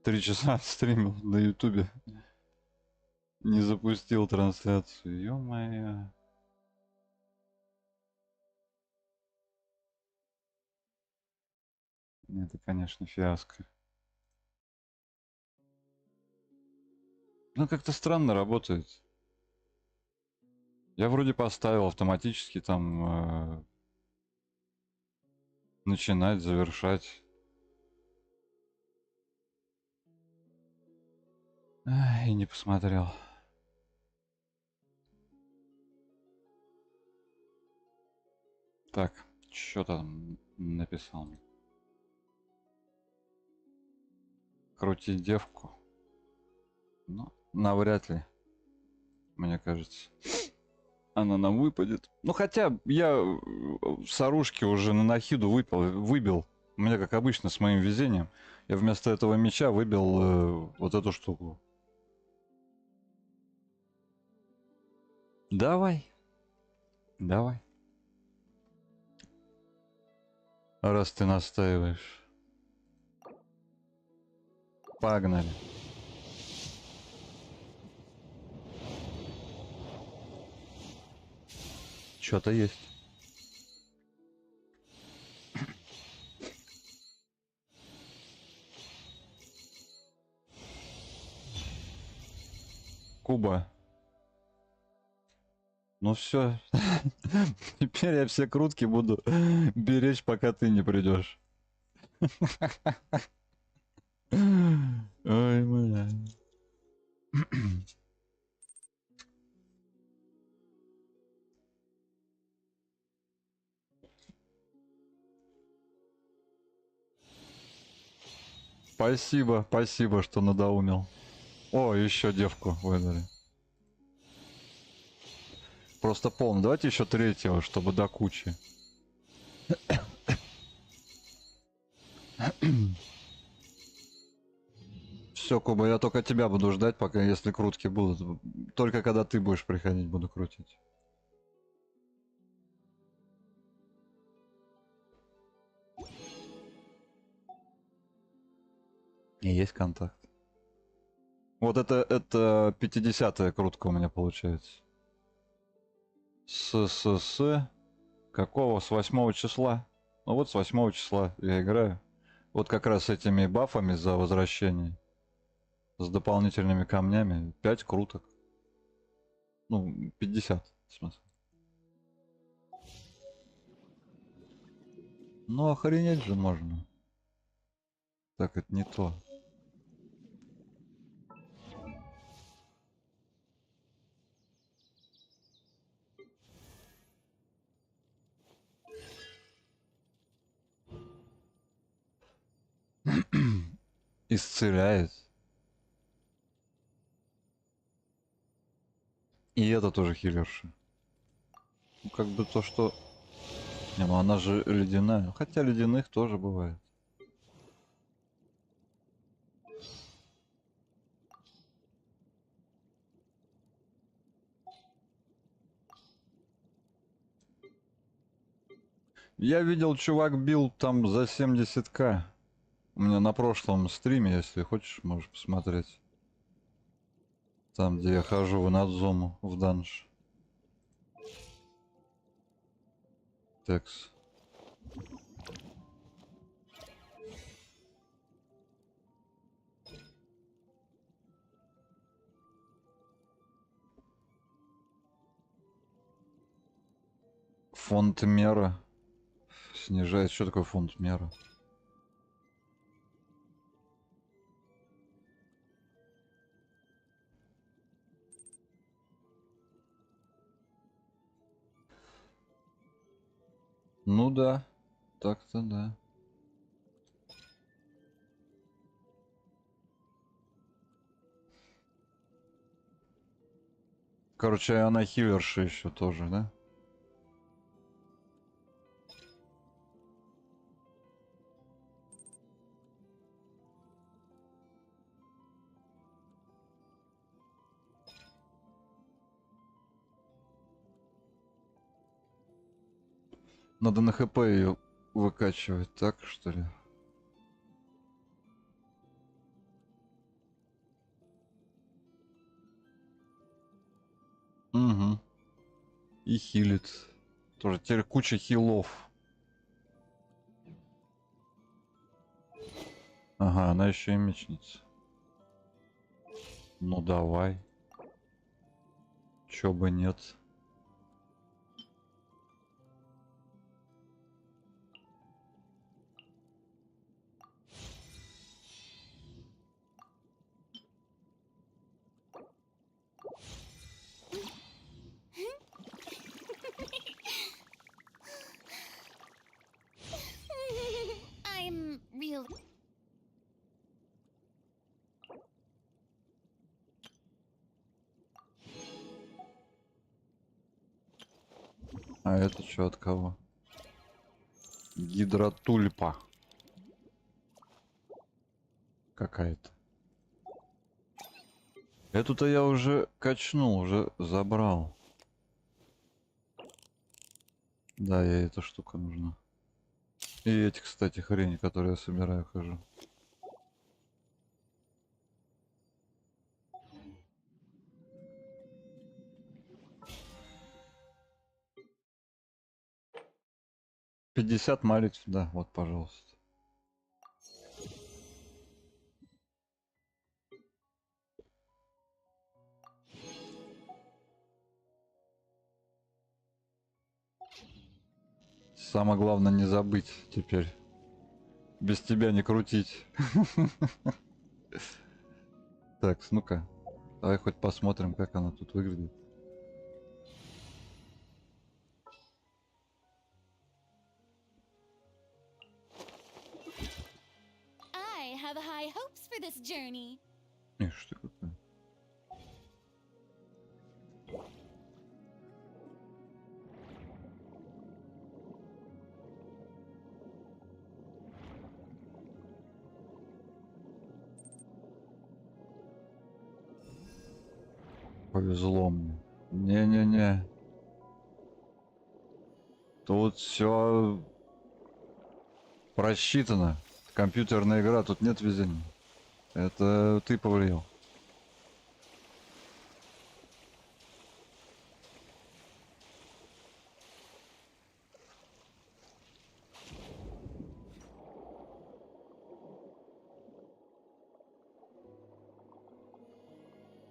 3 часа стримил на ютубе. Не запустил трансляцию. Ё-моё. Это, конечно, фиаско. Ну, как-то странно работает. Я вроде поставил автоматически там начинать, завершать. Ай, и не посмотрел. Так, что там написал мне? Крутить девку. Ну, навряд ли, мне кажется. Она нам выпадет. Ну, хотя я с оружки уже на нахиду выбил. У меня, как обычно, с моим везением. Я вместо этого меча выбил вот эту штуку. Давай. Давай. Раз ты настаиваешь. Погнали. Что-то есть. Куба. Ну все. Теперь я все крутки буду беречь, пока ты не придешь. Ой, бля. Спасибо, спасибо, что надоумил. О, еще девку выдали. Просто полный. Давайте еще третьего, чтобы до кучи. Все, Куба, я только тебя буду ждать, пока если крутки будут. Только когда ты будешь приходить, буду крутить. И есть контакт. Вот это 50-я крутка у меня получается. С какого? С 8 числа. Ну вот с 8 числа я играю. Вот как раз с этими бафами за возвращение. С дополнительными камнями. 5 круток. Ну, 50, в смысле. Ну, охренеть же можно. Так, это не то. Исцеляет. И это тоже хилерша. Ну, как бы то, что... Не, ну она же ледяная. Хотя ледяных тоже бывает. Я видел, чувак бил там за 70к. У меня на прошлом стриме, если хочешь, можешь посмотреть. Там, где я хожу в надзому, в данж. Текс. Фонд мера. Снижает. Что такое фонд мера? Ну да. Так-то да. Короче, она хилерша еще тоже, да? Надо на хп ее выкачивать, так что ли? И хилит. Тоже теперь куча хилов. Ага, она еще и мечница. Ну давай. Чё бы нет. I'm real. А это что от кого? Гидротульпа. Какая-то. Эту-то я уже качнул, уже забрал. Да, ей эта штука нужна. И эти, кстати, хрени, которые я собираю, хожу. $50 молитв, да, вот, пожалуйста. Самое главное не забыть теперь. Без тебя не крутить. Так, ну-ка. Давай хоть посмотрим, как она тут выглядит. I have high hopes for this journey. Ишь ты какая. Повезло мне. Не-не-не. Тут все просчитано. Компьютерная игра, тут нет везения. Это ты повлиял.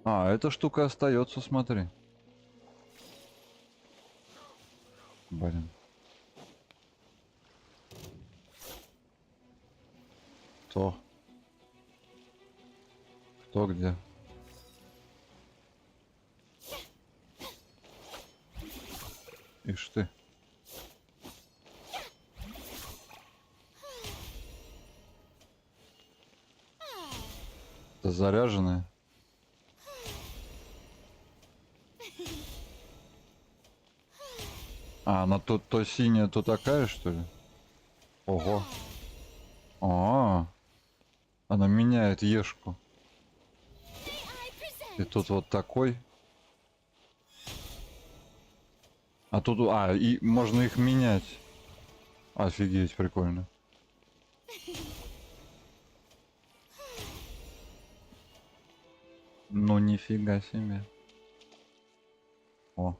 А, эта штука остается, смотри. Блин. Кто? Кто где? Ишь ты. Это заряженная. А, она тут то синяя, то такая, что ли? Ого. А, она меняет ешку. И тут вот такой. А тут, и можно их менять. Офигеть, прикольно. Ну нифига себе. О,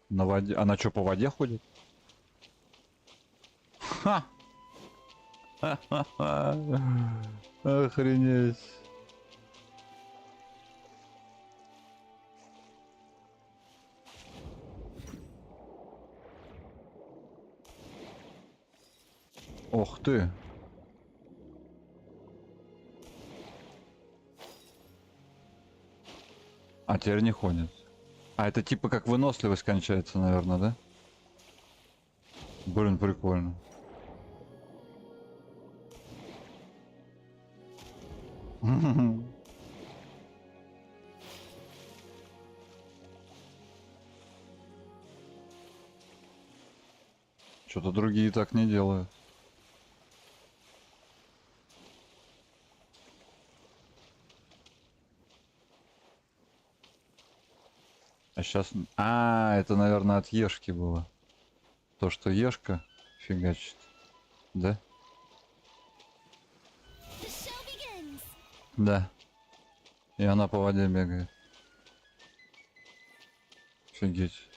на воде. Она что, по воде ходит? Ха! Охренеть. Ох ты. А теперь не ходит. А это типа как выносливость кончается, наверное, да? Блин, прикольно. Что-то другие так не делают. А сейчас... А, это, наверное, от ешки было. То, что ешка фигачит. Да? The show begins. Да. И она по воде бегает. Офигеть.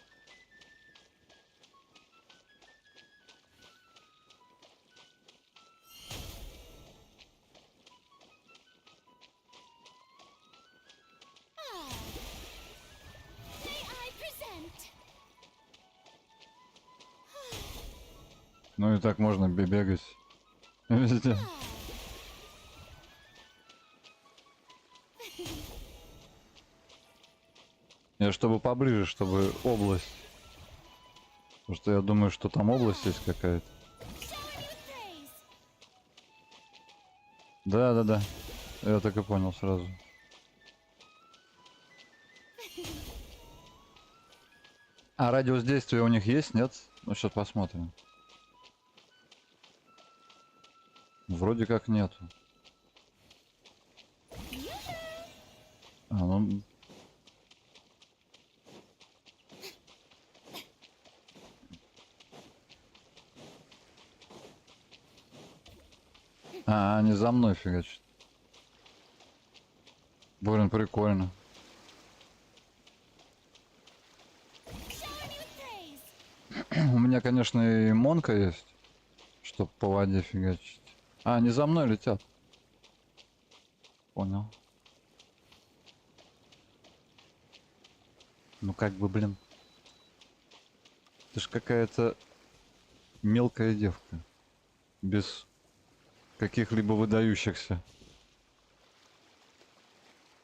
Ну и так можно бегать везде. Я чтобы поближе, чтобы область. Потому что я думаю, что там область есть какая-то. Да. Я так и понял сразу. А радиус действия у них есть, нет? Ну, сейчас посмотрим. Вроде как нету. А, ну... А, они за мной фигачат. Блин, прикольно. У меня, конечно, и монка есть, чтоб по воде фигачить. А, они за мной летят. Понял. Ну как бы, блин. Ты ж какая-то мелкая девка. Без каких-либо выдающихся,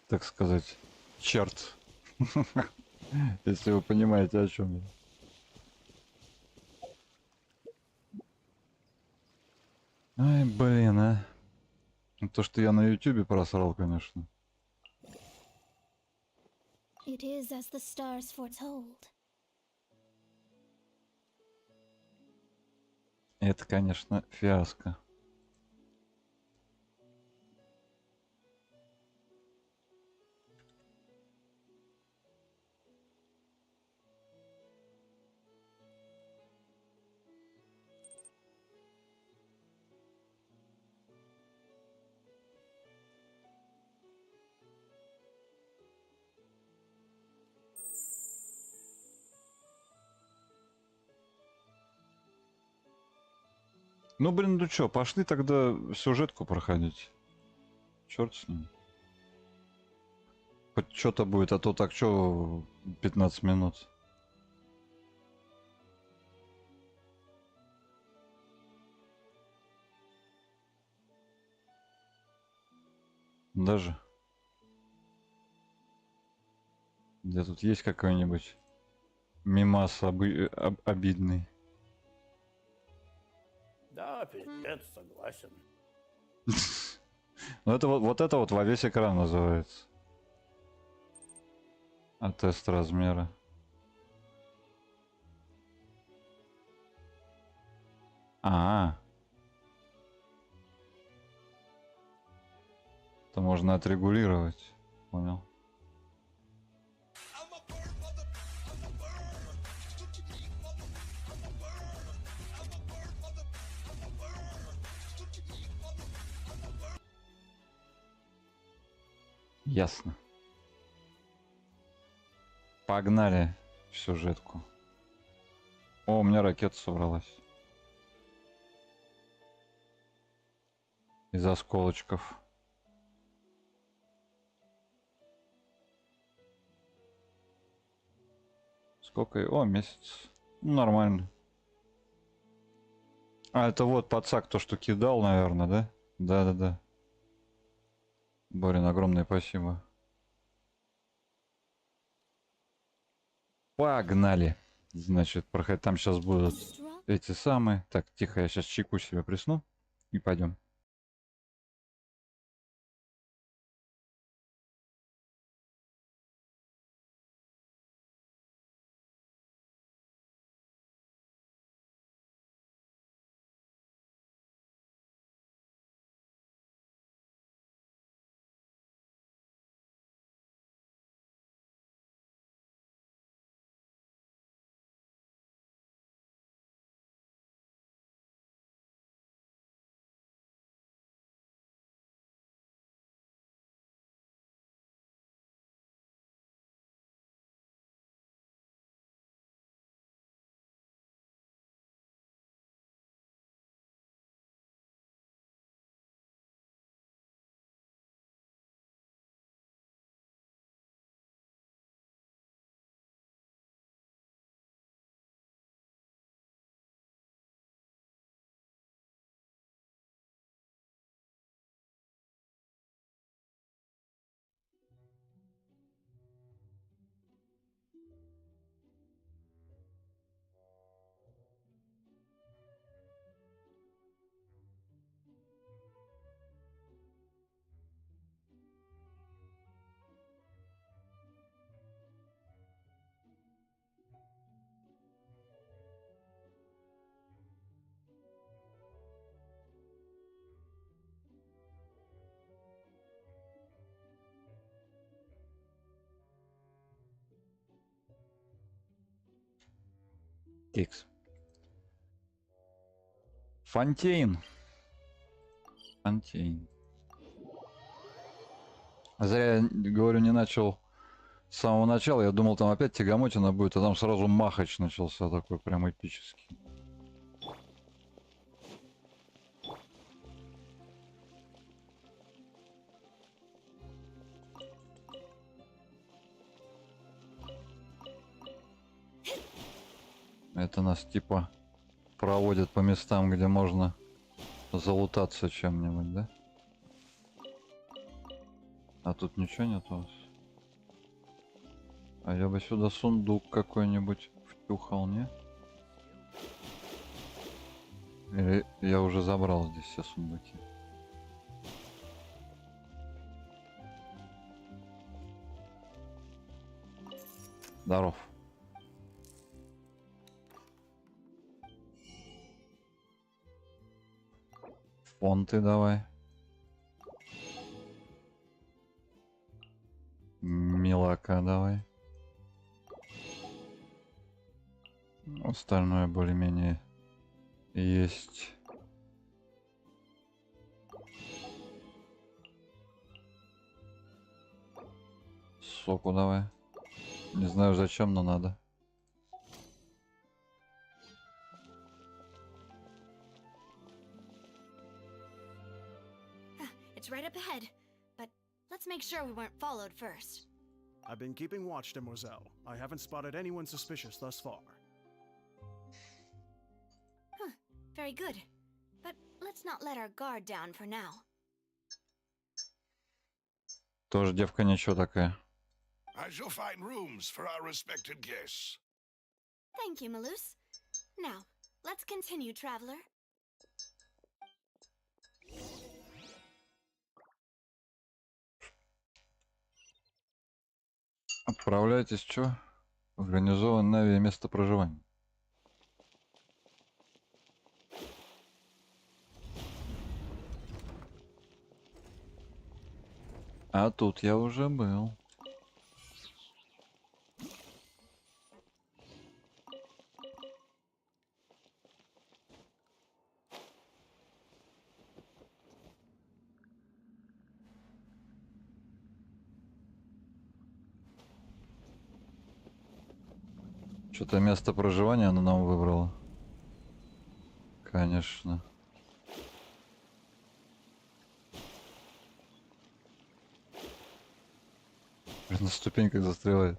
так сказать, черт. Если вы понимаете, о чем я. Ай, блин, а. То, что я на ютубе просрал, конечно. It is as the stars foretold. Это, конечно, фиаско. Ну, блин, ну чё, пошли тогда сюжетку проходить. Черт с ним. Хоть что-то будет, а то так чё 15 минут. Даже. Где тут есть какой-нибудь мимас обидный? Да, пиздец, согласен. Ну это вот это вот во весь экран называется. А тест размера. А, это можно отрегулировать. Понял. Ясно. Погнали в сюжетку. О, у меня ракета собралась. Из осколочков. Сколько? О, месяц. Ну, нормально. А, это вот пацак то, что кидал, наверное, да? Да. Борин, огромное спасибо. Погнали. Значит, проходить. Там сейчас будут эти самые. Так, тихо, я сейчас чайку себе присну. И пойдем. Кекс. Фонтейн. Фонтейн. Зря я говорю, не начал с самого начала. Я думал, там опять тягомотина будет, а там сразу махач начался такой прям эпический. Это нас типа проводят по местам, где можно залутаться чем-нибудь, да? А тут ничего нет у вас? А я бы сюда сундук какой-нибудь втюхал, не? Или я уже забрал здесь все сундуки? Здоров. Фонты давай. Милака давай. Остальное более-менее есть. Соку давай. Не знаю зачем, но надо. It's right up ahead, but let's make sure we weren't followed first. I've been keeping watch, demoiselle. I haven't spotted anyone suspicious thus far. Very good. But let's not let our guard down for now. Тоже девка ничего такая. I shall find rooms for our respected guests. Thank you, Malus. Now, let's continue, traveler. Отправляйтесь, чё? Организованное место проживания. А тут я уже был. Что-то место проживания она нам выбрала. Конечно. На ступеньках застревает.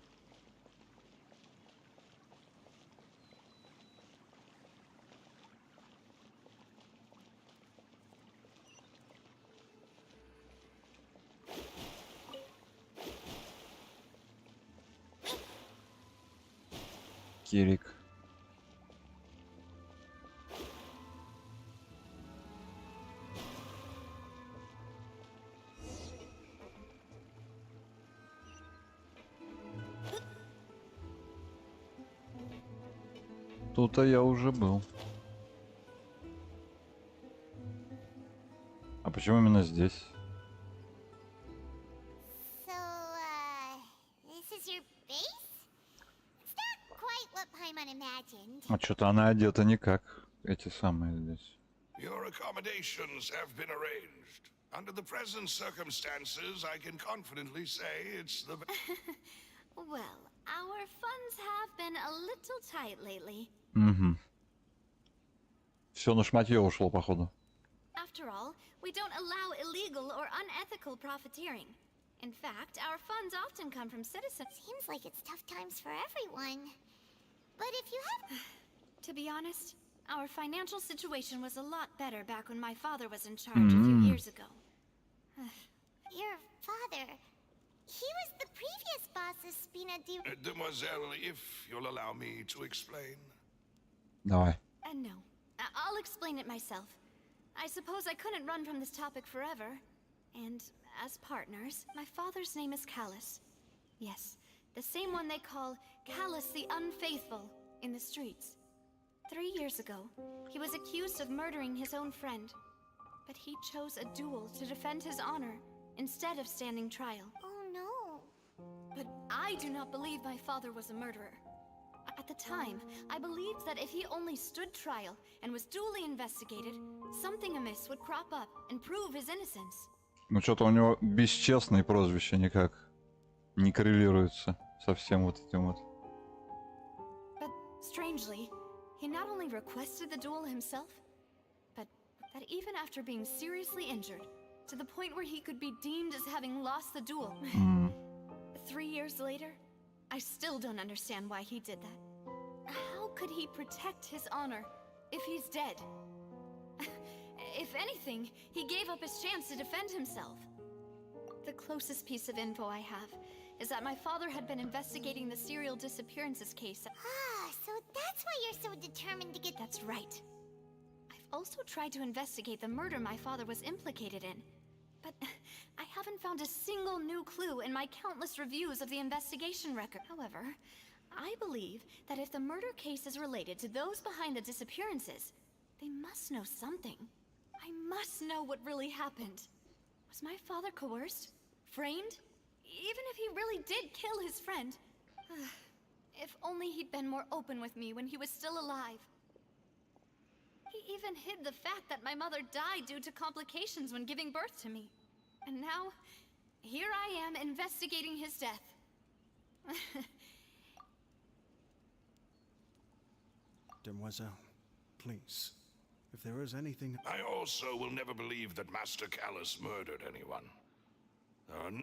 Кирик. Тут-то я уже был. А почему именно здесь? So, this is your base? It's not quite what Paimon imagined. А что-то она одета не как эти самые здесь. Your accommodations have been arranged. Under the present circumstances, I can confidently say it's the Well, our funds have been a little tight lately. Угу. Все на шматье ушло, походу. After all, we don't allow illegal or unethical profiteering. In fact, our funds often come from citizens. Seems like it's tough times for everyone. But if you have... To be honest, our financial situation was a lot better back when my father was in charge a few years ago. Your father... He was the previous boss of Spina di... Demoiselle, if you'll allow me to explain. Давай. No, I'll explain it myself. I suppose I couldn't run from this topic forever. And as partners, my father's name is Callus. Yes, the same one they call Callus the Unfaithful in the streets. 3 years ago, he was accused of murdering his own friend. But he chose a duel to defend his honor instead of standing trial. Oh no. But I do not believe my father was a murderer. At the time, I believed that if he only stood trial and was duly investigated, something amiss would crop up and prove his innocence. Ну что-то у него бесчестные прозвища никак не коррелируются со всем вот этим вот. But strangely, he not only requested the duel himself, but that even after being seriously injured, to the point where he could be deemed as having lost the duel. 3 years later, I still don't understand why he did that. How could he protect his honor if he's dead? If anything, he gave up his chance to defend himself. The closest piece of info I have is that my father had been investigating the serial disappearances case. Ah, so that's why you're so determined to get... That's right. I've also tried to investigate the murder my father was implicated in, but I haven't found a single new clue in my countless reviews of the investigation record. However, I believe that if the murder case is related to those behind the disappearances, they must know something. I must know what really happened. Was my father coerced? Framed? Even if he really did kill his friend. If only he'd been more open with me when he was still alive. He even hid the fact that my mother died due to complications when giving birth to me. And now, here I am investigating his death. Demoiselle, please. If there is anything... I also will never believe that Master Callus murdered anyone.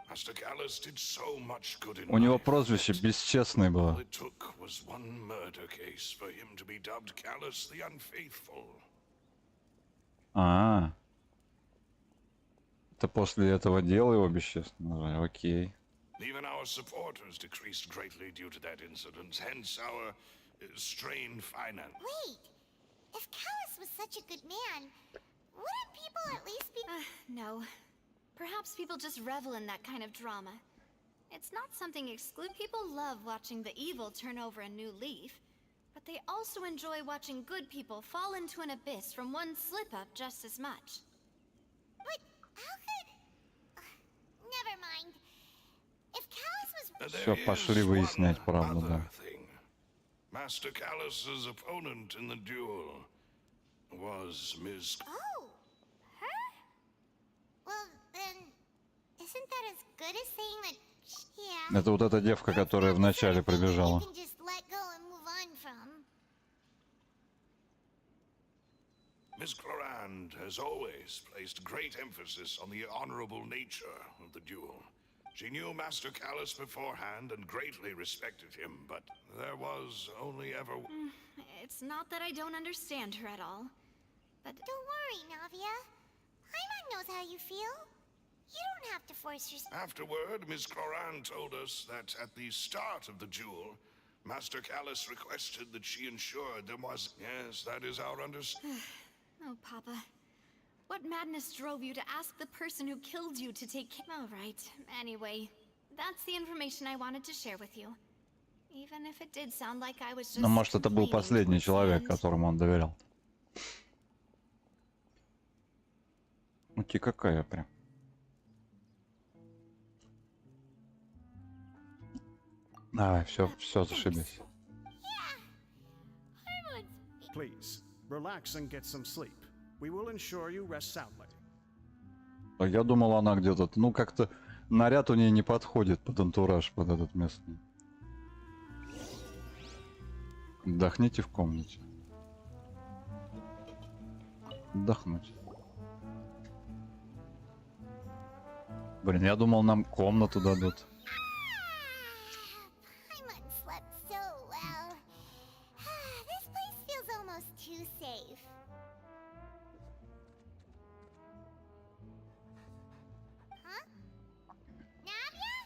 Master Callus did so much good in У него life. прозвище бесчестное было. All it took was one murder case for him to be dubbed Callus the Unfaithful. А, это после этого дела его бесчестно назвали. Окей. Even our supporters decreased greatly due to that incident, hence our strained finance. Wait! If Callus was such a good man, wouldn't people at least be... No. Perhaps people just revel in that kind of drama. It's not something exclude. People love watching the evil turn over a new leaf, but they also enjoy watching good people fall into an abyss from one slip-up just as much. But how could... never mind. If Callus was... Всё, пошли выяснять правду, да. Master Callus's opponent in the duel was Ms. Oh, her? Well, then, isn't that as good as saying that... Yeah. Это вот эта девка, которая вначале прибежала. You can just let go and move on from. Miss Clorand has always placed great emphasis on the honorable nature of the duel. She knew Master Callus beforehand and greatly respected him, but there was only ever... It's not that I don't understand her at all, but... Don't worry, Navia. Paimon knows how you feel. You don't have to force yourself. Afterward, Miss Clorand told us that at the start of the duel, Master Callus requested that she ensured there was... Yes, that is our understanding. Oh, Papa. What madness drove you to ask the person who killed you to take care? All right. Anyway, that's the information I wanted to share with you. Even if it did sound like I was just... Ну, может, это был complaining последний towards the человек, end. которому он доверял. Ути какая прям. Давай, все, зашибись. Please, relax and get some sleep. We will ensure you rest soundly. А я думал, она где-то... Ну, как-то наряд у нее не подходит под антураж, под этот местный. Отдохните в комнате. Отдохнуть. Блин, я думал, нам комнату дадут. Paimon slept so well. This place feels almost too safe. Huh? Navia?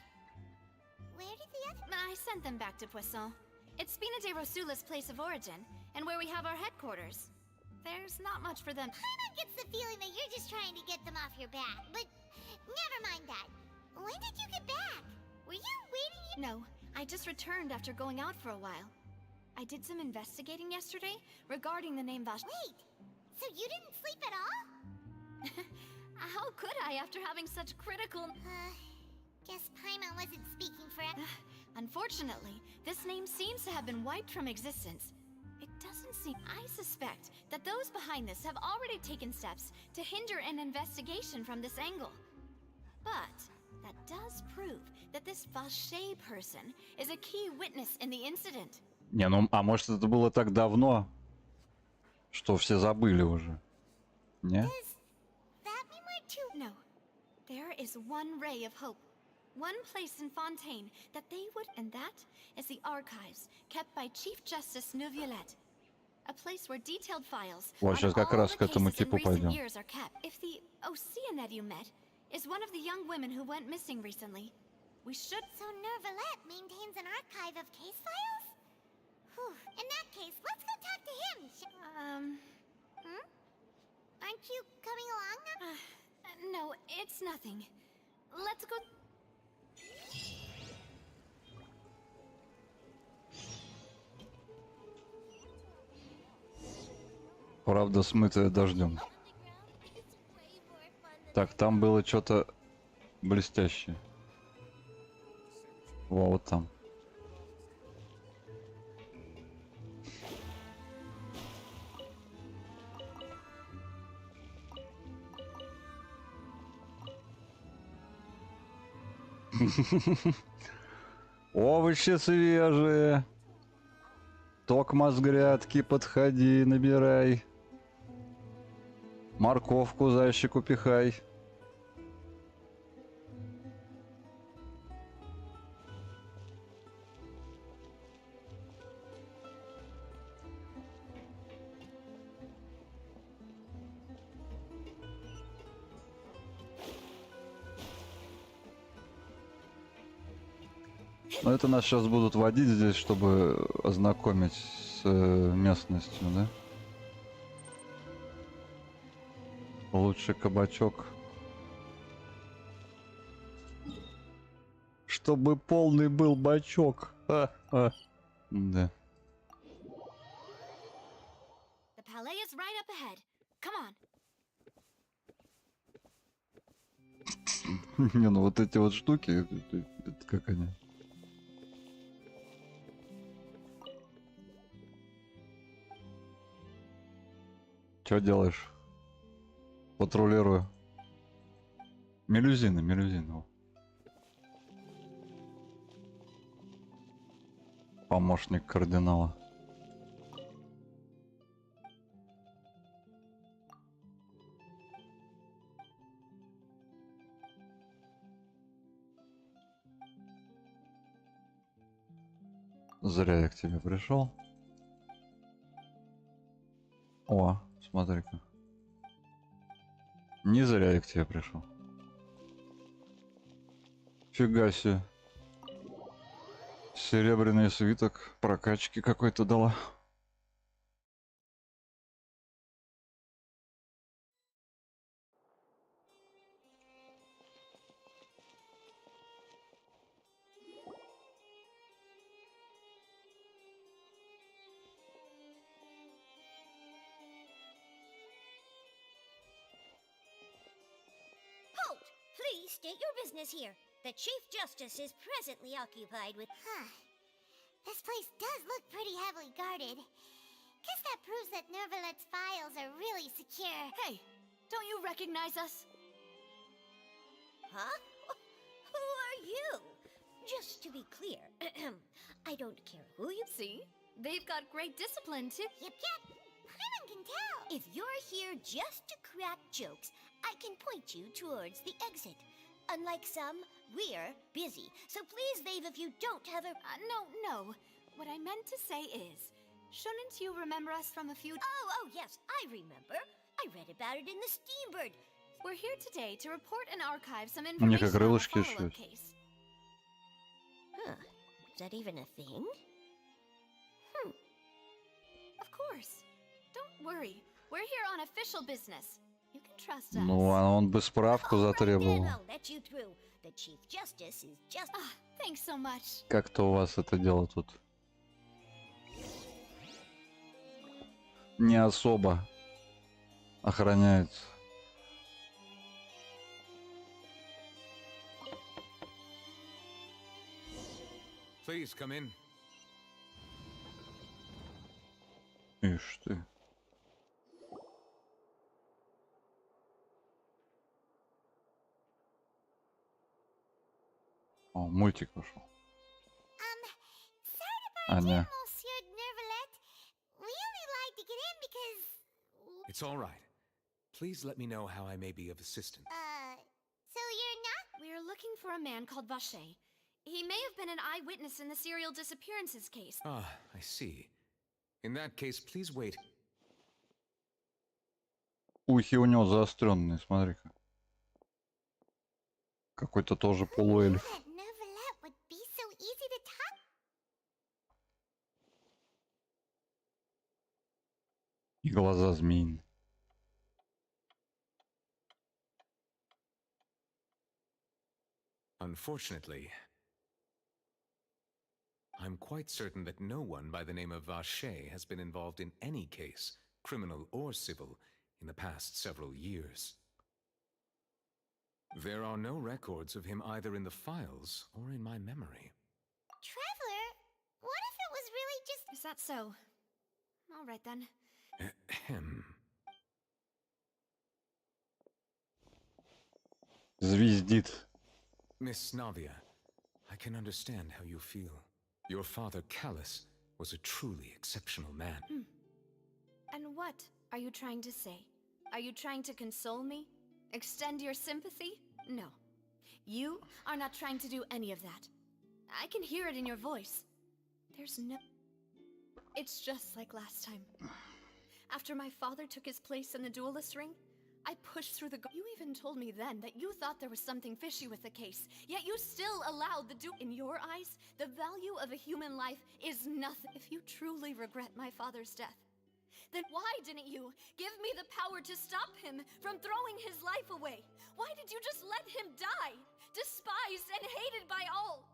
Where did the other... I sent them back to Poisson. It's Spina de Rosula's place of origin, and where we have our headquarters. There's not much for them. Paimon gets the feeling that you're just trying to get them off your back, but never mind that. When did you get back? Were you waiting? No, I just returned after going out for a while. I did some investigating yesterday regarding the name Vash. Wait, so you didn't sleep at all? How could I after having such critical... Guess Paimon wasn't speaking for us. Unfortunately, this name seems to have been wiped from existence. It doesn't seem... I suspect that those behind this have already taken steps to hinder an investigation from this angle. But that does prove that this Vache person is a key witness in the incident. Не, ну, а может это было так давно, что все забыли уже? Не? Does that mean we're too... No. There is one ray of hope. One place in Fontaine that they would... And that is the archives kept by Chief Justice Neuvillette. A place where detailed files Вот on сейчас как all раз the к этому cases in типу recent пойдем. years are kept. If the Oceanette you met is one of the young women who went missing recently, we should... So Neuvillette maintains an archive of case files? Whew. In that case, let's go talk to him. Aren't you coming along now? No, it's nothing. Let's go... Правда, смытая дождем. Так, там было что-то блестящее. Во, вот там. Овощи свежие. Токма с грядки, подходи, набирай. Морковку зайчику пихай. Но это нас сейчас будут водить здесь, чтобы ознакомить с местностью, да? Лучший кабачок. Чтобы полный был бачок. Да. The palais is right up ahead. Come on. Не, ну вот эти вот штуки, это как они? Чё делаешь? Патрулирую. Мелюзины, мелюзины. Помощник кардинала. Зря я к тебе пришел. О, смотри-ка. Не зря я к тебе пришел. Фига себе. Серебряный свиток прокачки какой-то дала. Halt! Please state your business here. The Chief Justice is presently occupied with... This place does look pretty heavily guarded. Guess that proves that Nervalet's files are really secure. Hey, don't you recognize us? Huh? Who are you? Just to be clear, I don't care who you... See? They've got great discipline, too. Yep. Paimon can tell. If you're here just to crack jokes, I can point you towards the exit. Unlike some, we're busy, so please leave if you don't have a... No. What I meant to say is, shouldn't you remember us from a few... Oh, yes, I remember. I read about it in the Steambird. We're here today to report and archive some У них и information on the крылышки follow-up еще есть. case. Huh. Is that even a thing? Of course. Don't worry. We're here on official business. You can trust us. Ну, а он бы справку All right, then затребовал. I'll let you through. The Chief Justice is just... Thanks so much. Как-то у вас это дело тут не особо охраняется. Please come in. Ишь ты. О, мультик пошел. Sorry to А, barge in, не. Monsieur Nervalet. We only lied to get in because... It's all right. Please let me know how I may be of assistance. So you're not... We're looking for a man called Vache. He may have been an eyewitness in the serial disappearances case. Ah, I see. In that case, please wait. Ухи у него заостренные, смотри-ка. Какой-то тоже полуэльф. That Nervalet would be so easy to talk... И глаза змеиные. Unfortunately, I'm quite certain that no one by the name of Vache has been involved in any case, criminal or civil, in the past several years. There are no records of him either in the files or in my memory. Traveler, what if it was really just... Is that so? All right then. Ahem. Звездит. Miss Navia, I can understand how you feel. Your father, Callus, was a truly exceptional man. And what are you trying to say? Are you trying to console me? Extend your sympathy? No. You are not trying to do any of that. I can hear it in your voice. There's no... It's just like last time. After my father took his place in the duelist ring, I pushed through the... You even told me then that you thought there was something fishy with the case, yet you still allowed the In your eyes, the value of a human life is nothing. If you truly regret my father's death, then why didn't you give me the power to stop him from throwing his life away? Why did you just let him die, despised and hated by all?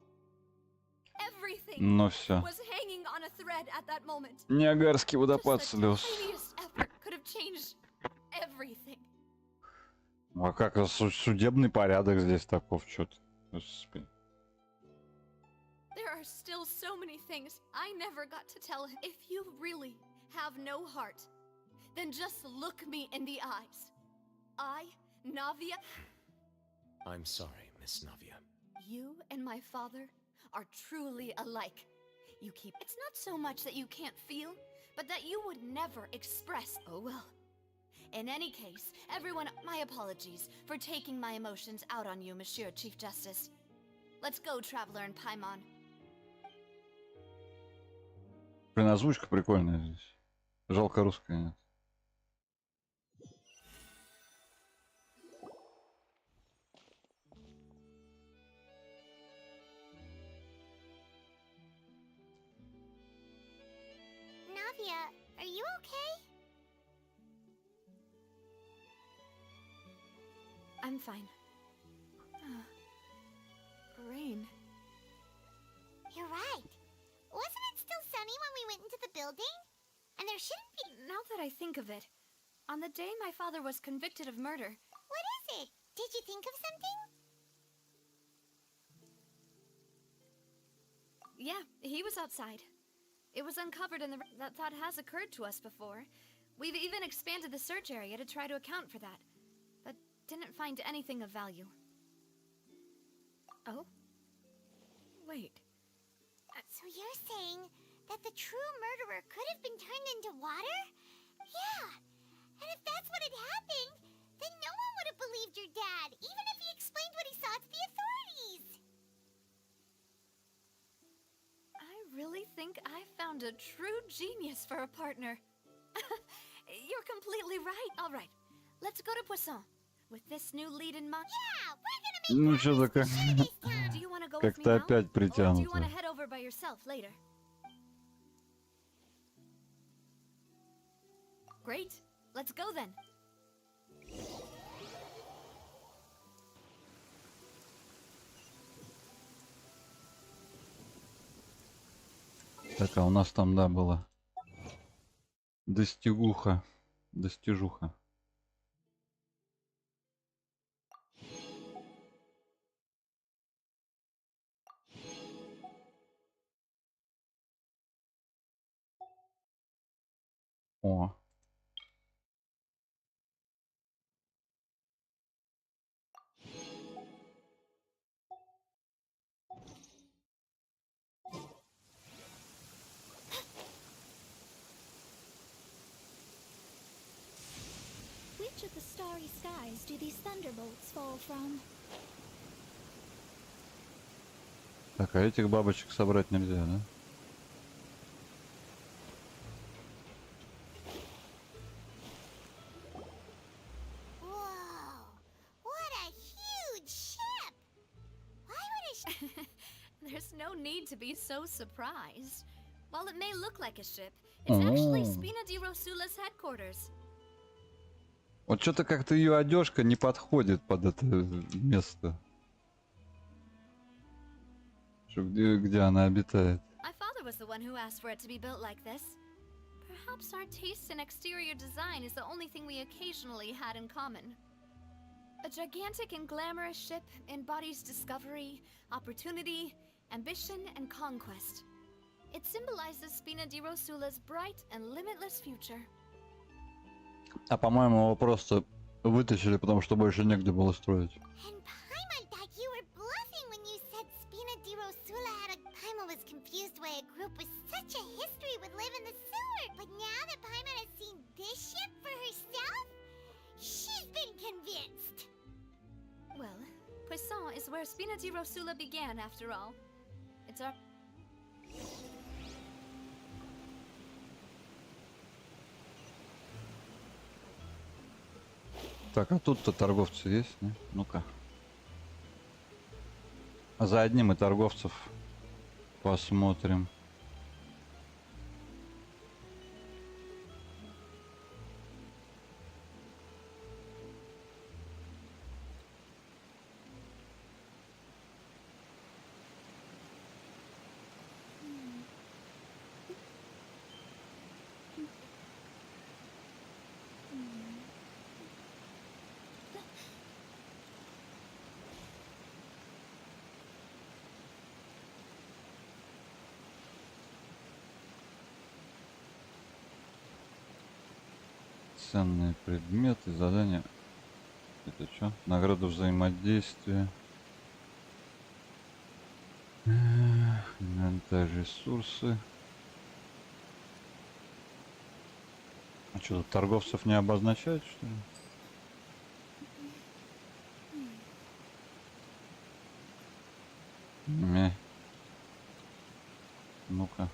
Everything Ну все. was hanging on a thread at that moment. Ниагарский водопад Just the слез. tiniest effort could have changed everything. А как судебный порядок здесь таков, что-то. Господи. There are still so many things I never got to tell him. If you really have no heart, then just look me in the eyes. I, Navia... I'm sorry, Miss Navia. You and my father are truly alike. You keep... It's not so much that you can't feel, but that you would never express... Oh well. In any case, everyone... My apologies for taking my emotions out on you, Monsieur Chief Justice. Let's go, Traveler and Paimon. Блин, озвучка прикольная здесь. Жалко русская нет. Navia, are you okay? I'm fine. Rain. You're right. Wasn't it still sunny when we went into the building? And there shouldn't be... Now that I think of it, on the day my father was convicted of murder... What is it? Did you think of something? Yeah, he was outside. It was uncovered in the... That thought has occurred to us before. We've even expanded the search area to try to account for that. But didn't find anything of value. Oh? Wait. So you're saying that the true murderer could have been turned into water? Yeah. And if that's what had happened, then no one would have believed your dad, even if he explained what he saw to the authorities. I really think I found a true genius for a partner. You're completely right. All right, let's go to Poisson. With this new lead in mind... Yeah, we're gonna make Ну что-то как... Do you want to go with me Как-то now? опять Or do you want притянуто. to head over by yourself later? Great. Let's go then. Так, а у нас там, да, было. Достигуха. Достижуха. О. Which of the starry skies do these thunderbolts fall from? Так, а этих бабочек собрать нельзя, да? Whoa! What a huge ship! Why would a There's no need to be so surprised. While it may look like a ship, it's actually Spina di Rosula's headquarters. Вот что-то как-то ее одежка не подходит под это место. Где она обитает. My father was the one who asked for it to be built like this. Perhaps our taste in exterior design is the only thing we occasionally had in common. A gigantic and glamorous ship embodies discovery, opportunity, ambition, and conquest. It symbolizes Spina di Rosula's bright and limitless future. А по-моему, его просто вытащили, потому что больше негде было строить. And Paimon thought you were bluffing when you said Spina di Rosula had a... Paimon was confused why a group with such a history would live in the sewer. But now that Paimon has seen this ship for herself, she's been convinced. Well, Poisson is where Spina di Rosula began, after all. It's our... Так, а тут-то торговцы есть, не? Ну-ка. А за одним и торговцев посмотрим. Ценные предметы, задания. Это что? Награда взаимодействия. Инвентарь, ресурсы. А что, тут торговцев не обозначают, что ли? Не. Ну-ка.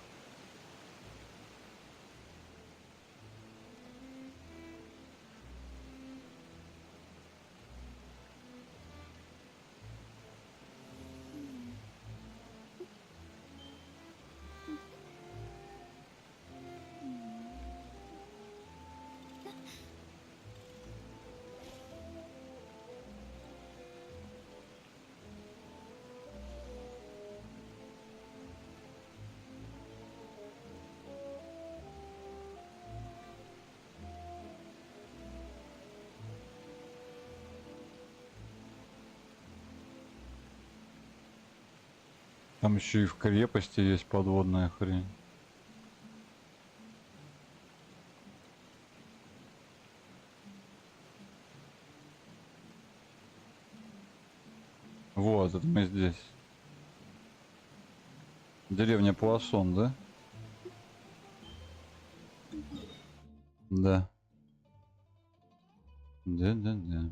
Там еще и в крепости есть подводная хрень. Вот, это мы здесь. Деревня Пуассон, да? Да. Да.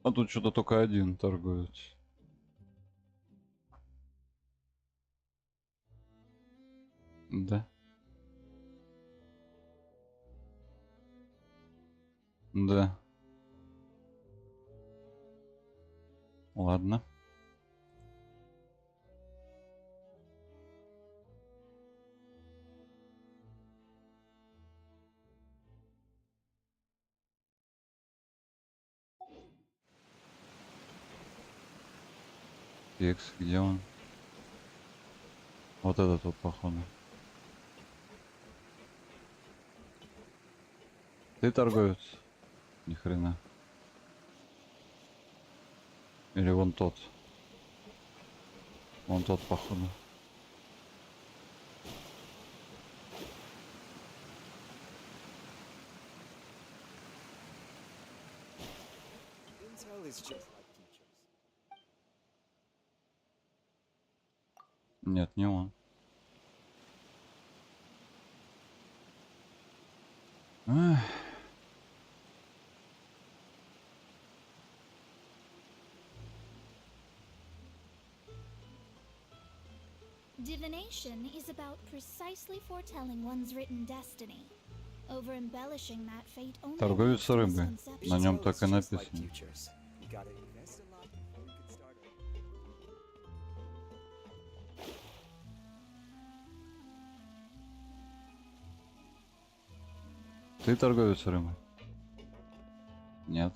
А тут что-то только один торгует. Да. Да. Ладно. Текст, где он? Вот этот вот, походу. Ты торговец? Ни хрена. Или вон тот. Вон тот, походу. Нет, не он. Эх. Divination is about precisely foretelling one's written destiny. Over-embellishing that fate only Торговец leads to рыбой. На misconceptions. нем так и написано. Ты торговец рыбой? Нет.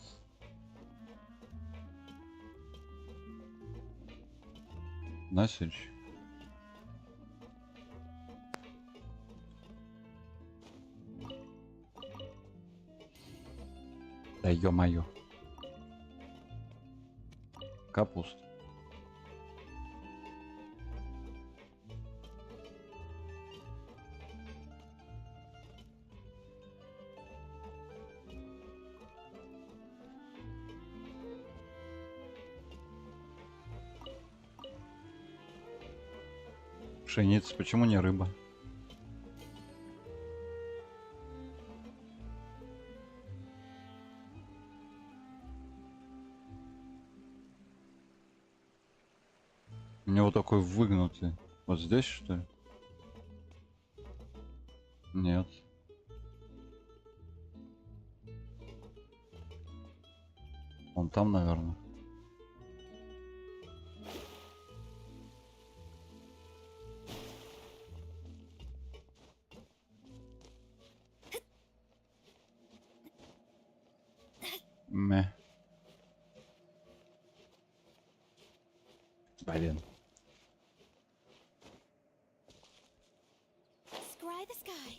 Носильщик. Да ё-моё. Капуста. Пшеница, почему не рыба? У него такой выгнутый. Вот здесь, что ли? Нет. Он там, наверное. Мeh. Блин. Scry the sky.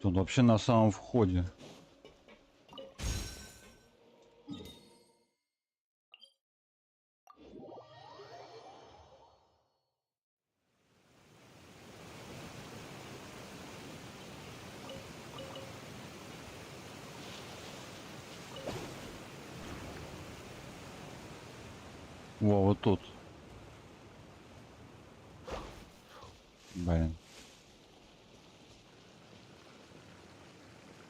Тут вообще на самом входе. Во, вот тут. Блин.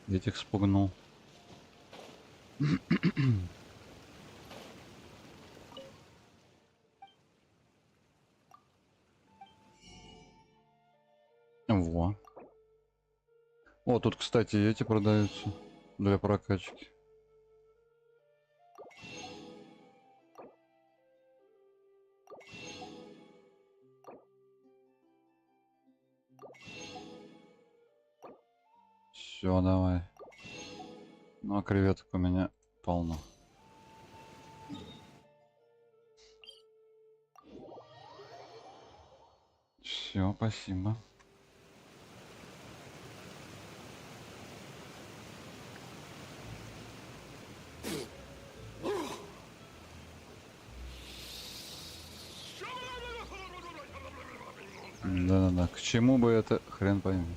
Этих спугнул. Во. О, тут, кстати, эти продаются для прокачки. Все, давай. Ну, а креветок у меня полно. Все, спасибо. Да-да-да, к чему бы это, хрен пойми.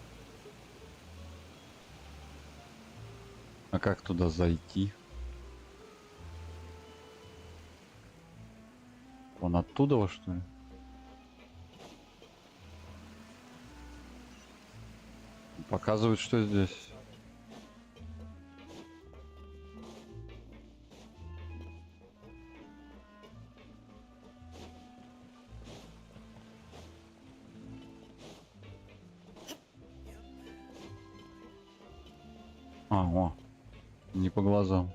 А как туда зайти? Он оттуда, во что ли? Показывает, что здесь. А, о, не по глазам.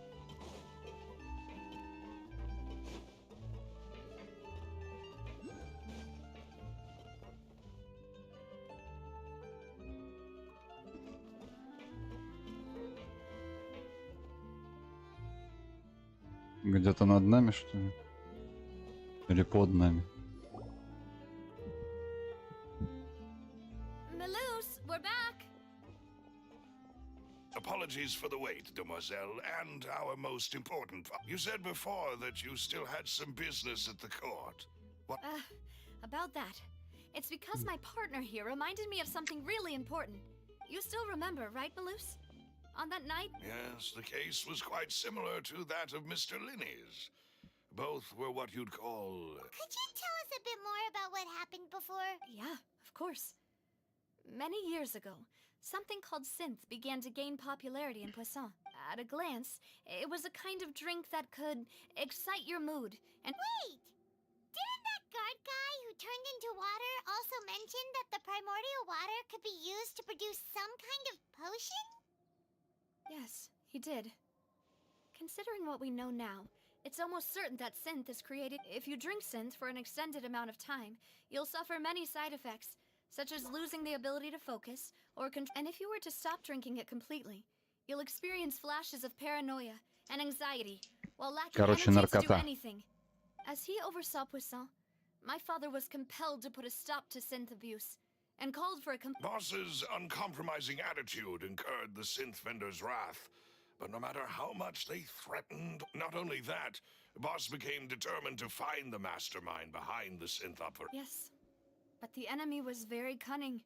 Где-то над нами, что ли? Или под нами? Apologies for the wait, demoiselle, and our most important... You said before that you still had some business at the court. What? About that. It's because my partner here reminded me of something really important. You still remember, right, Maloose? On that night? Yes, the case was quite similar to that of Mr. Linney's. Both were what you'd call... Could you tell us a bit more about what happened before? Yeah, of course. Many years ago, something called synth began to gain popularity in Poisson. At a glance, it was a kind of drink that could excite your mood and... Wait! Didn't that guard guy who turned into water also mention that the primordial water could be used to produce some kind of potion? Yes, he did. Considering what we know now, it's almost certain that synth is created. If you drink synth for an extended amount of time, you'll suffer many side effects, such as losing the ability to focus, and if you were to stop drinking it completely, you'll experience flashes of paranoia and anxiety, while lacking energy to do anything. As he oversaw Poisson, my father was compelled to put a stop to synth abuse, and called for a Boss's uncompromising attitude incurred the synth vendor's wrath. But no matter how much they threatened, not only that, Boss became determined to find the mastermind behind the synth operation. Yes, but the enemy was very cunning.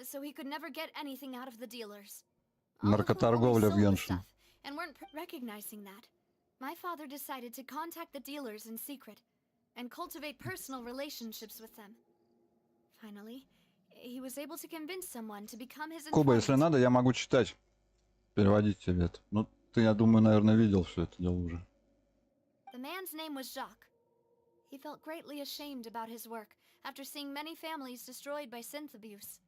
So he could never get anything out of the dealers. Наркоторговля в Геншин. And weren't recognizing that. My father decided to contact the dealers in secret and cultivate personal relationships with them. Finally, he was able to convince someone to become his Куба, если informant. надо, я могу читать. Переводить тебе это. Ну, ты, я думаю, наверное, видел все это дело уже. The man's name was Jacques. He felt greatly ashamed about his work after seeing many families destroyed by synth abuse.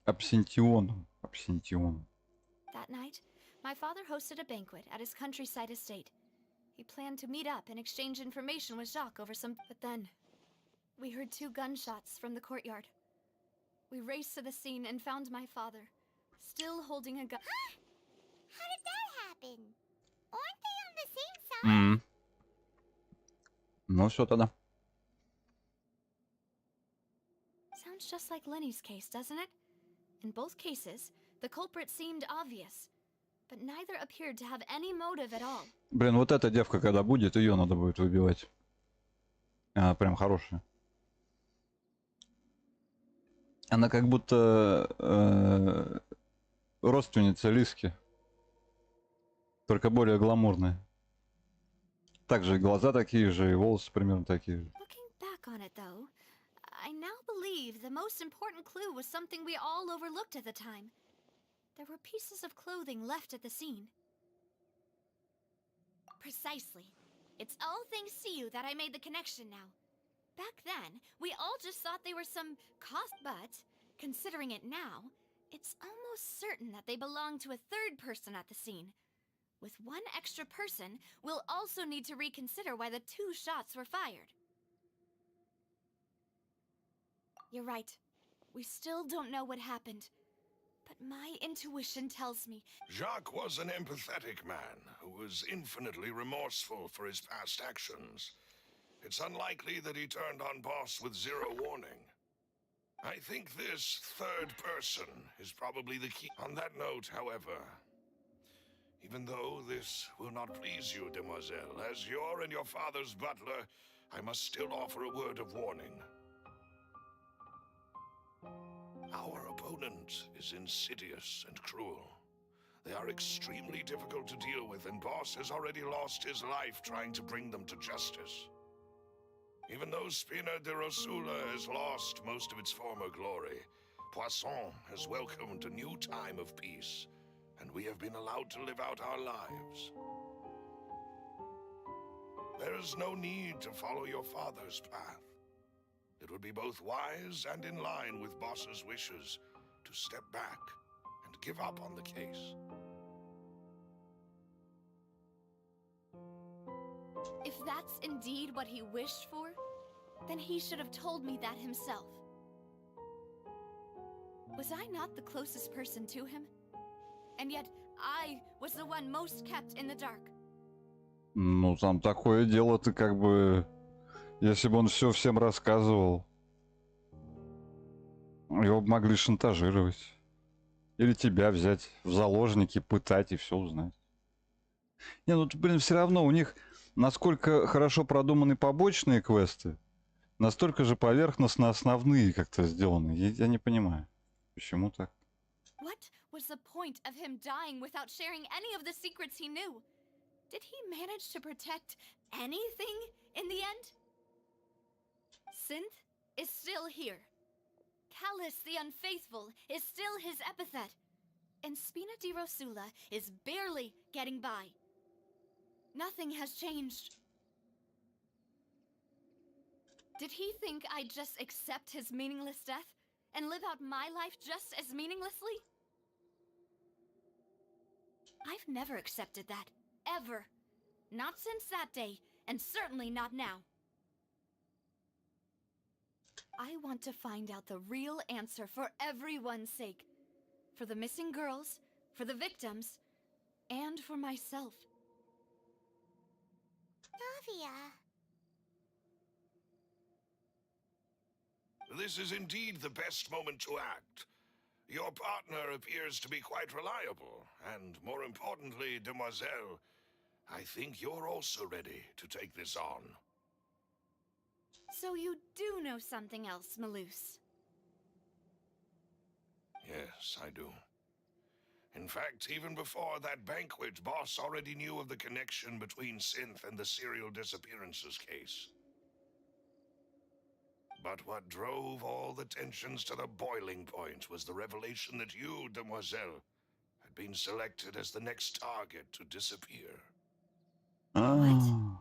Абсентион. That night, my father hosted a banquet at his countryside estate. He planned to meet up and exchange information with Jacques over some... But then, we heard 2 gunshots from the courtyard. We raced to the scene and found my father, still holding a gun. Huh? How did that happen? Aren't they on the same side? Ну все тогда. Sounds just like Lenny's case, doesn't it? In both cases, the culprit seemed obvious, but neither appeared to have any motive at all. Блин, вот эта девка, когда будет, ее надо будет выбивать. Она прям хорошая. Она как будто родственница Лиски. Только более гламурная. Также и глаза такие же, и волосы примерно такие же. Looking back on it, though, I now believe the most important clue was something we all overlooked at the time. There were pieces of clothing left at the scene. Precisely. It's all thanks to you that I made the connection now. Back then, we all just thought they were some but, considering it now, it's almost certain that they belong to a third person at the scene. With one extra person, we'll also need to reconsider why the 2 shots were fired. You're right. We still don't know what happened. But my intuition tells me... Jacques was an empathetic man who was infinitely remorseful for his past actions. It's unlikely that he turned on Boss with 0 warning. I think this third person is probably the key. On that note, however, even though this will not please you, demoiselle, as you're and your father's butler, I must still offer a word of warning. Our opponent is insidious and cruel. They are extremely difficult to deal with, and Boss has already lost his life trying to bring them to justice. Even though Spina de Rosula has lost most of its former glory, Poisson has welcomed a new time of peace, and we have been allowed to live out our lives. There is no need to follow your father's path. It would be both wise and in line with Boss's wishes to step back and give up on the case. If that's indeed what he wished for, then he should have told me that himself. Was I not the closest person to him? And yet, I was the one most kept in the dark. Ну, там такое дело, ты как бы... Если бы он все всем рассказывал... Его бы могли шантажировать. Или тебя взять в заложники, пытать и все узнать. Не, ну, блин, все равно у них насколько хорошо продуманы побочные квесты, настолько же поверхностно основные как-то сделаны. Я не понимаю, почему так. What was the point of him dying without sharing any of the secrets he knew? Did he manage to protect anything in the end? Synth is still here. Callus the Unfaithful is still his epithet. And Spina di Rosula is barely getting by. Nothing has changed. Did he think I'd just accept his meaningless death and live out my life just as meaninglessly? I've never accepted that. Ever. Not since that day, and certainly not now. I want to find out the real answer for everyone's sake. For the missing girls, for the victims, and for myself. Navia. This is indeed the best moment to act. Your partner appears to be quite reliable, and more importantly, Demoiselle, I think you're also ready to take this on. So you do know something else, Maloose? Yes, I do. In fact, even before that banquet, Boss already knew of the connection between Synth and the serial disappearances case. But what drove all the tensions to the boiling point was the revelation that you, Demoiselle, had been selected as the next target to disappear. А,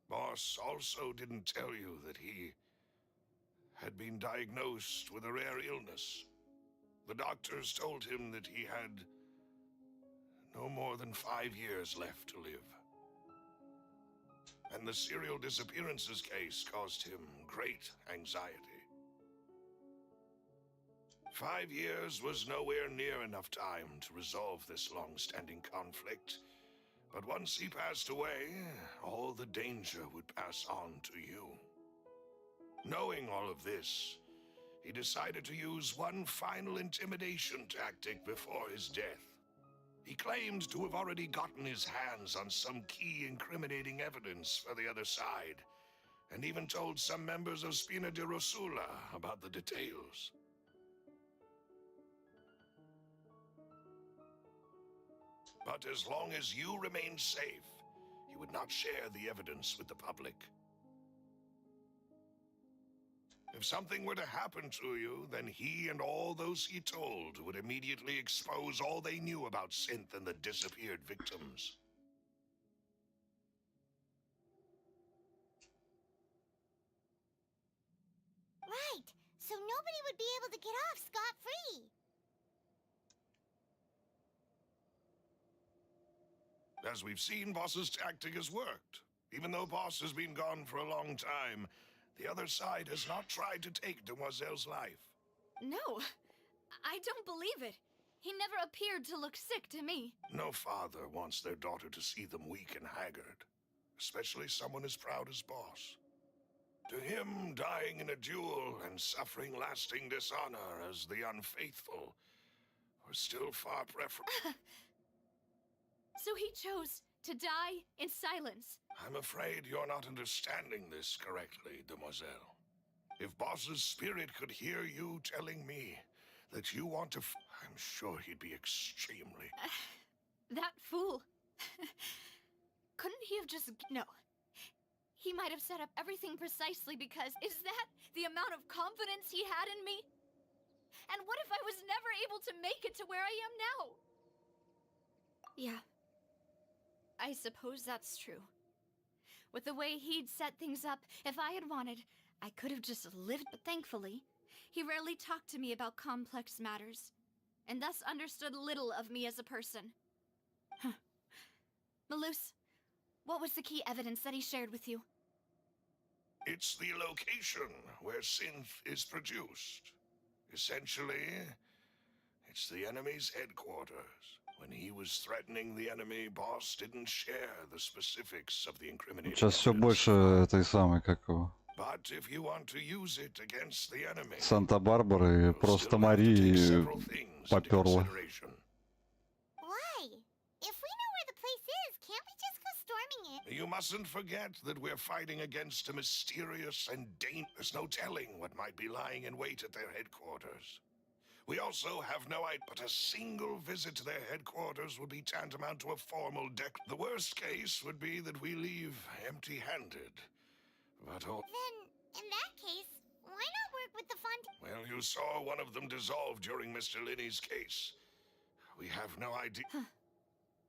Boss also didn't tell you that he had been diagnosed with a rare illness. The doctors told him that he had no more than 5 years left to live. And the serial disappearances case caused him great anxiety. 5 years was nowhere near enough time to resolve this long-standing conflict. But once he passed away, all the danger would pass on to you. Knowing all of this, he decided to use one final intimidation tactic before his death. He claimed to have already gotten his hands on some key incriminating evidence for the other side, and even told some members of Spina di Rosula about the details. But as long as you remained safe, he would not share the evidence with the public. If something were to happen to you, then he and all those he told would immediately expose all they knew about Synth and the disappeared victims. Right, so nobody would be able to get off scot-free. As we've seen, Boss's tactic has worked. Even though Boss has been gone for a long time, the other side has not tried to take Demoiselle's life. No, I don't believe it. He never appeared to look sick to me. No father wants their daughter to see them weak and haggard, especially someone as proud as Boss. To him, dying in a duel and suffering lasting dishonor as the unfaithful was still far preferable. So he chose to die in silence. I'm afraid you're not understanding this correctly, Demoiselle. If Boss's spirit could hear you telling me that you want to I'm sure he'd be extremely... That fool. Couldn't he have just... No. He might have set up everything precisely because... Is that the amount of confidence he had in me? And what if I was never able to make it to where I am now? Yeah. I suppose that's true. With the way he'd set things up, if I had wanted, I could have just lived. But thankfully, he rarely talked to me about complex matters, and thus understood little of me as a person. Huh. Maloose, what was the key evidence that he shared with you? It's the location where synth is produced. Essentially, it's the enemy's headquarters. When he was threatening the enemy, boss didn't share the specifics of the incriminating Сейчас все evidence. больше этой самой, как его, But if you want to use it against the enemy, Санта-Барбары и you'll просто still have to take Марии several things into попёрло. consideration. Why? If we know where the place is, can't we just go storming it? You mustn't forget that we're fighting against a mysterious and there's no telling what might be lying in wait at their headquarters. We also have no idea, but a single visit to their headquarters would be tantamount to a formal The worst case would be that we leave empty-handed. But Then, in that case, why not work with the fund? well, you saw one of them dissolve during Mr. Linney's case. We have no idea.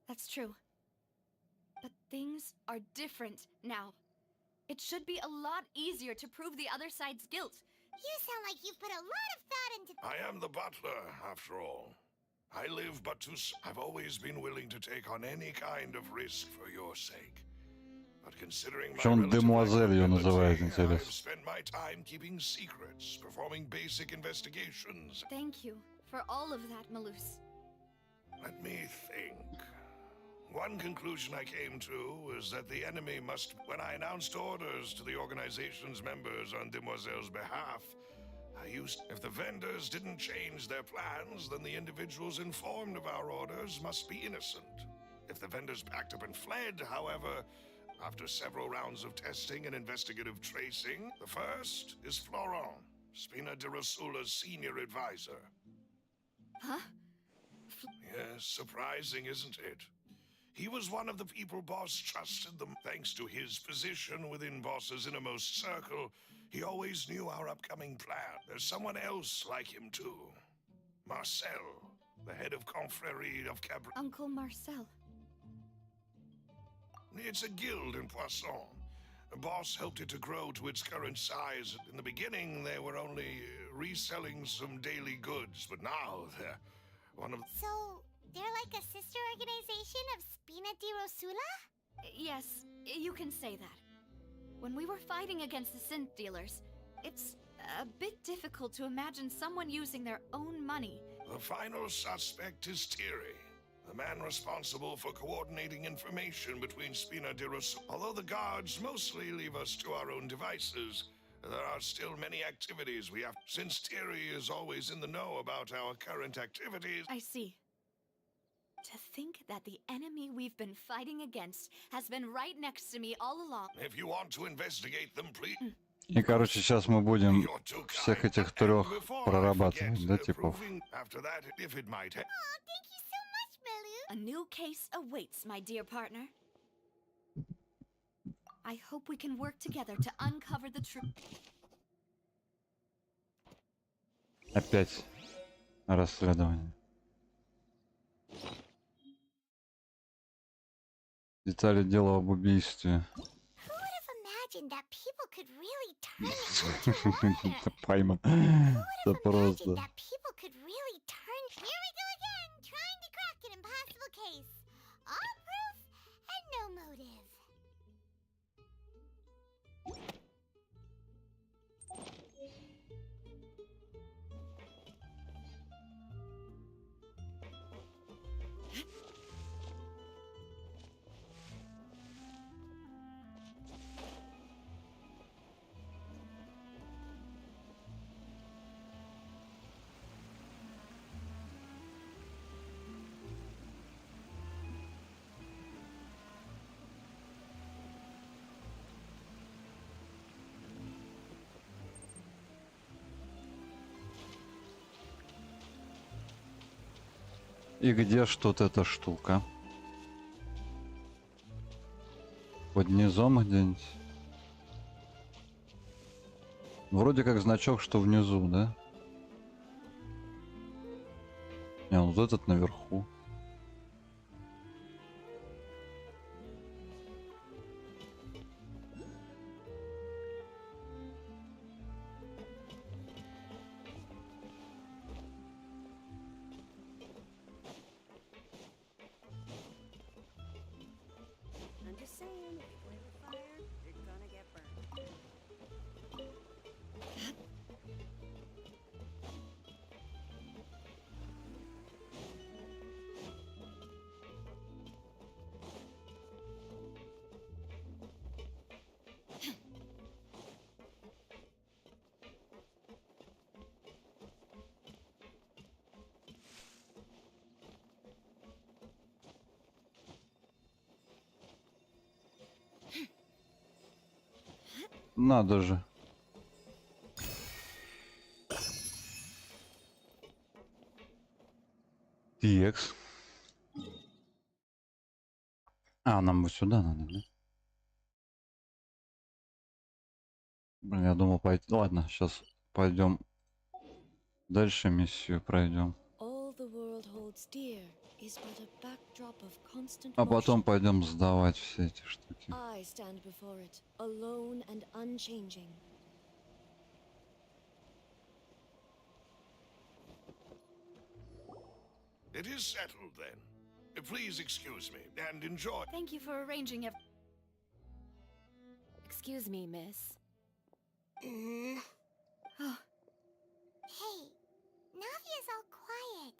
That's true. But things are different now. It should be a lot easier to prove the other side's guilt. You sound like you've put a lot of thought into. I am the butler, after all. I live but to. I've always been willing to take on any kind of risk for your sake. But considering my Причем relative Демуазель ее ability, называет, I've интересно. spent my time keeping secrets, performing basic investigations. Thank you for all of that, Malus. Let me think. One conclusion I came to is that the enemy must. When I announced orders to the organization's members on Demoiselle's behalf, I used. If the vendors didn't change their plans, then the individuals informed of our orders must be innocent. If the vendors backed up and fled, however, after several rounds of testing and investigative tracing, the first is Florent, Spina de Rosula's senior advisor. Huh? Yes, surprising, isn't it? He was one of the people Boss trusted them. Thanks to his position within Boss's innermost circle, he always knew our upcoming plan. There's someone else like him, too. Marcel, the head of Confrérie of Cabra. Uncle Marcel. It's a guild in Poisson. The boss helped it to grow to its current size. In the beginning, they were only reselling some daily goods, but now they're one of... So, they're like a sister organization of Spina di Rosula? Yes, you can say that. When we were fighting against the synth dealers, it's a bit difficult to imagine someone using their own money. The final suspect is Thierry, the man responsible for coordinating information between Spina di Rosula. Although the guards mostly leave us to our own devices, there are still many activities we have. Since Thierry is always in the know about our current activities... I see. To think that the enemy we've been fighting against has been right next to me all along. If you want to investigate them, please... И, короче, сейчас мы будем всех этих трех прорабатывать, да, типов. After that, if it might... Oh, thank you so much, Melu. A new case awaits, my dear partner. I hope we can work together to uncover the truth. Опять расследование. Детали дела об убийстве. Who would have imagined that people could really turn into water? Это пойма. Who would Это have просто. imagined that people could really turn... Here we go again, trying to crack an impossible case. All proof and no motive. И где ж тут эта штука? Под низом где-нибудь? Вроде как значок, что внизу, да? Не, вот этот наверху. I'm just saying, if you play with fire, you're gonna get burned. Надо же. Текс. А, нам вот сюда надо, да? Блин, я думал пойти. Ладно, сейчас пойдем дальше миссию пройдем. All the world holds dear is but a backdrop of constant А потом motion. пойдем сдавать все эти штуки. I stand before it, alone and unchanging. It is settled then. Please excuse me and enjoy. Thank you for arranging it. Excuse me, miss. Hey, Navia's all quiet.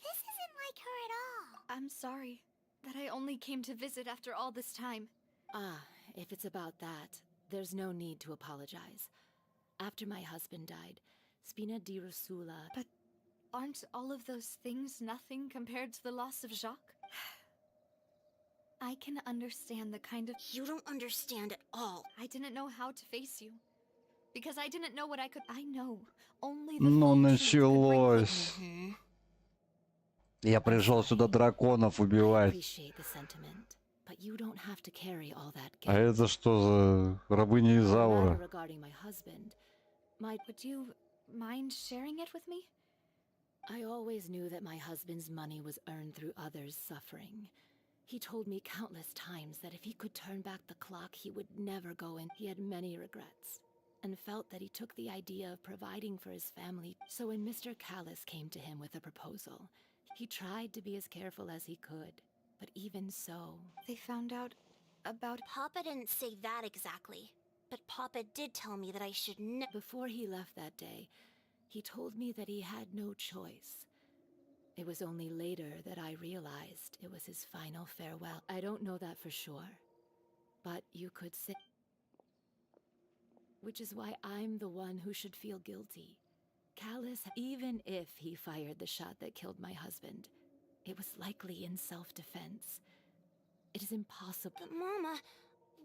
This isn't like her at all. I'm sorry that I only came to visit after all this time. Ah, if it's about that, there's no need to apologize. After my husband died, Spina di Rusula... But aren't all of those things nothing compared to the loss of Jacques? I can understand the kind of... You don't understand at all. I didn't know how to face you. Because I didn't know what I could... I know. Only the Ну, full truth could bring началось. Я пришел сюда драконов I убивать. appreciate the sentiment, but you don't have to carry all that А guilt. это что за рабыня The matter Изаура? regarding my husband, Would you mind sharing it with me? I always knew that my husband's money was earned through others' suffering. He told me countless times that if he could turn back the clock, he would never go in. He had many regrets, and felt that he took the idea of providing for his family. So when Mr. Callis came to him with a proposal, he tried to be as careful as he could. But even so... They found out about... Papa didn't say that exactly. But Papa did tell me that I should Before he left that day, he told me that he had no choice. It was only later that I realized it was his final farewell. I don't know that for sure, but you could say... Which is why I'm the one who should feel guilty. Callus, even if he fired the shot that killed my husband, it was likely in self-defense. It is impossible. But Mama,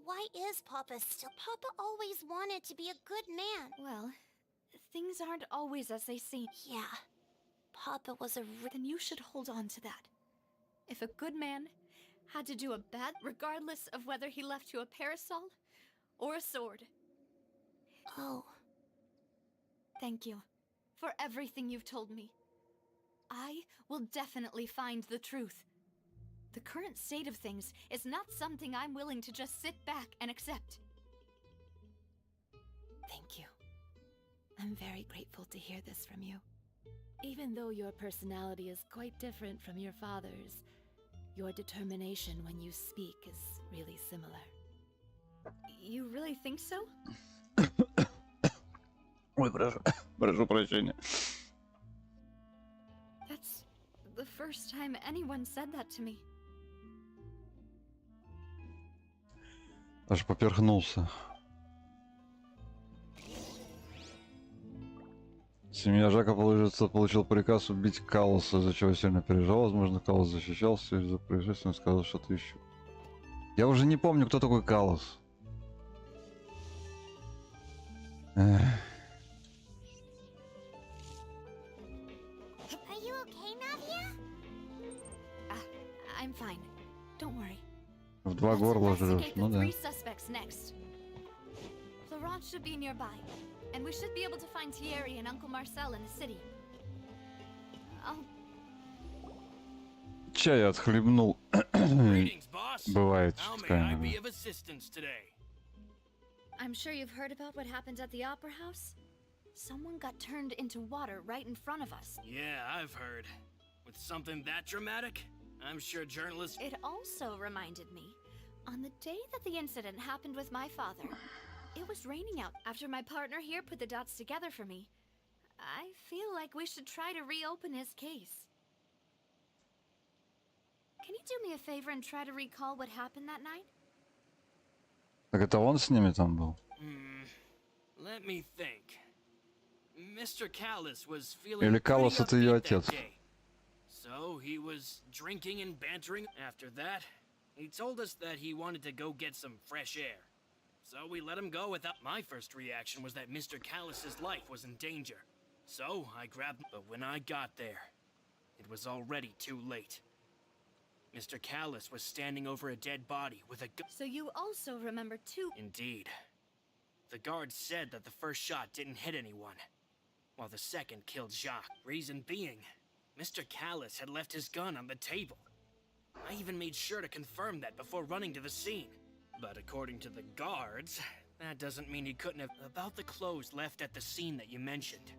why is Papa still... Papa always wanted to be a good man. Well, things aren't always as they seem. Yeah. Papa was a Then you should hold on to that. If a good man had to do a bad, regardless of whether he left you a parasol or a sword. Oh. Thank you for everything you've told me. I will definitely find the truth. The current state of things is not something I'm willing to just sit back and accept. Thank you. I'm very grateful to hear this from you. Even though your personality is quite different from your father's, your determination when you speak is really similar. You really think so? Ой, прошу прощения. That's the first time anyone said that to me. Аж поперхнулся. Семья Жака получил приказ убить Калласа, из-за чего сильно переживал. Возможно, Каллас защищался из-за происшествия, он сказал что-то еще. Я уже не помню, кто такой Каллас. Эх. Are you okay, Navia? I'm fine. Don't worry. В два Let's горла жрешь, investigate ну the да. three suspects next. Florent should be nearby, and we should be able to find Thierry and Uncle Marcel in the city. Чай отхлебнул. Greetings, boss. Бывает How may чутка I be иногда. of assistance today? I'm sure you've heard about what happened at the Opera House. Someone got turned into water right in front of us. Yeah, I've heard. With something that dramatic, I'm sure journalists... It also reminded me, on the day that the incident happened with my father, it was raining out. After my partner here put the dots together for me, I feel like we should try to reopen his case. Can you do me a favor and try to recall what happened that night? Так это он с ними там был? Let me think. Mr. Callis was feeling Или Каллас pretty это ее upbeat that отец? day. So he was drinking and bantering. After that, he told us that he wanted to go get some fresh air. So we let him go without. My first reaction was that Mr. Callus's life was in danger. So I grabbed. But when I got there, it was already too late. Mr. Callus was standing over a dead body with a gun. So you also remember too. Indeed. The guard said that the first shot didn't hit anyone, while the second killed Jacques. Reason being, Mr. Callus had left his gun on the table. I even made sure to confirm that before running to the scene. But according to the guards, that doesn't mean he couldn't have. About the clothes left at the scene that you mentioned.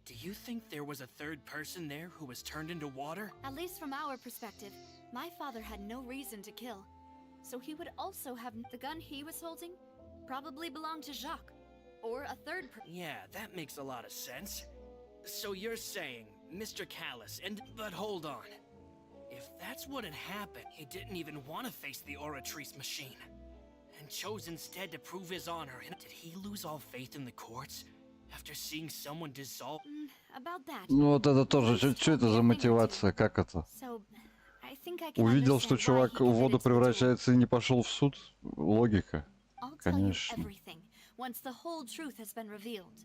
Do you think there was a third person there who was turned into water? At least from our perspective, my father had no reason to kill. So he would also have the gun he was holding probably belonged to Jacques. Or a third person. Yeah, that makes a lot of sense. So you're saying Mr. Callus and... But hold on. If that's what had happened, he didn't even want to face the Oratrice machine. And chose instead to prove his honor. And did he lose all faith in the courts? After seeing someone dissolve... About that. Ну вот это тоже, что это за мотивация, как это? So, I think I can Увидел, что understand why чувак he в воду committed to the duel. превращается и не пошел в суд? Логика. I'll tell you Конечно. everything once the whole truth has been revealed.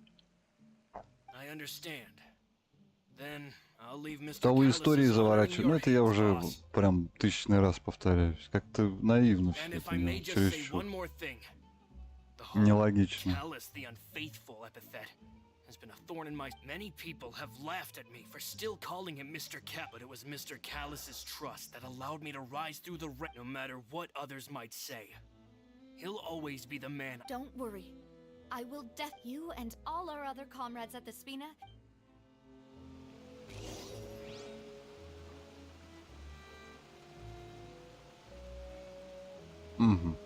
I understand. Then I'll leave Mr. Столы Callus's истории honor in заворачивать. Ну your это я hands, уже boss. прям тысячный раз повторяюсь. Как-то наивно все And if это I may делать, just say чересчур. one more thing. The whole Нелогично. Callus the unfaithful epithet has been a thorn in my... Many people have laughed at me for still calling him Mr. Cal, but it was Mr. Callus's trust that allowed me to rise through the no matter what others might say. He'll always be the man. Don't worry. I will death you and all our other comrades at the Spina. Угу.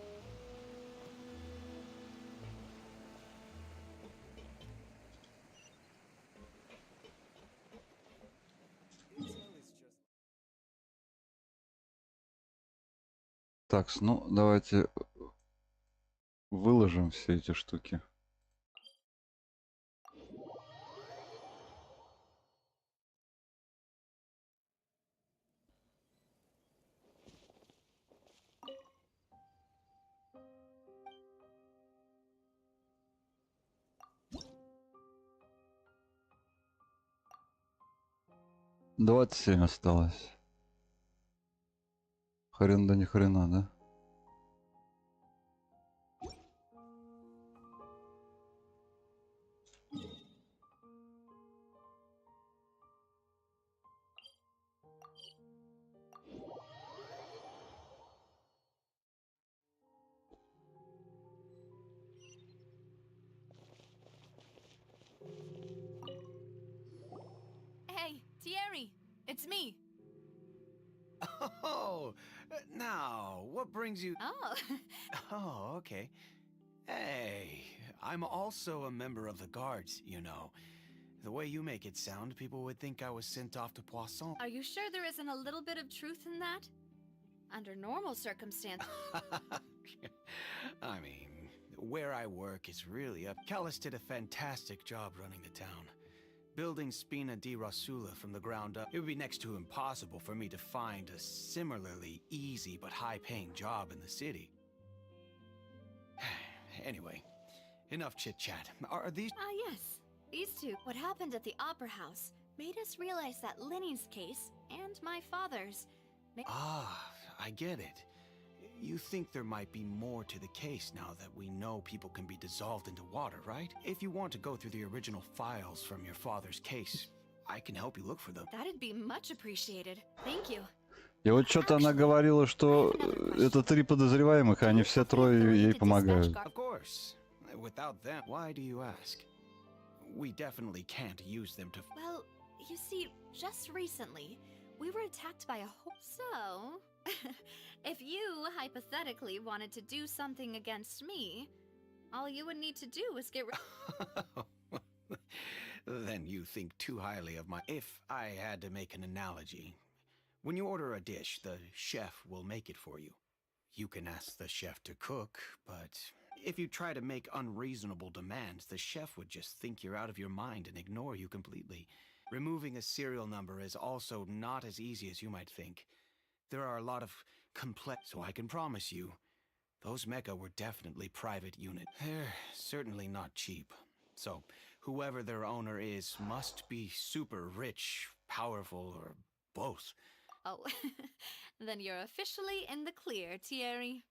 Так, ну давайте выложим все эти штуки. Двадцать 27 осталось. Хрен да ни хрена, да? Hey, Thierry, it's me. Oh, now, what brings you... Oh, Oh, okay. Hey, I'm also a member of the guards, you know. The way you make it sound, people would think I was sent off to Poisson. are you sure there isn't a little bit of truth in that? Under normal circumstances. I mean, where I work is really up. Callus did a fantastic job running the town. Building Spina di Rasula from the ground up, it would be next to impossible for me to find a similarly easy but high-paying job in the city. Anyway, enough chit-chat. Are these... Ah, yes. These two. What happened at the Opera House made us realize that Linny's case and my father's. Ah, I get it. You think there might be more to the case now that we know people can be dissolved into water, right? If you want to go through the original files from your father's case, I can help you look for them. That'd be much appreciated. Thank you. И вот что-то она говорила, что это 3 подозреваемых, а они все трое ей помогают. Of course. Without them, why do you ask? We definitely can't use them to... Well, you see, just recently, we were attacked by a So, if you hypothetically wanted to do something against me, all you would need to do is get Then you think too highly of my... If I had to make an analogy, when you order a dish, the chef will make it for you. You can ask the chef to cook, but if you try to make unreasonable demands, the chef would just think you're out of your mind and ignore you completely. Removing a serial number is also not as easy as you might think. There are a lot of complex... So I can promise you, Those mecha were definitely private units. They're certainly not cheap. So, whoever their owner is must be super rich, powerful, or both. Oh, then you're officially in the clear, Thierry.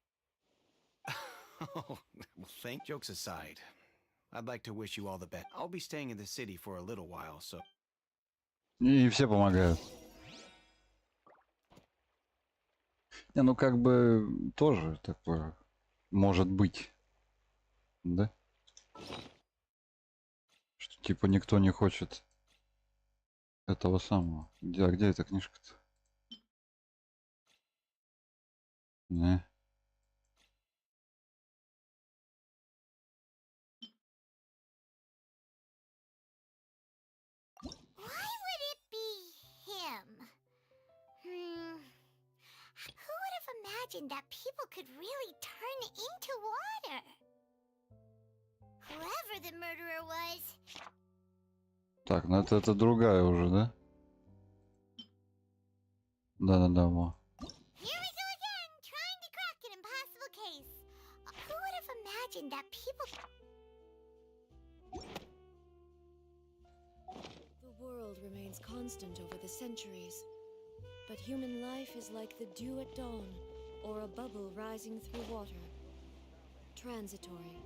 Oh, well, jokes aside, I'd like to wish you all the best. I'll be staying in the city for a little while, so... И все помогают. Не, ну как бы тоже такое может быть, да? Что типа никто не хочет этого самого. А где эта книжка-то? Не. Why would it be him? Who would have imagined that people could really turn into water? Whoever the murderer was. Так, ну это другая уже, да? Да-да-да, во. Here we go again, trying to crack an impossible case. Who would have imagined that people... The world remains constant over the centuries, but human life is like the dew at dawn, or a bubble rising through water. Transitory.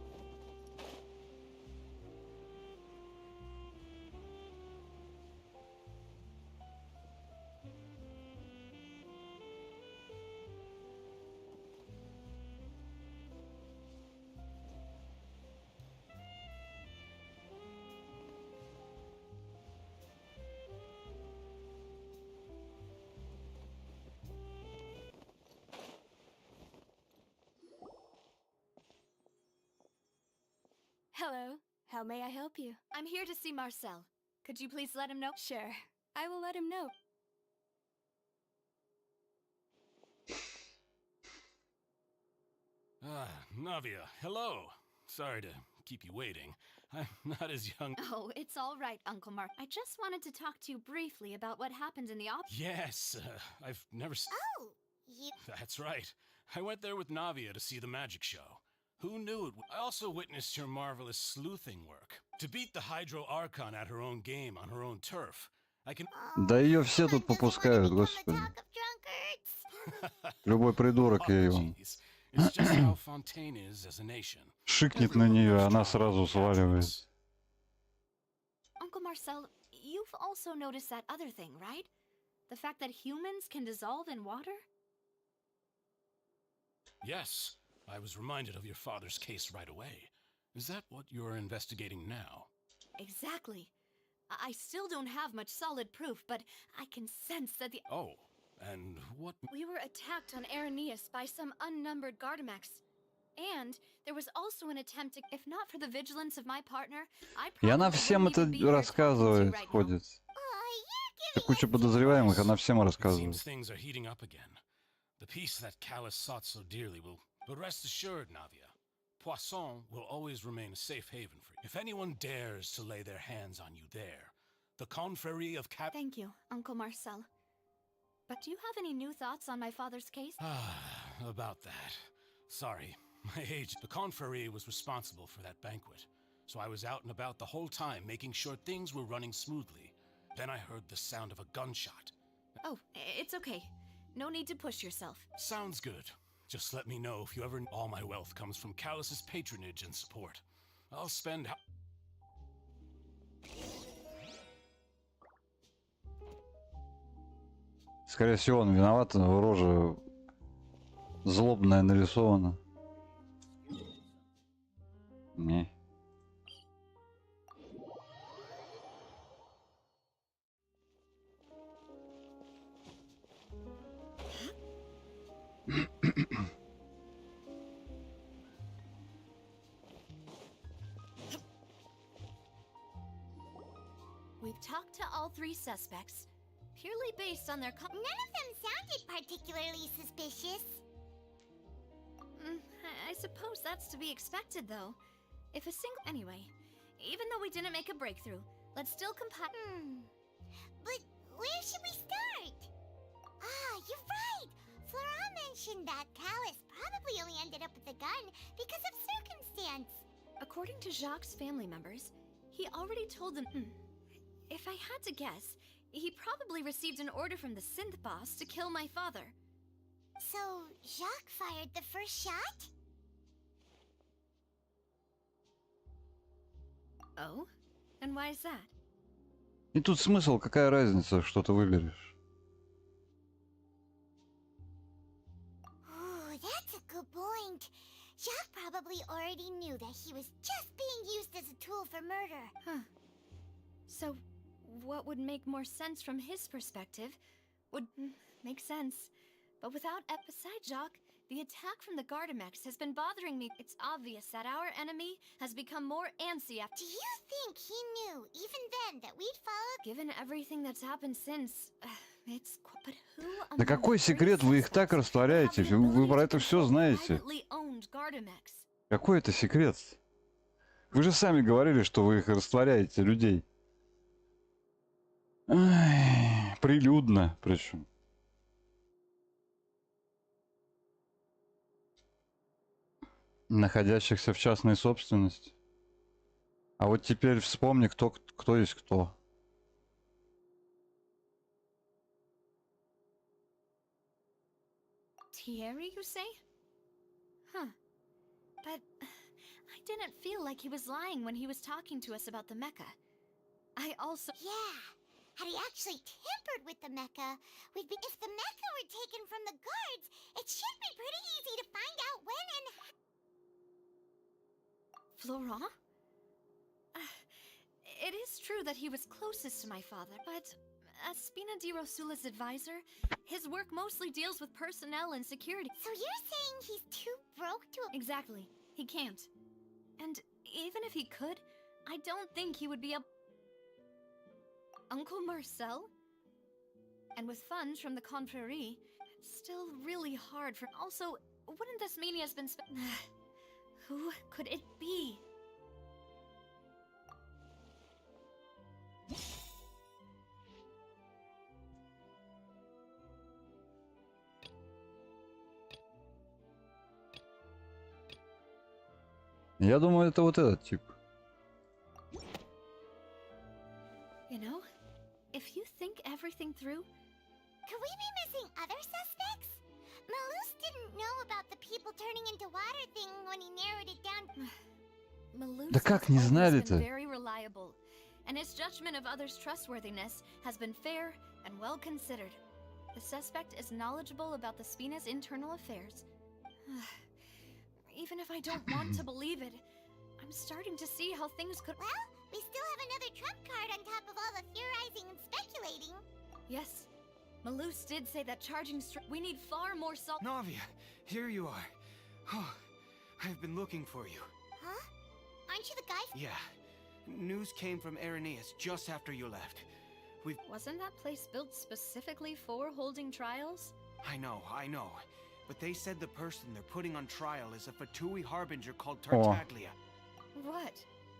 Hello. How may I help you? I'm here to see Marcel. Could you please let him know? Sure. I will let him know. Navia, hello. Sorry to keep you waiting. I'm not as young. Oh, it's all right, Uncle Mark. I just wanted to talk to you briefly about what happened in the Yes, I've never Oh, you... That's right. I went there with Navia to see the magic show. Who knew it? I also witnessed your marvelous sleuthing work. To beat the Hydro Archon at her own game on her own turf. I can... Да ее все тут попускают, господи. Любой придурок ей вон It's just how Fontaine is as a nation. шикнет на нее, она сразу сваливает. Uncle Marcel, you've also noticed that other thing, right? The fact that humans can dissolve in water? Yes, I was reminded of your father's case right away. Is that what you're investigating now? Exactly. I still don't have much solid proof, but I can sense that the... Oh, and what... We were attacked on Araneus by some unnumbered Gardamax. And there was also an attempt to... If not for the vigilance of my partner, I И она probably всем wouldn't это even be here talking to you рассказывает, right now. ходит. Куча подозреваемых, она всем It рассказывает. seems things are heating up again. The peace that Callus sought so dearly will... But rest assured, Navia, Poisson will always remain a safe haven for you. If anyone dares to lay their hands on you there, the confrérie of Thank you, Uncle Marcel. But do you have any new thoughts on my father's case? About that. Sorry, my age. The confrérie was responsible for that banquet, so I was out and about the whole time making sure things were running smoothly. Then I heard the sound of a gunshot. Oh, it's okay. No need to push yourself. Sounds good. Just let me know if you ever... All my wealth comes from Callus's patronage and support. I'll spend... Скорее всего, он виноват, его рожа злобная нарисована. Не. We've talked to all three suspects, purely based on their... None of them sounded particularly suspicious. I suppose that's to be expected, though. If a single... Anyway, even though we didn't make a breakthrough, let's still compile... But where should we start? Ah, you're right! Flora mentioned that Callus probably only ended up with the gun because of circumstance. According to Jacques' family members, he already told them. If I had to guess, he probably received an order from the synth boss to kill my father. So, Jacques fired the first shot? Oh? And why is that? И тут смысл, какая разница, что ты выберешь? Ooh, that's a good point. Jacques probably already knew that he was just being used as a tool for murder. Huh. So, what would make more sense from his perspective would make sense. But without beside Jacques, the attack from the Gardamex has been bothering me. It's obvious that our enemy has become more antsy after. Do you think he knew, even then, that we'd followed? Given everything that's happened since, it's. But who? Да какой секрет? Вы их так растворяете. Вы про это все знаете. Какой это секрет? Вы же сами говорили, что вы их растворяете, людей. Ай, прилюдно, причем. Находящихся в частной собственности. А вот теперь вспомни, кто есть кто. Thierry, you say? Huh. But I didn't feel like he was lying when he was talking to us about the mecha. I also... Yeah. Had he actually tampered with the mecha, we'd be... If the mecha were taken from the guards, it should be pretty easy to find out when and... Florent? It is true that he was closest to my father, but as Spina di Rosula's advisor, his work mostly deals with personnel and security. So you're saying he's too broke to... Exactly. He can't. And even if he could, I don't think he would be able... Uncle Marcel? And with funds from the Confrérie, it's still really hard for... Also, wouldn't this mean he has been Who could it be? Я думаю, это вот этот тип. You know, if you think everything through... Could we be missing other suspects? Malus didn't know about the people turning into water thing when he narrowed it down. Malus Да как не знали-то? very reliable, and his judgment of others' trustworthiness has been fair and well considered. The suspect is knowledgeable about the Spina's internal affairs. Even if I don't want to believe it, I'm starting to see how things could... Well, we still have another trump card on top of all the theorizing and speculating. Yes, Malus did say that charging we need far more salt... Navia, here you are. Oh, I've been looking for you. Huh? Aren't you the guy? Yeah. News came from Irenaeus just after you left. Wasn't that place built specifically for holding trials? I know. But they said the person they're putting on trial is a Fatui harbinger called Oh. Tartaglia. What?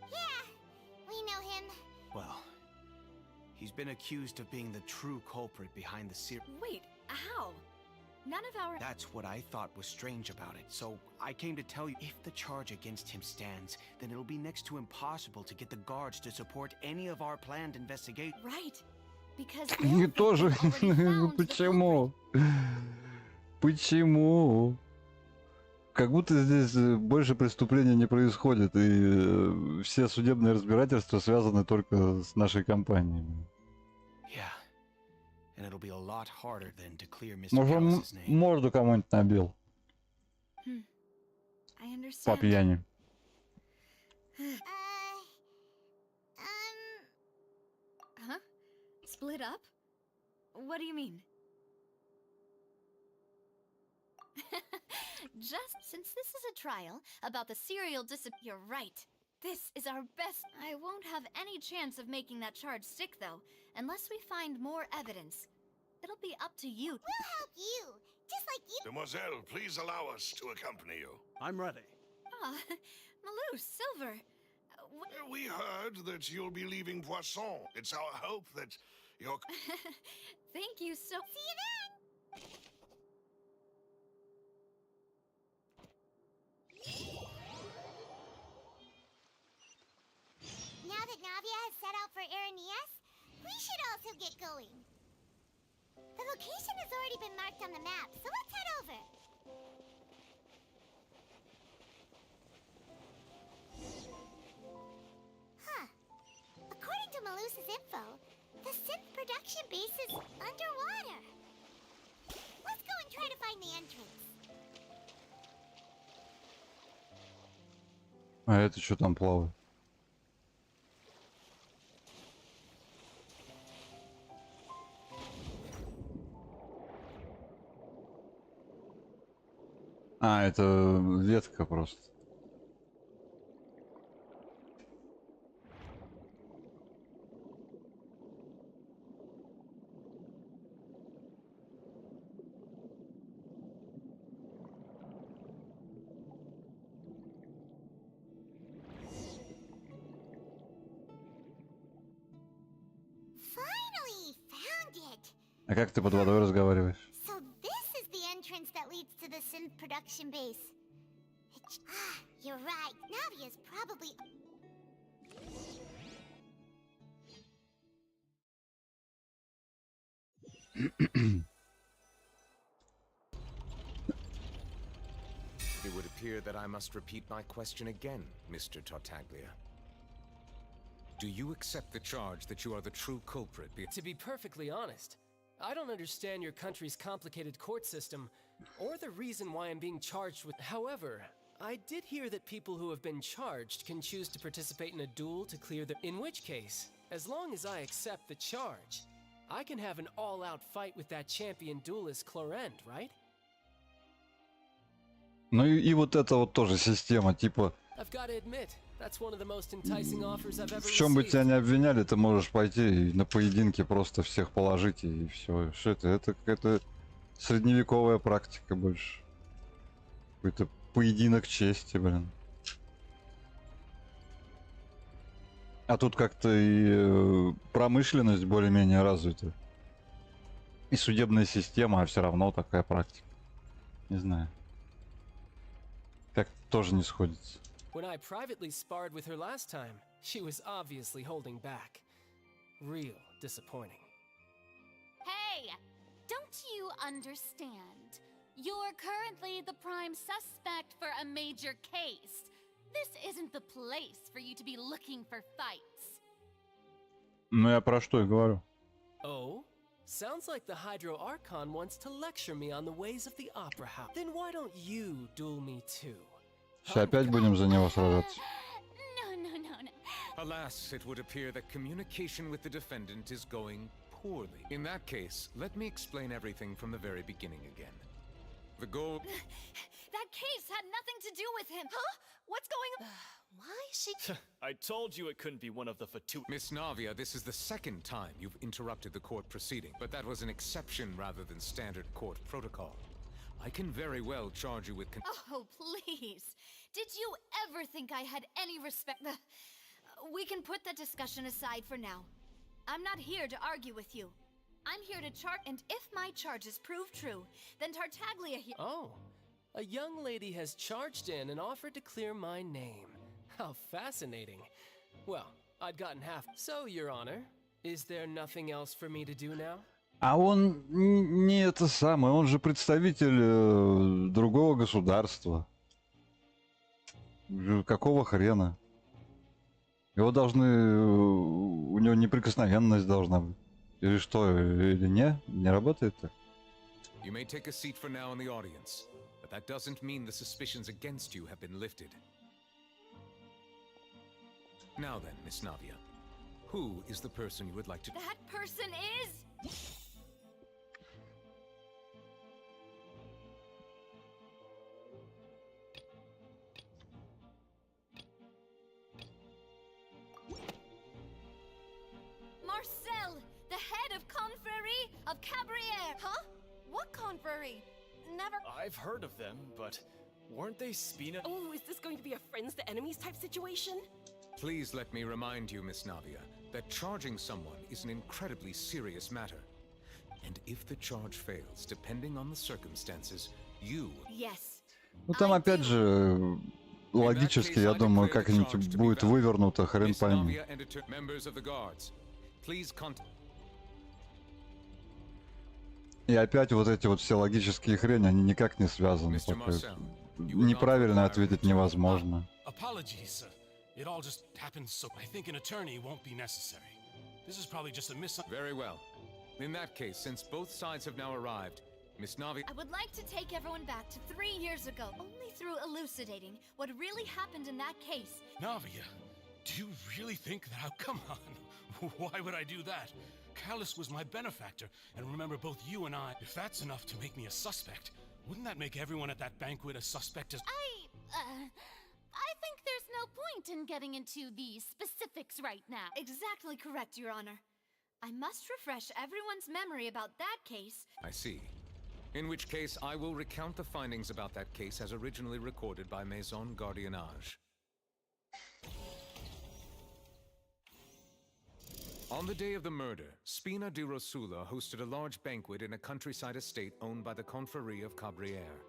Yeah, we know him. Well, he's been accused of being the true culprit behind the series. Wait, how? None of our... That's what I thought was strange about it, so I came to tell you, if the charge against him stands, then it'll be next to impossible to get the guards to support any of our planned investigation. Right, because... И тоже... Почему? Почему? Как будто здесь больше преступлений не происходит, и все судебные разбирательства связаны только с нашей компанией. Yeah. And it'll be a lot harder than to clear Mr. Может, он Callus's name. морду кому-нибудь набил I understand. по пьяни. Huh? Split up? What do you mean? Just since this is a trial about the serial You're right. This is our best. I won't have any chance of making that charge stick, though, unless we find more evidence. It'll be up to you. We'll help you, just like you. Demoiselle, please allow us to accompany you. I'm ready. Ah, Malou, Silver. We heard that you'll be leaving Poisson. It's our hope that you're... Thank you so... See you then! Now that Navia has set out for Aranias, we should also get going. The location has already been marked on the map, so let's head over. Huh. According to Malus's info, the synth production base is underwater. Let's go and try to find the entrance. А это что там плавает? А, это ветка просто. Finally found it. А как ты под водой разговариваешь? So this is the entrance that leads to the synth production base. You're right. Navia's probably... It would appear that I must repeat my question again, Mr. Tartaglia. Do you accept the charge that you are the true culprit? To be perfectly honest, I don't understand your country's complicated court system, or the reason why I'm being charged with... However, I did hear that people who have been charged can choose to participate in a duel to clear the... In which case, as long as I accept the charge, I can have an all-out fight with that champion duelist Clorend, right? Ну и вот это вот тоже система, типа... I've got to admit, that's one of the most enticing offers I've ever В чем бы тебя received. не обвиняли, ты можешь пойти и на поединке просто всех положить и все. Что это? Это какая-то средневековая практика больше. Какой-то поединок чести, блин. А тут как-то и промышленность более-менее развита. И судебная система, а все равно такая практика. Не знаю. Как-то тоже не сходится. When I privately sparred with her last time, she was obviously holding back. Real disappointing. Hey! Don't you understand? You're currently the prime suspect for a major case. This isn't the place for you to be looking for fights. Ну я про что и говорю. Oh? Sounds like the Hydro Archon wants to lecture me on the ways of the Opera House. Then why don't you duel me too? Сейчас опять будем за него сражаться. No. Alas, it would appear that communication with the defendant is going poorly. In that case, let me explain everything from the very beginning again. The goal... That case had nothing to do with him. Huh? What's going on? Why is she... I told you it couldn't be one of the Miss Navia, this is the second time you've interrupted the court proceeding, but that was an exception rather than standard court protocol. I can very well charge you with Oh, please. Did you ever think I had any respect? We can put that discussion aside for now. I'm not here to argue with you. I'm here to chart, and if my charges prove true, then Tartaglia here... Oh, a young lady has charged in and offered to clear my name. How fascinating. Well, I'd gotten half. So, Your Honor, is there nothing else for me to do now? А он не это самое, он же представитель другого государства. Какого хрена? Его должны... У него неприкосновенность должна быть. Или что, или не? Не работает так? You may take a seat for now in the audience, but that doesn't mean the suspicions against you have been lifted. Now then, Miss Navia, who is the person you would like to... That person is... Marcel, the head of Confrérie of Cabrières. Huh? What Confrérie? Never... I've heard of them, but weren't they Spina? Oh, is this going to be a friends to enemies type situation? Please let me remind you, Miss Navia, that charging someone is an incredibly serious matter. And if the charge fails, depending on the circumstances, you... Yes, Ну там опять же логически, я думаю, как-нибудь будет вывернуто, хрен пойми. И опять вот эти вот все логические хрени, они никак не связаны. Пока неправильно ответить невозможно. Apologies, sir. It all just happened so. I think an attorney won't be necessary. This is probably just a Very well. In that case, since both sides have now arrived, Miss Navi... I would like to take everyone back to 3 years ago, only through elucidating what really happened in that case. Navia, do you really think that? Come on. Why would I do that? Callus was my benefactor, and remember, both you and I... If that's enough to make me a suspect, wouldn't that make everyone at that banquet a suspect as... I think there's no point in getting into the specifics right now. Exactly correct, Your Honor. I must refresh everyone's memory about that case. I see. In which case, I will recount the findings about that case as originally recorded by Maison Gardiennage. On the day of the murder, Spina di Rosula hosted a large banquet in a countryside estate owned by the Confrérie of Cabrières.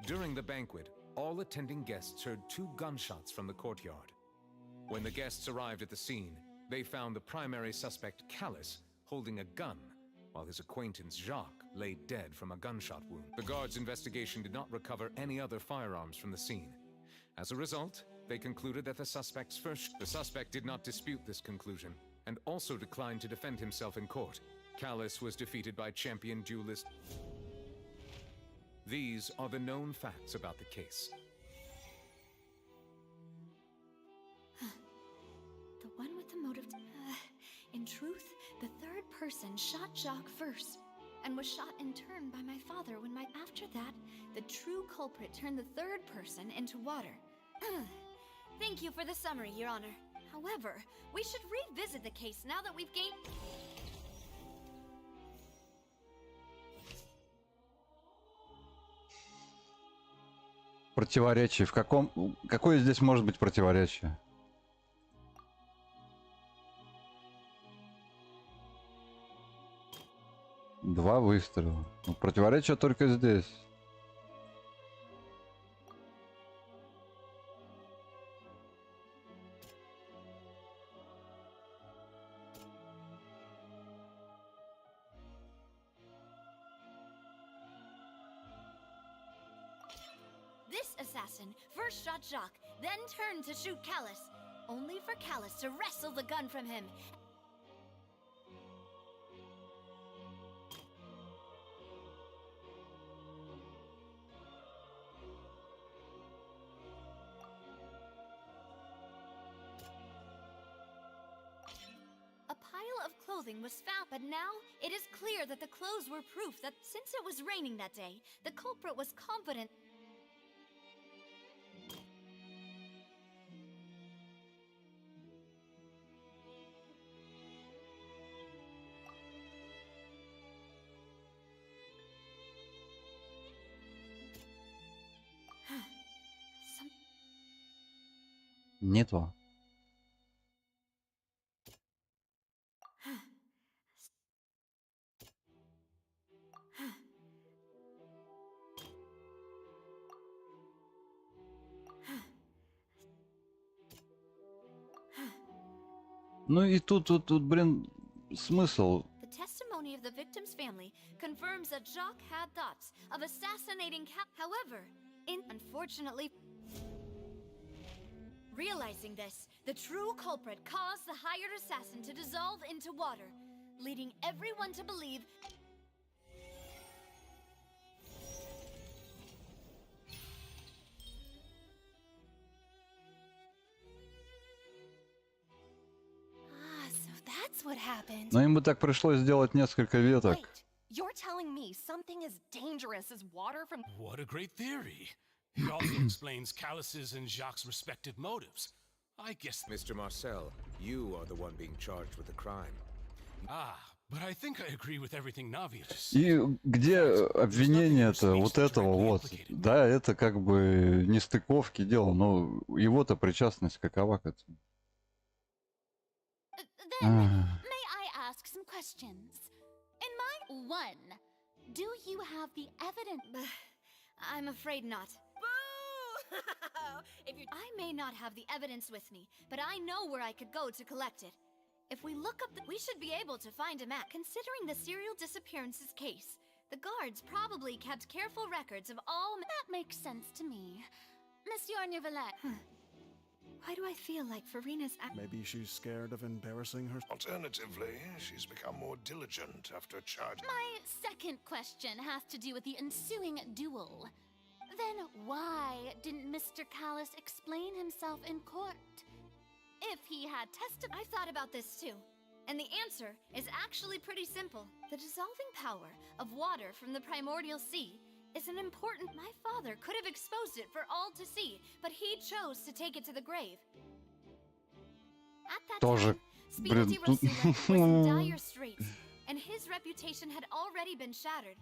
During the banquet, all attending guests heard 2 gunshots from the courtyard. When the guests arrived at the scene, they found the primary suspect, Callus, holding a gun, while his acquaintance, Jacques, lay dead from a gunshot wound. The guards' investigation did not recover any other firearms from the scene. As a result, they concluded that the suspect did not dispute this conclusion, and also declined to defend himself in court. Callus was defeated by champion duelist. These are the known facts about the case. The one with the motive... in truth, the third person shot Jacques first, and was shot in turn by my father when after that, the true culprit turned the third person into water. Thank you for the summary, Your Honor. However, we should revisit the case now that we've gained... Противоречие. В каком... Какое здесь может быть противоречие? Два выстрела. Ну, противоречие только здесь. This assassin first shot Jacques, then turned to shoot Callus, only for Callus to wrestle the gun from him. A pile of clothing was found, but now it is clear that the clothes were proof that since it was raining that day, the culprit was confident. Не то. Ну и тут, блин, смысл. The testimony of the victim's family confirms that Jacques had thoughts of assassinating However, unfortunately, realizing this, the true culprit caused the hired assassin to dissolve into water, leading everyone to believe... That's what happened. Но им бы так пришлось сделать несколько веток. Wait, you're telling me something as dangerous as water from... What a great theory. It also explains Callus's and Jacques' respective motives. I guess... Mr. Marcel, you are the one being charged with the crime. But I think I agree with everything Navia just said. И где обвинение-то вот этого вот? Да, это как бы нестыковки дело, но его-то причастность какова к этому? Then, may I ask some questions? In my... 1. Do you have the evidence? I'm afraid not. Boo! I may not have the evidence with me, but I know where I could go to collect it. If we look up we should be able to find a map. Considering the serial disappearances case, the guards probably kept careful records of all That makes sense to me. Monsieur Neuvillette. Why do I feel like Farina's Maybe she's scared of embarrassing her. Alternatively, she's become more diligent after charging. My second question has to do with the ensuing duel. Then why didn't Mr. Callis explain himself in court? If he had testified... I've thought about this too. And the answer is actually pretty simple. The dissolving power of water from the primordial sea is an important... My father could have exposed it for all to see, but he chose to take it to the grave. At that Тоже, time, Spinati Rosula was in dire straits, and his reputation had already been shattered.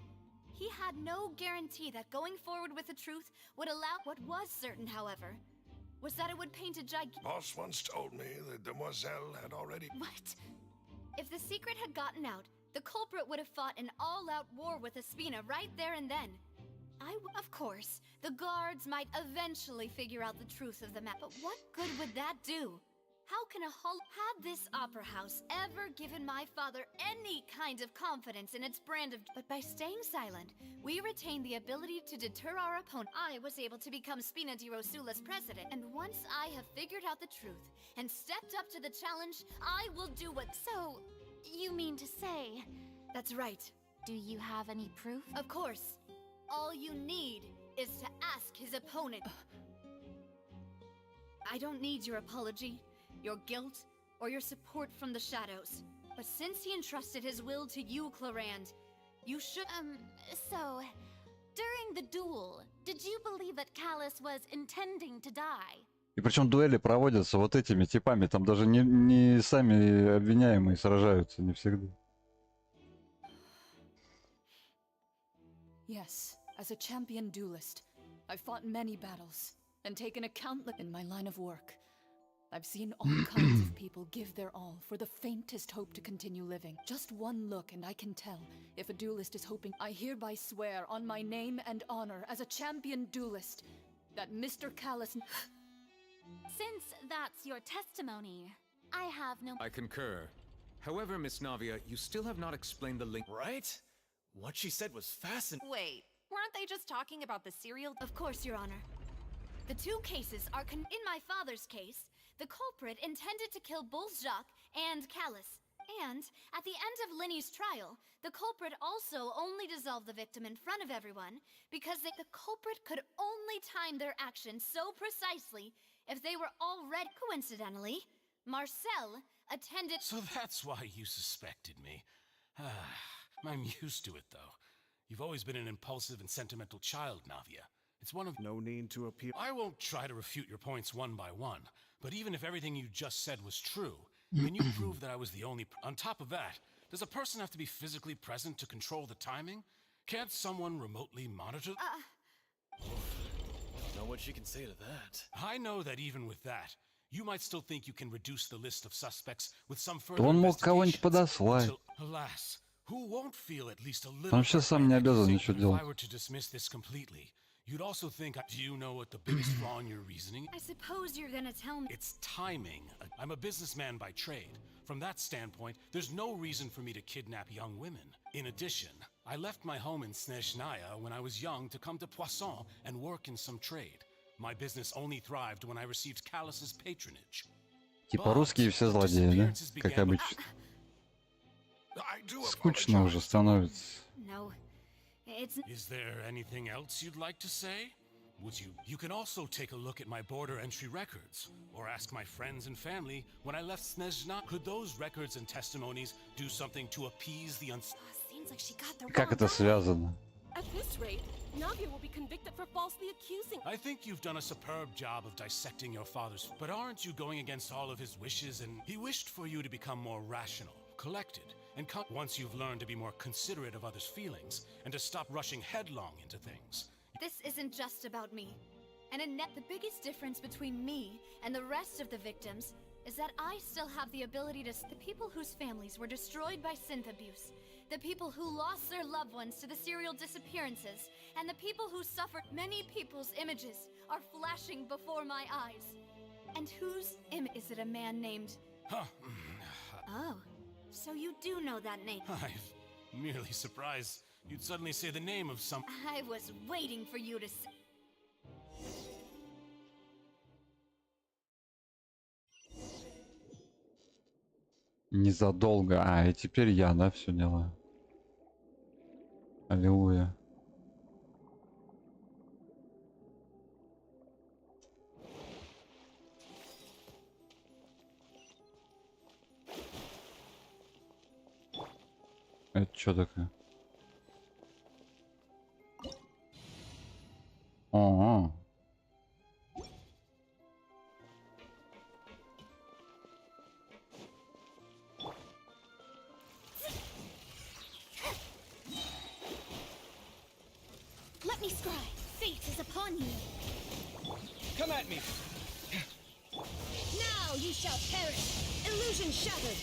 He had no guarantee that going forward with the truth would allow... What was certain, however, was that it would paint a gigantic... Boss once told me that Demoiselle had already... What? If the secret had gotten out, the culprit would have fought an all-out war with Espina right there and then. Of course, the guards might eventually figure out the truth of the map, but what good would that do? How can had this opera house ever given my father any kind of confidence in its brand of... But by staying silent, we retain the ability to deter our opponent. I was able to become Spina di Rosula's president, and once I have figured out the truth and stepped up to the challenge, I will do what... So, you mean to say... That's right. Do you have any proof? Of course. All you need is to ask his opponent. I don't need your apology, your guilt, or your support from the shadows. But since he entrusted his will to you, Clarand, you should... So, during the duel, did you believe that Callis was intending to die? И причем дуэли проводятся вот этими типами, там даже не сами обвиняемые сражаются, не всегда. Yes, as a champion duelist, I've fought many battles and taken a countless in my line of work. I've seen all kinds of people give their all for the faintest hope to continue living. Just one look and I can tell if a duelist is hoping. I hereby swear on my name and honor as a champion duelist that Mr. Callis... Since that's your testimony, I have no... I concur. However, Miss Navia, you still have not explained the link... Right? What she said was fascinating. Wait, weren't they just talking about the serial... Of course, Your Honor. The two cases are in my father's case, the culprit intended to kill both Jacques and Callis. And, at the end of Linny's trial, the culprit also only dissolved the victim in front of everyone because the culprit could only time their actions so precisely if they were already... Coincidentally, Marcel attended... So that's why you suspected me. I'm used to it, though. You've always been an impulsive and sentimental child, Navia. It's one of... No need to appeal. I won't try to refute your points one by one, but even if everything you just said was true, then you proved that I was the only... On top of that, does a person have to be physically present to control the timing? Can't someone remotely monitor... Don't know what she can say to that. I know that even with that, you might still think you can reduce the list of suspects with some further Он мог кого-нибудь investigations. подослать. Alas, who won't feel at least a little... Он вообще сам не обязан ничего If делать. I were to dismiss this completely, you'd also think... Do you know what the biggest flaw in your reasoning? I suppose you're gonna tell me... It's timing. I'm a businessman by trade. From that standpoint, there's no reason for me to kidnap young women. In addition, I left my home in Snezhnaya when I was young to come to Poisson and work in some trade. My business only thrived when I received Callus's patronage. Типа русские все злодеи, да? Как обычно. Скучно уже становится. No, it's... Is there anything else you'd like to say? Would you? You can also take a look at my border entry records, or ask my friends and family when I left Snezhna. Could those records and testimonies do something to appease the Seems like she got the Как это связано? At this rate, Navia will be convicted for falsely accusing... I think you've done a superb job of dissecting your father's... But aren't you going against all of his wishes? And he wished for you to become more rational, collected, and once you've learned to be more considerate of others' feelings, and to stop rushing headlong into things. This isn't just about me. And the biggest difference between me and the rest of the victims is that I still have the ability to... The people whose families were destroyed by synth abuse, the people who lost their loved ones to the serial disappearances, and the people who suffered... Many people's images are flashing before my eyes. And whose is it a man named... Oh, so you do know that name. I'm merely surprised you'd suddenly say the name of some... I was waiting for you to say... Незадолго. И теперь я, да, все делаю. Аллилуйя. Это что такое? Ого. Let me scry. Fate is upon you. Come at me! Now you shall perish! Illusion shattered!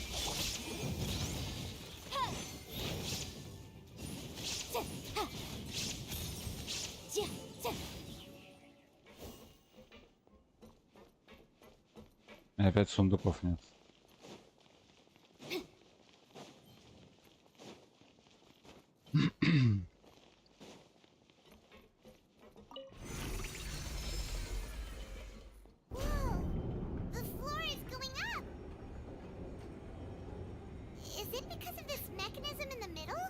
И опять сундуков нет. Whoa! The floor is going up! Is it because of this mechanism in the middle?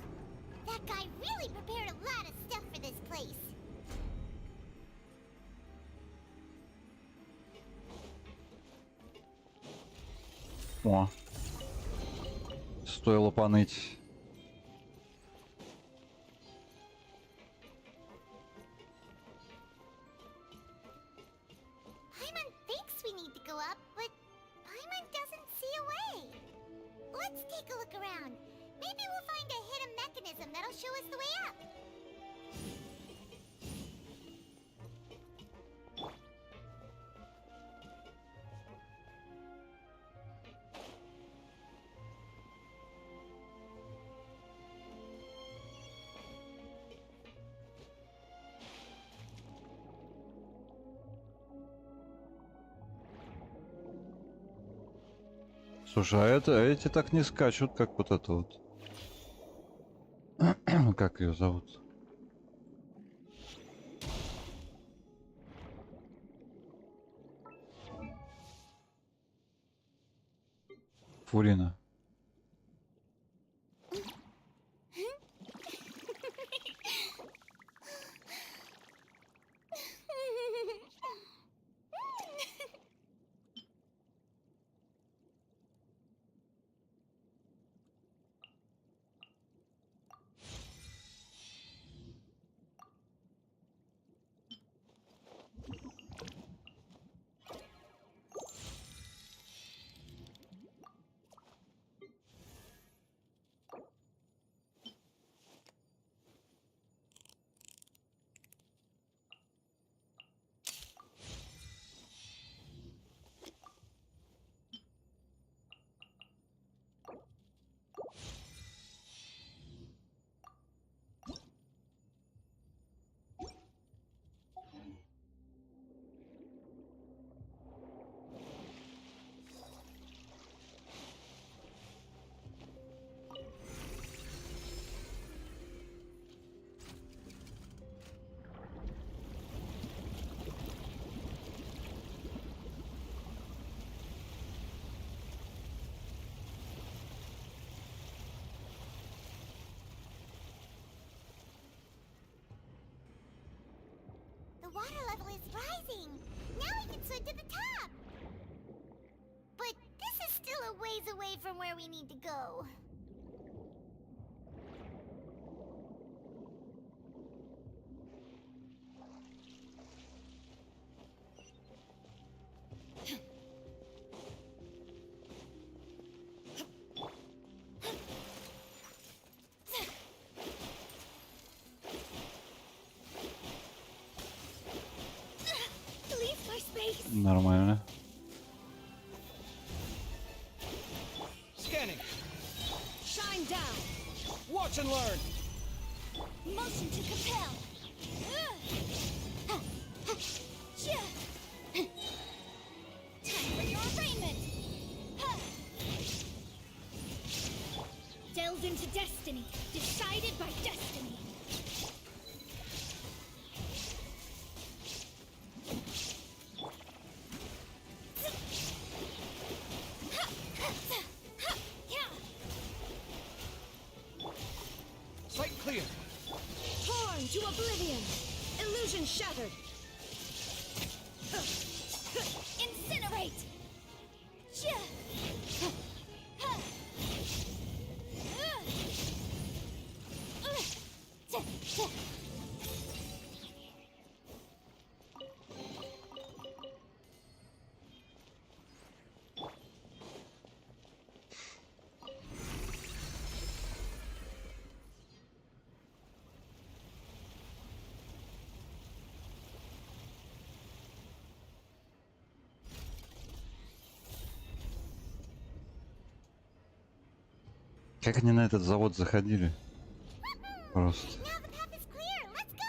That guy really prepared a lot of stuff for this place. О. Стоило поныть. Paimon thinks we need to go up, but Paimon doesn't see a way. Let's take a look around. Maybe we'll find a hidden mechanism that'll show us the way up. Слушай, эти так не скачут, как вот это вот. Как ее зовут? Фурина. The water level is rising. Now we can swim to the top. But this is still a ways away from where we need to go. Нормально. Shine down. Watch and learn. Motion to compel. Time for your arraignment. Delved into destiny, decided by destiny. Sight clear. Torn to oblivion. Illusion shattered. Incinerate. Как они на этот завод заходили? Просто. Now the path is clear. Let's go.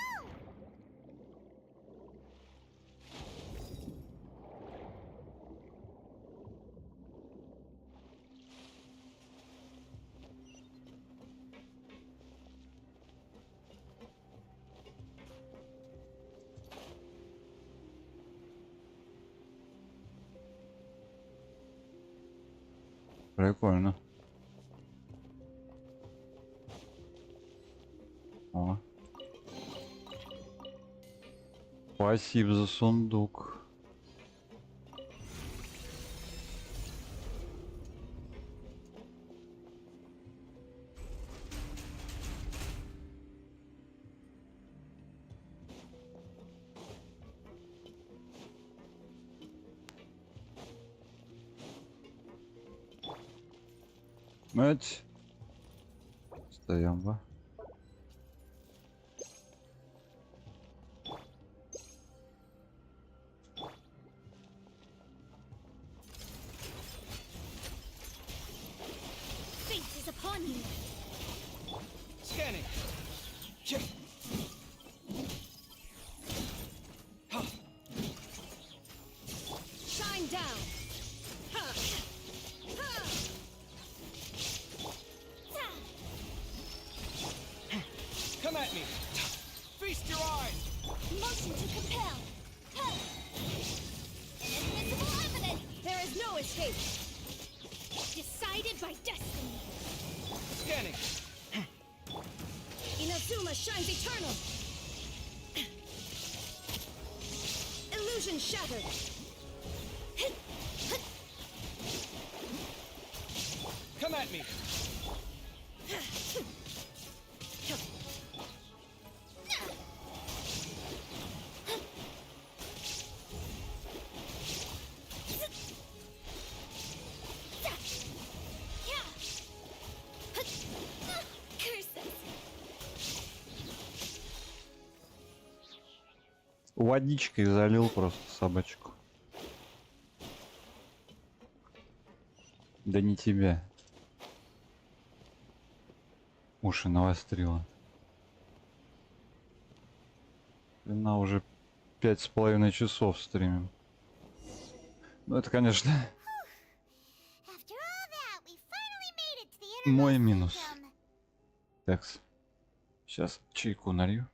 Прикольно. О. Спасибо за сундук. Мать. Стоям, ба. Fate is upon you. Scanning. Check. Shine down. Come at me. Feast your eyes. Motion to compel. Invisible evidence. There is no escape. Decided by destiny. Scanning. Inazuma shines eternal. Illusion shattered. Come at me. Водичкой залил просто собачку. Да не тебя. Уши навострила. На уже 5,5 часов стримим. Ну это, конечно, мой минус. Так, сейчас чайку налью.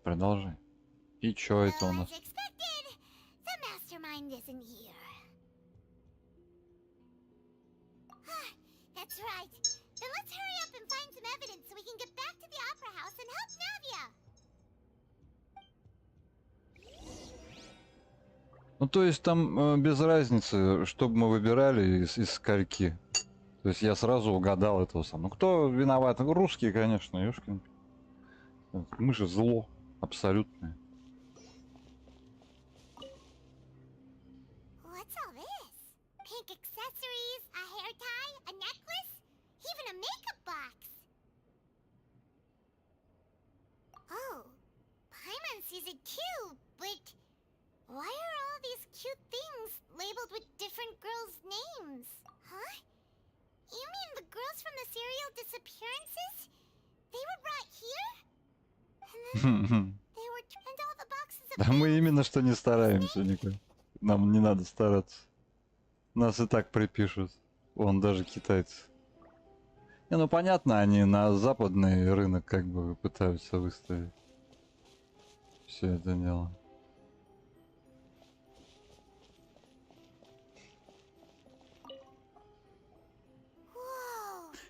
Продолжай. И чё это у нас? As expected, the mastermind isn't here. That's right. Then let's hurry up and find some evidence so we can get back to the Opera House and help Navia. Ну, то есть там без разницы, что бы мы выбирали из скольки. То есть я сразу угадал этого сам. Ну, кто виноват? Ну, русские, конечно, ёшкин. Мы же зло абсолютное. What's all this? Pink accessories, a hair tie, a necklace, even a makeup box. Oh, Paimon sees it too, but why are all these cute things labeled with different girls' names? Huh? You mean the girls from the serial disappearances? They were brought here? And then they were and all the boxes of Да мы именно что не стараемся никак. Нам не надо стараться. Нас и так припишут. Вон даже китайцы. Не, ну понятно, они на западный рынок как бы пытаются выставить все это дело.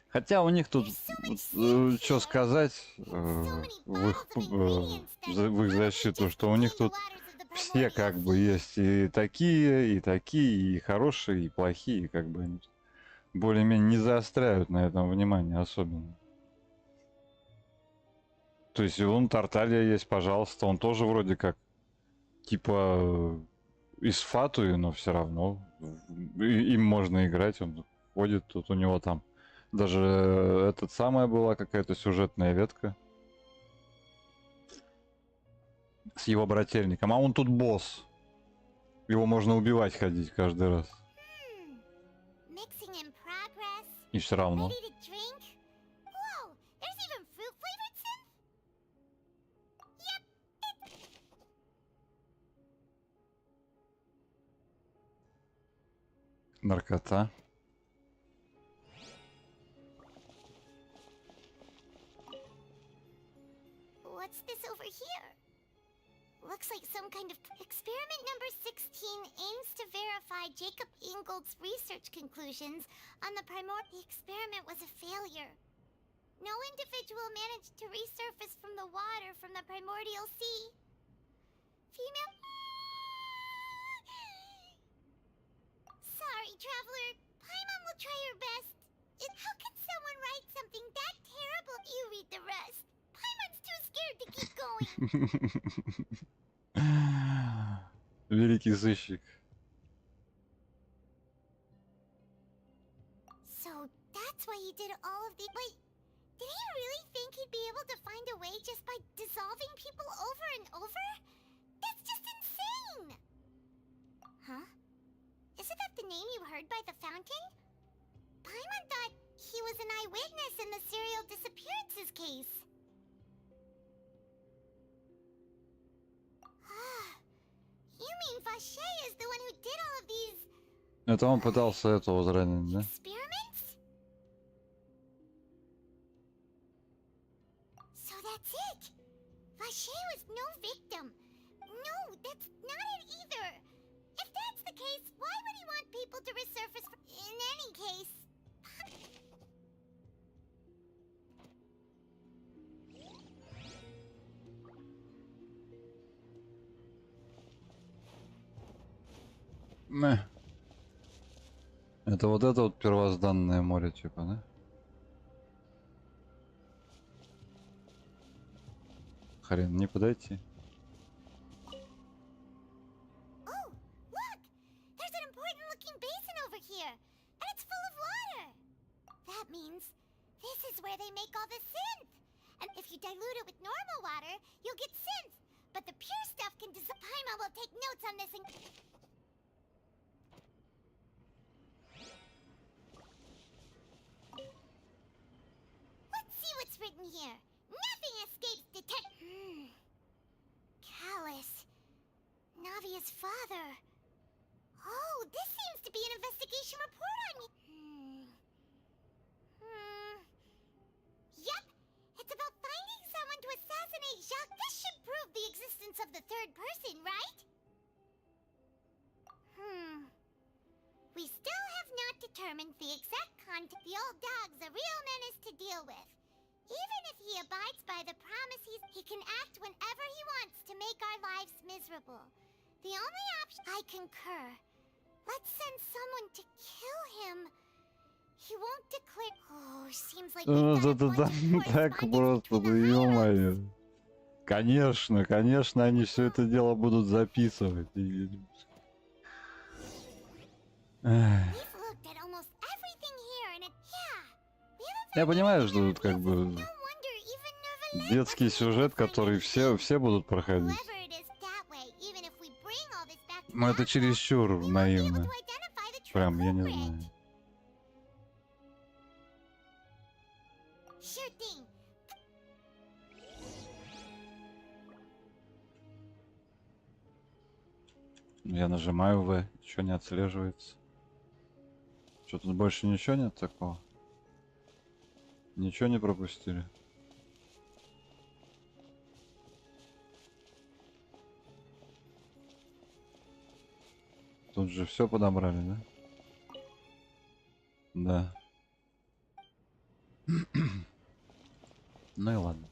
Хотя у них тут, что сказать, в их защиту, что у них тут все как бы есть и такие, и хорошие, и плохие, как бы они более-менее не заостряют на этом внимание особенно. То есть вон Тарталья есть, пожалуйста, он тоже вроде как типа из Фатуи, но все равно им можно играть, он ходит, тут у него там даже этот самая была какая-то сюжетная ветка с его брательником, а он тут босс, его можно убивать ходить каждый раз. И все равно. Наркота. What's this over here? Looks like some kind of experiment number 16 aims to verify Jacob Ingold's research conclusions on the The experiment was a failure. No individual managed to resurface from the water from the primordial sea. Female... Sorry, traveler. Paimon will try her best. How can someone write something that terrible? You read the rest. Paimon's too scared to keep going. Великий сыщик. So that's why he did all of the... Wait, did he really think he'd be able to find a way just by dissolving people over and over? That's just insane! Huh? Isn't that the name you heard by the fountain? Paimon thought he was an eyewitness in the serial disappearances case. You mean Vache is the one who did all of these... Это он пытался этого узранить, да? Experiments? So that's it! Vache was no victim. No, that's not it either. If that's the case, why would he want people to resurface in any case? Мэ. Это вот первозданное море, типа, да? Хрен, не подойти. Oh, look! There's an important looking basin over here, and it's full of water. That means this is where they make all the synth. And if you dilute it with normal water, you'll get synth. But the pure stuff can Paimon will take notes on this and... Let's see what's written here. Nothing escapes Callus. Navia's father. Oh, this seems to be an investigation report on me. Yep. It's about finding someone to assassinate Jacques. This should prove determines the exact content. The old dog's a real menace to deal with. Even if he abides by the promises, he can act whenever he wants to make our lives miserable. The only option... I concur. Let's send someone to kill him. He won't declare... Oh, seems like we've got a bunch of Так correspondence просто, between да the ё-моё. highlights. Конечно, конечно, они все это дело будут записывать. Эх. We've looked at almost everything here, and it... Yeah. We haven't Я found понимаю, anything что in our тут как music. бы No wonder even Neverland детский wasn't able сюжет, to find который anything. все будут проходить. Whoever it is that way, even if we bring all this back to Но это Navia, чересчур we won't be able to наивно. identify the true Прям, я не culprit. знаю. Sure thing. Я нажимаю В, ничего не отслеживается. Что, тут больше ничего нет такого? Ничего не пропустили? Тут же все подобрали, да? Да. Ну и ладно.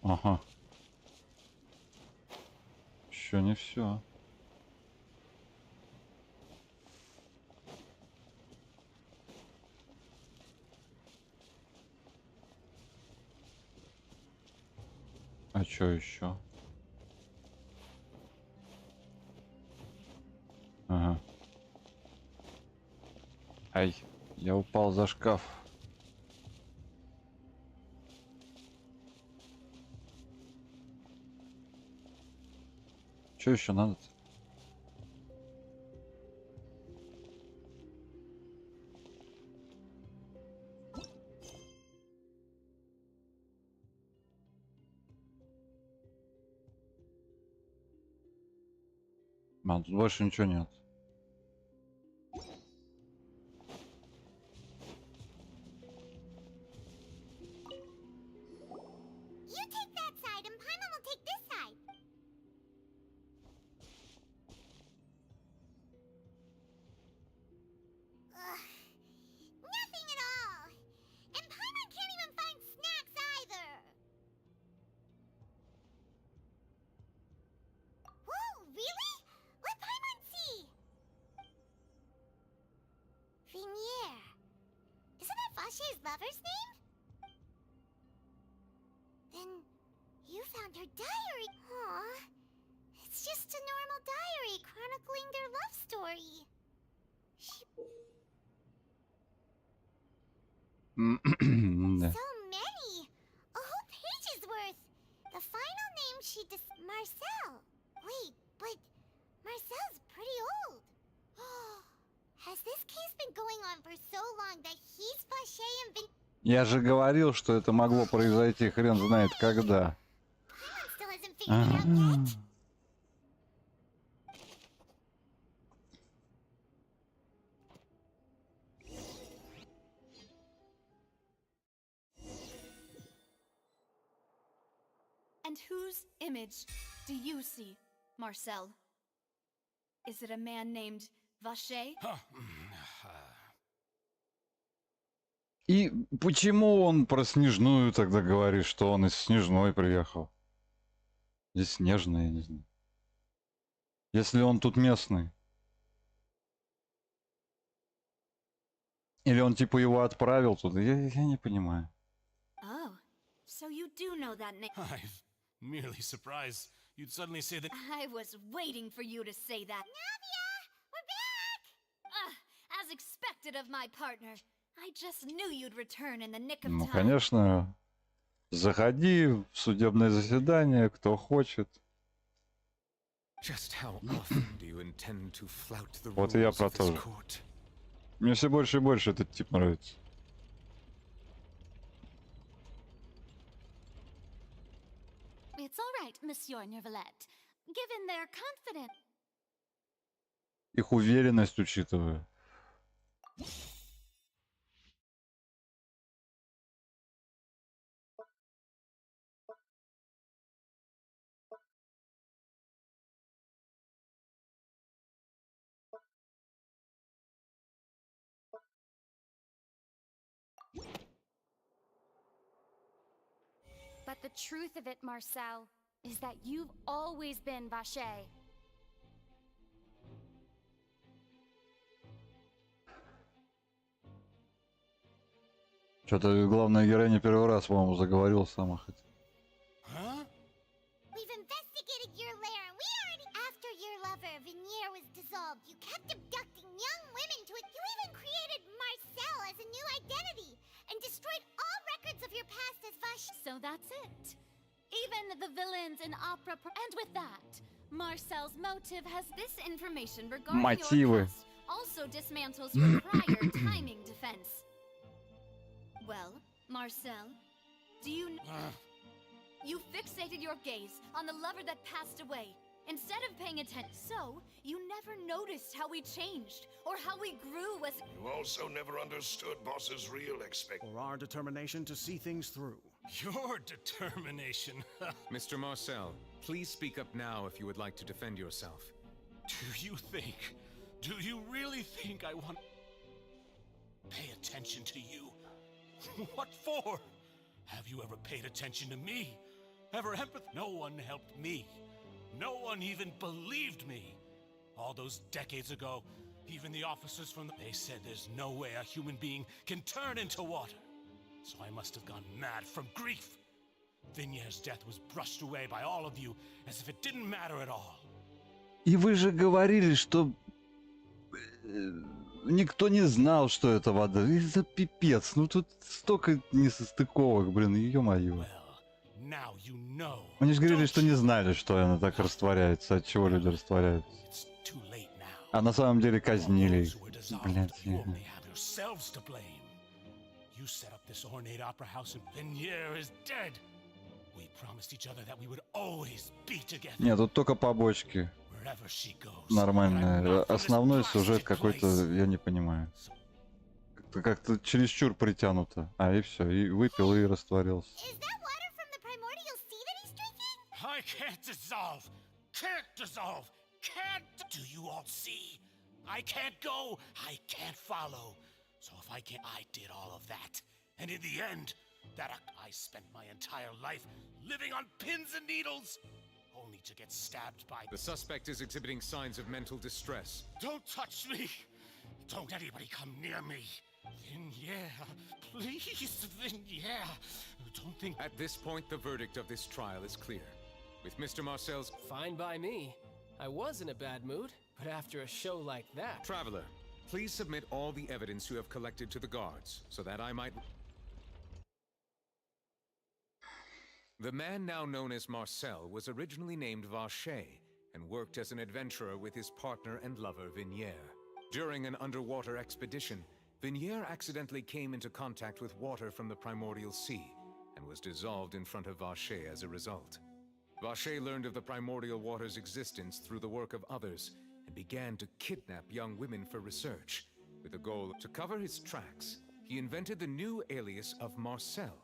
Ага. Еще не все. А что еще? Ага. Ай, я упал за шкаф. Что еще надо-то? А, тут больше ничего нет. You take that side, and Paimon will take this side. Ugh. Nothing at all. And Paimon can't even find snacks either. Whoa, really? Let Paimon see. Vinier. Isn't that Vache's lover's name? Then you found her diary. Aw. It's just a normal diary chronicling their love story. Да. So many! A whole page's worth! The final name she Marcel! Wait, but Marcel's pretty old. Has this case been going on for so long that he's Vache and Vin... Я же говорил, что это могло произойти хрен знает когда. Paimon still hasn't figured it out yet. And whose image do you see, Marcel? Is it a man named Vache? И почему он про Снежную тогда говорит, что он из Снежной приехал? Здесь Снежная, я не знаю. Если он тут местный. Или он типа его отправил туда, я не понимаю. Oh, so you do know that name. I'm merely surprised you'd suddenly say that. I was waiting for you to say that. Navia! We're back! As expected of my partner. I just knew you'd return in the nick of Ну, time. конечно, заходи в судебное заседание, кто хочет. Just how often do you intend to flout the Вот и я rules про of то this же. court? Мне все больше и больше этот тип нравится. It's all right, Monsieur Neuvillette. Given their confidence. Их уверенность учитывая. But the truth of it, Marcel, is that you've always been Vache. Что-то главная героиня первый раз, по-моему, заговорил сама хоть. We've investigated your lair, and we already... After your lover, Vinier, was dissolved, you kept abducting young women to it. You even created Marcel as a new identity, and destroyed all records of your past as Vache. So that's it. Even the villains in opera... And with that, Marcel's motive has... This information regarding Мотивы. your past also dismantles your prior timing defense. Well, Marcel, do you... You fixated your gaze on the lover that passed away, instead of paying attention. So, you never noticed how we changed, or how we grew as... You also never understood Boss's real Or our determination to see things through. Your determination. Mr. Marcel, please speak up now if you would like to defend yourself. Do you really think I want... Pay attention to you? What for? Have you ever paid attention to me? Ever empathy? No one helped me. No one even believed me. All those decades ago, even the officers from the... They said there's no way a human being can turn into water. So I must have gone mad from grief. Vinier's death was brushed away by all of you as if it didn't matter at all. И вы же говорили, что никто не знал, что это вода. Это пипец. Ну тут столько несостыковок, блин, ё-моё. Они же говорили, что не знали, что она так растворяется, от чего люди растворяются. А на самом деле казнили их. Блядь. You set up this ornate opera house and Vinier is dead. We promised each other that we would always be together. Нет, тут только побочки. Нормально. Основной сюжет какой-то я не понимаю. Как-то чересчур притянуто. А и все, и выпил и растворился. I can't dissolve. Can't dissolve. Can't. Do you all see? I can't go. I can't follow. So if I can't, I did all of that. And in the end, I spent my entire life living on pins and needles, only to get stabbed by... The suspect is exhibiting signs of mental distress. Don't touch me! Don't anybody come near me! Vinier, please, Vinier! Don't think... At this point, the verdict of this trial is clear. With Mr. Marcel's... Fine by me. I was in a bad mood, but after a show like that... Traveler, please submit all the evidence you have collected to the guards, so that I might... The man now known as Marcel was originally named Vache and worked as an adventurer with his partner and lover Vinier. During an underwater expedition, Vinier accidentally came into contact with water from the primordial sea and was dissolved in front of Vache as a result. Vache learned of the primordial water's existence through the work of others and began to kidnap young women for research. With the goal to cover his tracks, he invented the new alias of Marcel.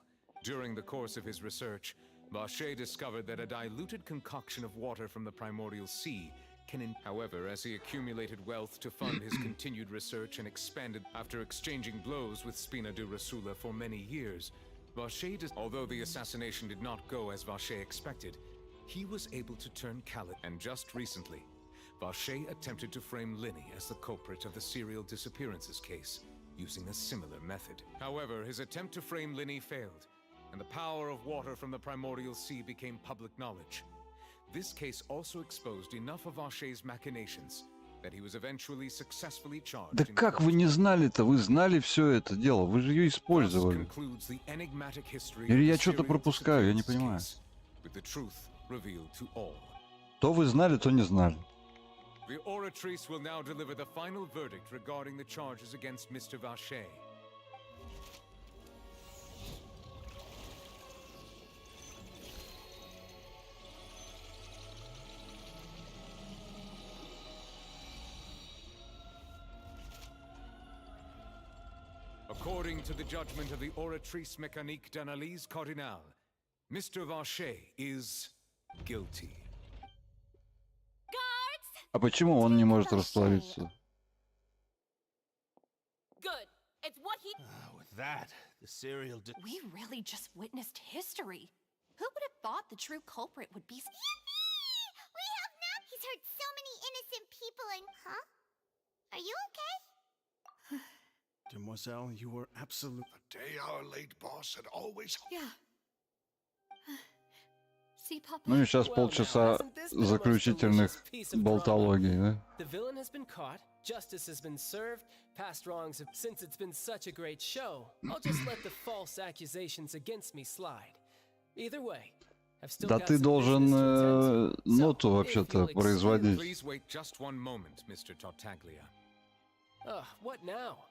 During the course of his research, Vache discovered that a diluted concoction of water from the primordial sea can... However, as he accumulated wealth to fund his continued research and expanded after exchanging blows with Spina de Rasula for many years, Vache... Although the assassination did not go as Vache expected, he was able to turn Khaled. And just recently, Vache attempted to frame Linny as the culprit of the serial disappearances case, using a similar method. However, his attempt to frame Linny failed, and the power of water from the primordial sea became public knowledge. This case also exposed enough of Vache's machinations that he was eventually successfully charged. Да как вы не знали-то? Вы знали все это дело, вы же ее использовали. Или я что-то пропускаю, я не понимаю. То вы знали, то не знали. The oratrice will now deliver the final verdict regarding the charges against Mr. Vache. According to the judgment of the oratrice mécanique d'analyse cardinale, Mr. Vache is guilty. А почему он не может раствориться? Good. It's what he... With that, the serial... We really just witnessed history. Who would have thought the true culprit would be... Yippee! We have now. He's hurt so many innocent people and... Huh? Are you okay? Demoiselle, you were absolute. The day our late boss had always. Yeah. See, Papa? Ну и сейчас полчаса заключительных болтологий, да? The villain has been caught, justice has been served, past wrongs have... Since it's been such a great show, I'll just let the false accusations against me slide. Either way, I've still Да got ты some должен business to attend to. ноту So, if вообще-то you'll excuse- производить. Please wait just one moment, Mr. Tartaglia. What now?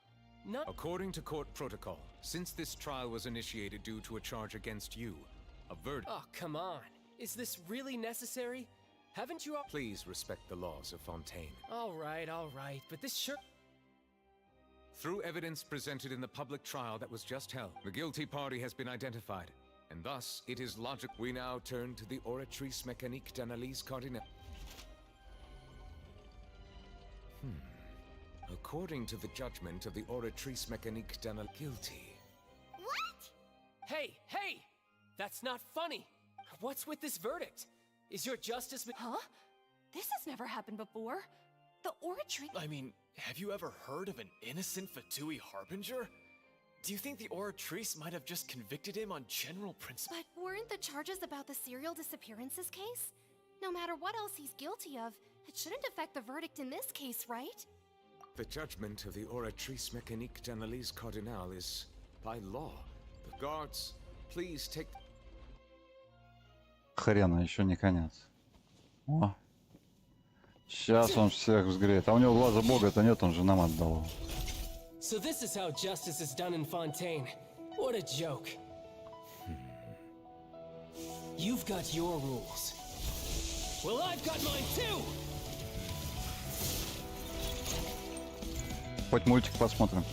No. According to court protocol, since this trial was initiated due to a charge against you, a verdict... Oh, come on. Is this really necessary? Haven't you all... Please respect the laws of Fontaine. All right, but this sure... Through evidence presented in the public trial that was just held, the guilty party has been identified, and thus it is logical. We now turn to the oratrice mécanique d'analyse cardinale. According to the judgment of the oratrice mécanique d'analyse, guilty. What? Hey! That's not funny! What's with this verdict? Is your justice... Huh? This has never happened before. The oratory... I mean, have you ever heard of an innocent Fatui Harbinger? Do you think the Oratrice might have just convicted him on general principle? But weren't the charges about the serial disappearances case? No matter what else he's guilty of, it shouldn't affect the verdict in this case, right? The judgment of the oratrice mécanique d'analyse cardinale is by law. The guards, please take... Хрена, еще не конец. О. Сейчас он всех взгреет. А у него глаза бога-то нет, он же нам отдал. So this is how justice is done in Fontaine. What a joke. You've got your rules. Well, I've got mine too! Хоть мультик посмотрим.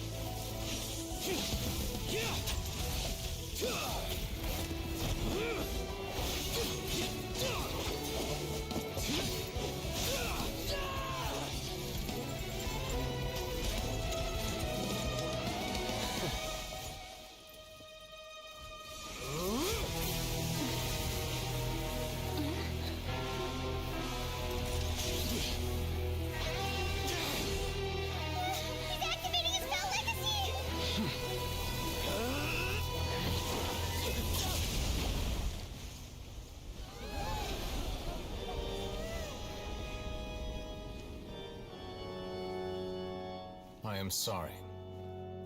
I am sorry.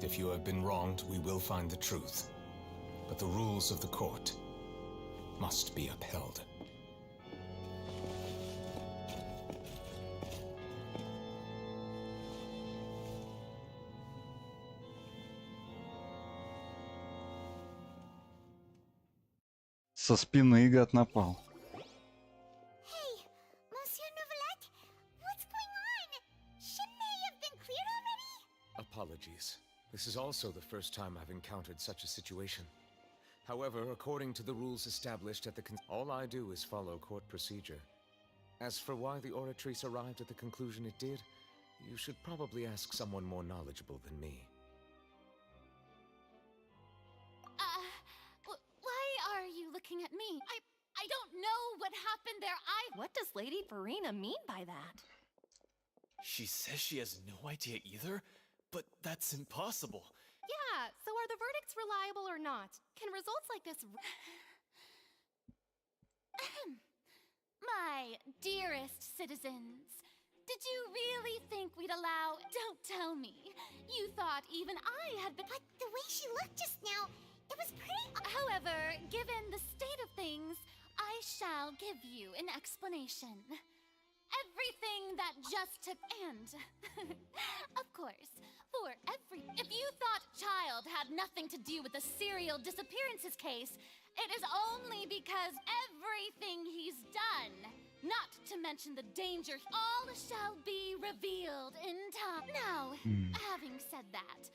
If you have been wronged, we will find the truth. But the rules of the court must be upheld. Со спины гад напал. Hey, Monsieur Novelette, what's going on? Shouldn't they have been cleared already? Apologies. This is also the first time I've encountered such a situation. However, according to the rules established at the all I do is follow court procedure. As for why the oratrice arrived at the conclusion it did, you should probably ask someone more knowledgeable than me. Why are you looking at me? I don't know what happened there. What does Lady Farina mean by that? She says she has no idea either, but that's impossible. Yeah, so are the verdicts reliable or not? Can results like this... My dearest citizens, did you really think we'd allow... Don't tell me. You thought even I had been... But the way she looked just now, it was pretty... However, given the state of things, I shall give you an explanation. Everything that just took... And, of course, for every... If you thought Child had nothing to do with the serial disappearances case, it is only because everything he's done, not to mention the danger, all shall be revealed in time. Now, having said that,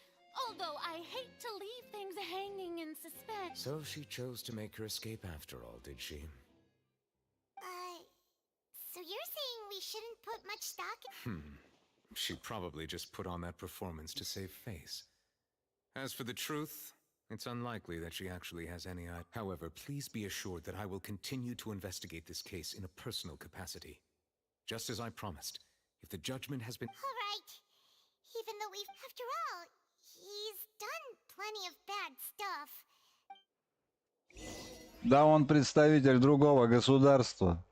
although I hate to leave things hanging in suspense... So she chose to make her escape after all, did she? So you're saying we shouldn't put much stock in... She probably just put on that performance to save face. As for the truth, It's unlikely that she actually has any idea. However, please be assured that I will continue to investigate this case in a personal capacity. Just as I promised, if the judgment has been... All right. Even though we've... After all, he's done plenty of bad stuff. Да, он представитель другого государства.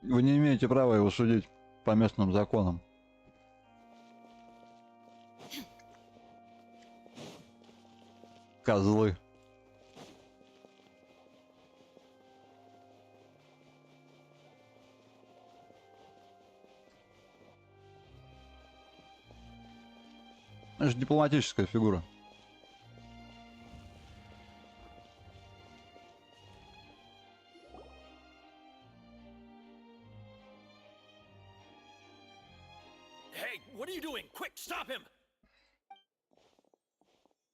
Вы не имеете права его судить по местным законам. Козлы. Это же дипломатическая фигура. Hey, what are you doing? Quick, stop him!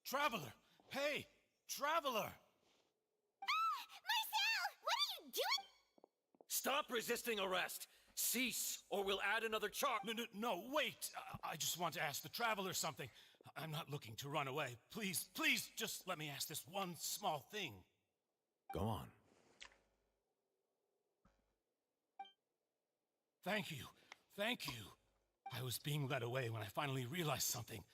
Traveler! Hey! Traveler! Marcel! What are you doing? Stop resisting arrest! Cease, or we'll add another charge. No, wait! I just want to ask the Traveler something. I'm not looking to run away. Please, please, just let me ask this one small thing. Go on. Thank you. Thank you. I was being led away when I finally realized something.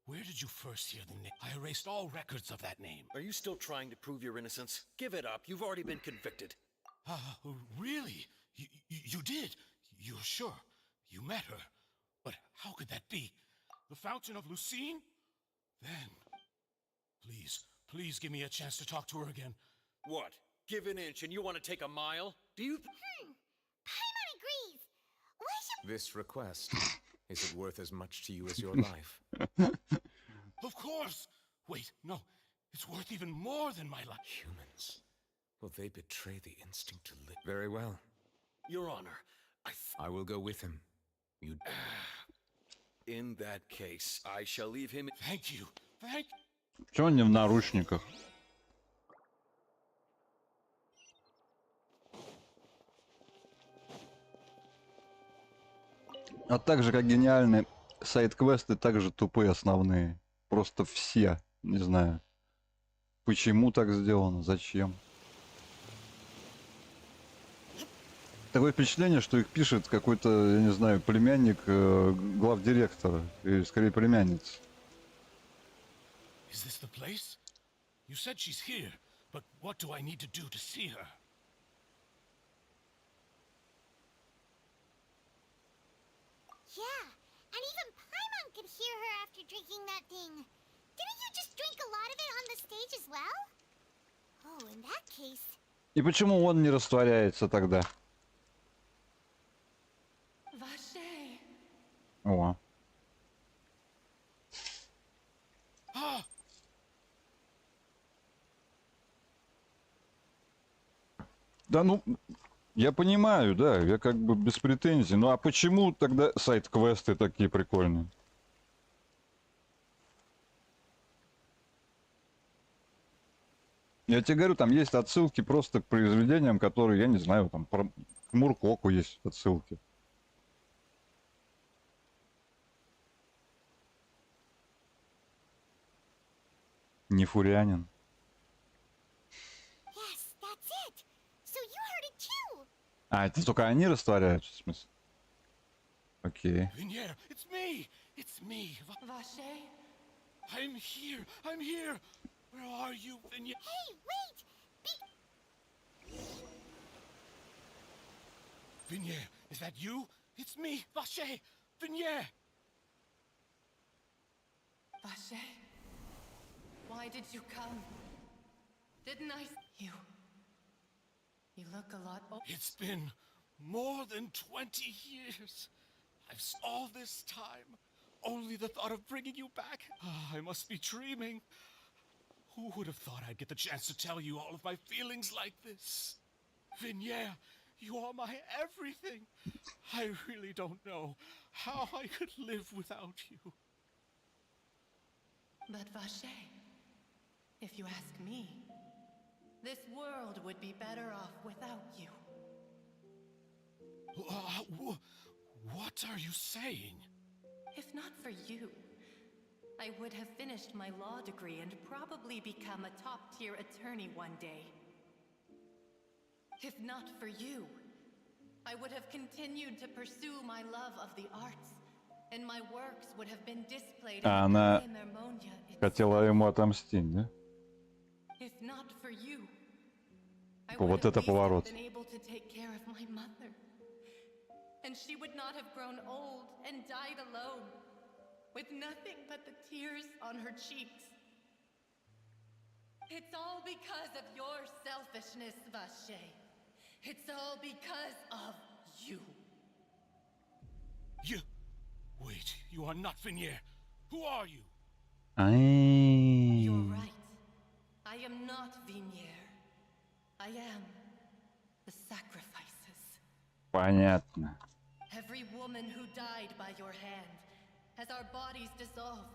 Where did you first hear the name? I erased all records of that name. Are you still trying to prove your innocence? Give it up. You've already been convicted. Really? You did? You're sure? You met her? But how could that be? The Fountain of Lucine? Then, please give me a chance to talk to her again. What? Give an inch and you want to take a mile? Do you... Paimon agrees. Why should... This request, is it worth as much to you as your life? Of course! Wait, no. It's worth even more than my life. Humans. Will they betray the instinct to live? Very well. Your Honor, I will go with him. You... In that case, I shall leave him... Thank you. Thank... Чё он не в наручниках? А так же, как гениальные сайд-квесты, так же тупые основные. Просто все. Не знаю. Почему так сделано? Зачем? Такое впечатление, что их пишет какой-то, я не знаю, племянник главдиректора. Или скорее племянница. Is this the place? You said she's here, but what do I need to do to see her? Yeah, and even Paimon could hear her after drinking that thing. Didn't you just drink a lot of it on the stage as well? Oh, in that case... И почему он не растворяется тогда? О. Да ну, я понимаю, да, я как бы без претензий. Ну а почему тогда сайд-квесты такие прикольные? Я тебе говорю, там есть отсылки просто к произведениям, которые, я не знаю, там про к Муркоку есть отсылки. Не фурянин. Yes, that's it. So you heard it too. А, это только они растворяются, в смысле? Окей. Vignere, it's me! It's me! Vache? I'm here! I'm here! Where are you, Vignere? Hey, wait! Vignere, is that you? It's me, Vache! Vignere! Vache? Why did you come? Didn't I... You look a lot old. It's been more than 20 years. All this time. Only the thought of bringing you back. I must be dreaming. Who would have thought I'd get the chance to tell you all of my feelings like this? Vignere, you are my everything. I really don't know how I could live without you. But Vache, if you ask me, this world would be better off without you. What are you saying? If not for you, I would have finished my law degree and probably become a top-tier attorney one day. If not for you, I would have continued to pursue my love of the arts, and my works would have been displayed in Она the Mermonia itself. хотела ему отомстить, да? If not for you, I Вот would have это поворот. been able to take care of my mother. And she would not have grown old and died alone, with nothing but the tears on her cheeks. It's all because of your selfishness, Vache. It's all because of you. You... Wait, you are not Vinier. Who are you? You're right. I am not Vinier. I am the sacrifices. Понятно. Every woman who died by your hand, as our bodies dissolved,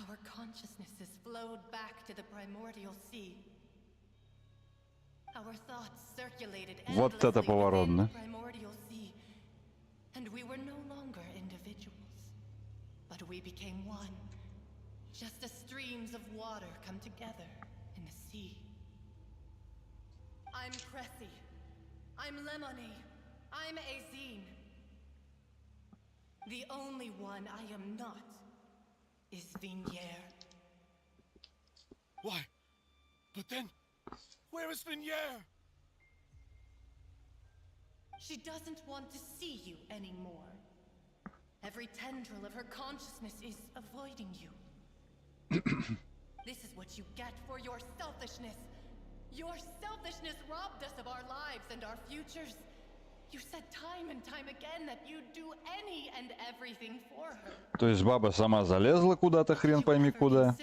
our consciousnesses flowed back to the primordial sea. Our thoughts circulated Вот это поворот, within the да? primordial sea, and we were no longer individuals, but we became one, just as streams of water come together in the sea. I'm Cressy. I'm Lemony. I'm Azine. The only one I am not is Vinier. Why? But then, where is Vinier? She doesn't want to see you anymore. Every tendril of her consciousness is avoiding you. This is what you get for your selfishness. Your selfishness robbed us of our lives and our futures. You said time and time again that you'd do any and everything for her. То есть баба сама залезла куда-то, хрен пойми куда.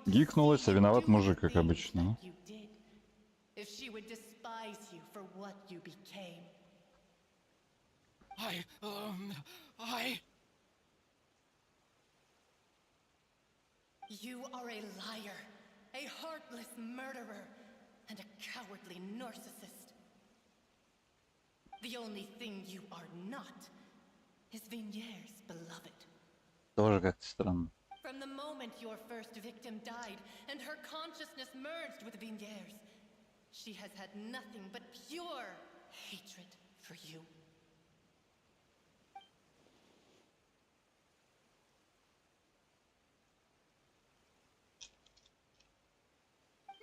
Гикнулась, а виноват мужик, как обычно. If she would despise you for what you became. You are a liar, a heartless murderer, and a cowardly narcissist. The only thing you are not is Vinier's beloved. Тоже как-то странно. From the moment your first victim died and her consciousness merged with Vinier's, she has had nothing but pure hatred for you.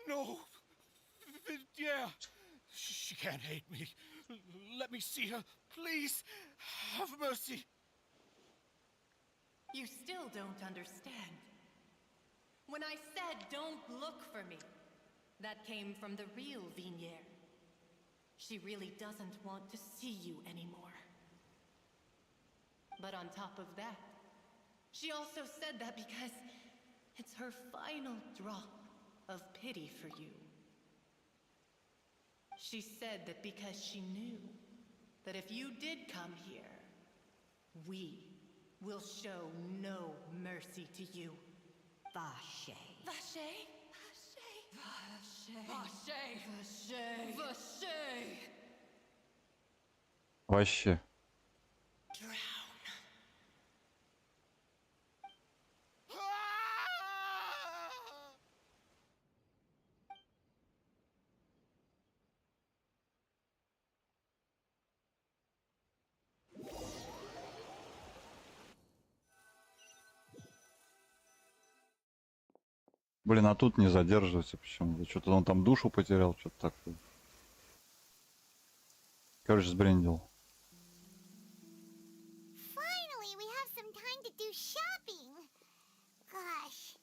No! Yeah! She can't hate me. Let me see her, please. Have mercy. You still don't understand. When I said don't look for me, that came from the real Vinier. She really doesn't want to see you anymore. But on top of that, she also said that because it's her final drop of pity for you. She said that because she knew that if you did come here, we will show no mercy to you. Vache. Vache? Vache! Вообще. Блин, а тут не задерживается почему-то. Что-то он там душу потерял, что-то такое. Короче, сбрендил. Finally, we have some time to do shopping. Gosh,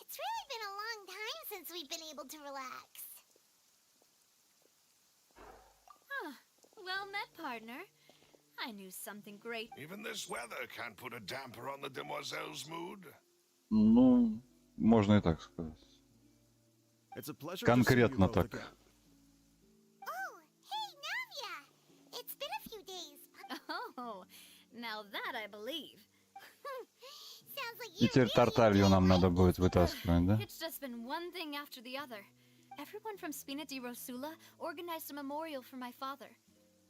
it's really been a long time since we've been able to relax. Huh. Well met, partner. I knew something great. Even this weather can't put a damper on the demoiselle's mood. Ну, можно и так сказать. Конкретно так. Oh, now that I believe. И теперь Тарталью нам надо будет вытаскивать, да? It's just been one thing after the other. Everyone from Spina di Rosula organized a memorial for my father.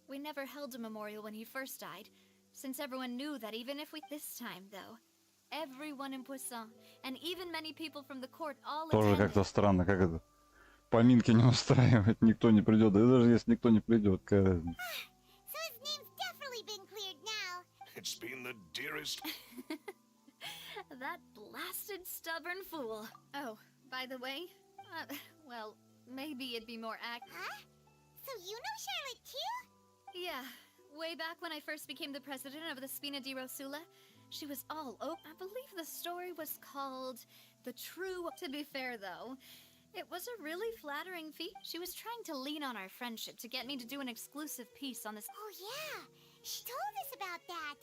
We never held a memorial when he first died, since everyone knew that even if we... This time, though, Everyone in Poisson, and even many people from the court all Тоже attended. как-то странно, как это. Поминки не устраивать, никто не придет. Да даже если никто не придет, какая разница. So his name's definitely been cleared now. It's been the dearest. That blasted stubborn fool. Oh, by the way, well, maybe it'd be more Huh? So you know Charlotte too? Yeah, way back when I first became the president of the Spina di Rosula, she was all open. I believe the story was called The True. To be fair, though, it was a really flattering feat. She was trying to lean on our friendship to get me to do an exclusive piece on this. Oh yeah, she told us about that.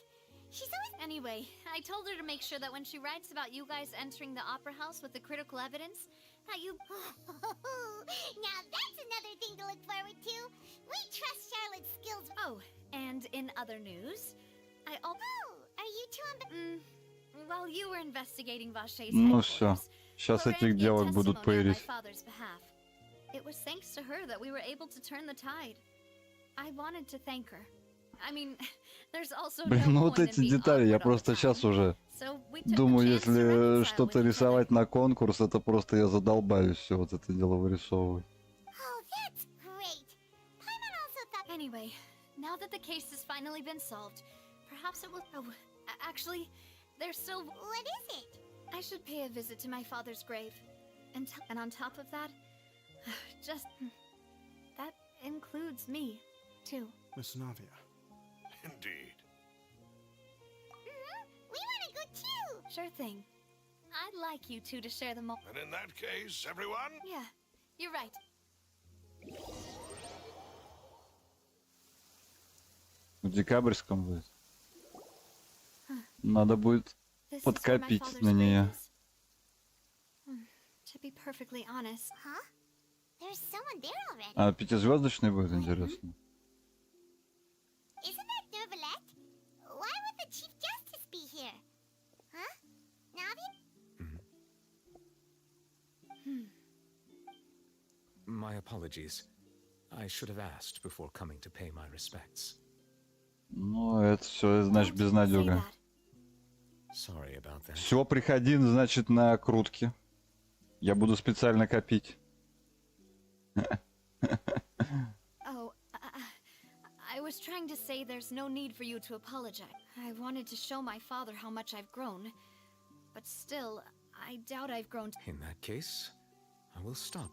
She's always... Anyway, I told her to make sure that when she writes about you guys entering the opera house with the critical evidence, that you... Now that's another thing to look forward to. We trust Charlotte's skills. Oh, and in other news, I... Oh, are you two on... While you were investigating Vache's Ну все, headquarters, сейчас Laurent этих gave девок будут testimony on my пырить. father's behalf. It was thanks to her that we were able to turn the tide. I wanted to thank her. I mean, there's also Блин, ну no вот point in эти being детали, я awkward all the просто time. сейчас уже So we took the думаю, chance to если reconcile что-то with each рисовать other. на конкурс, это просто я задолбаюсь все вот это дело вырисовывать. Oh, that's great. Paimon also thought... Anyway, now that the case has finally been solved, perhaps it will... Oh, actually, there's still... What is it? I should pay a visit to my father's grave. And on top of that, just... That includes me, too. Miss Navia. Indeed. We want to go too. Sure thing. I'd like you two to share the mo... And in that case, everyone? Yeah, you're right. В декабрьском будет. Надо будет This is where my подкопить father's на grave нее. is. To be perfectly honest, Huh? There's someone there already. А пятизвездочный будет, интересно. Isn't that Nervalette? Why would the Chief Justice be here? Huh? Navia? My apologies. I should have asked before coming to pay my respects. Ну, это все, значит, Don't say безнадега. that. Sorry about that. Все, приходи, значит, на крутки. Я буду специально копить. Oh, I was trying to say there's no need for you to apologize. I wanted to show my father how much I've grown. But still, I doubt I've grown. In that case, I will stop.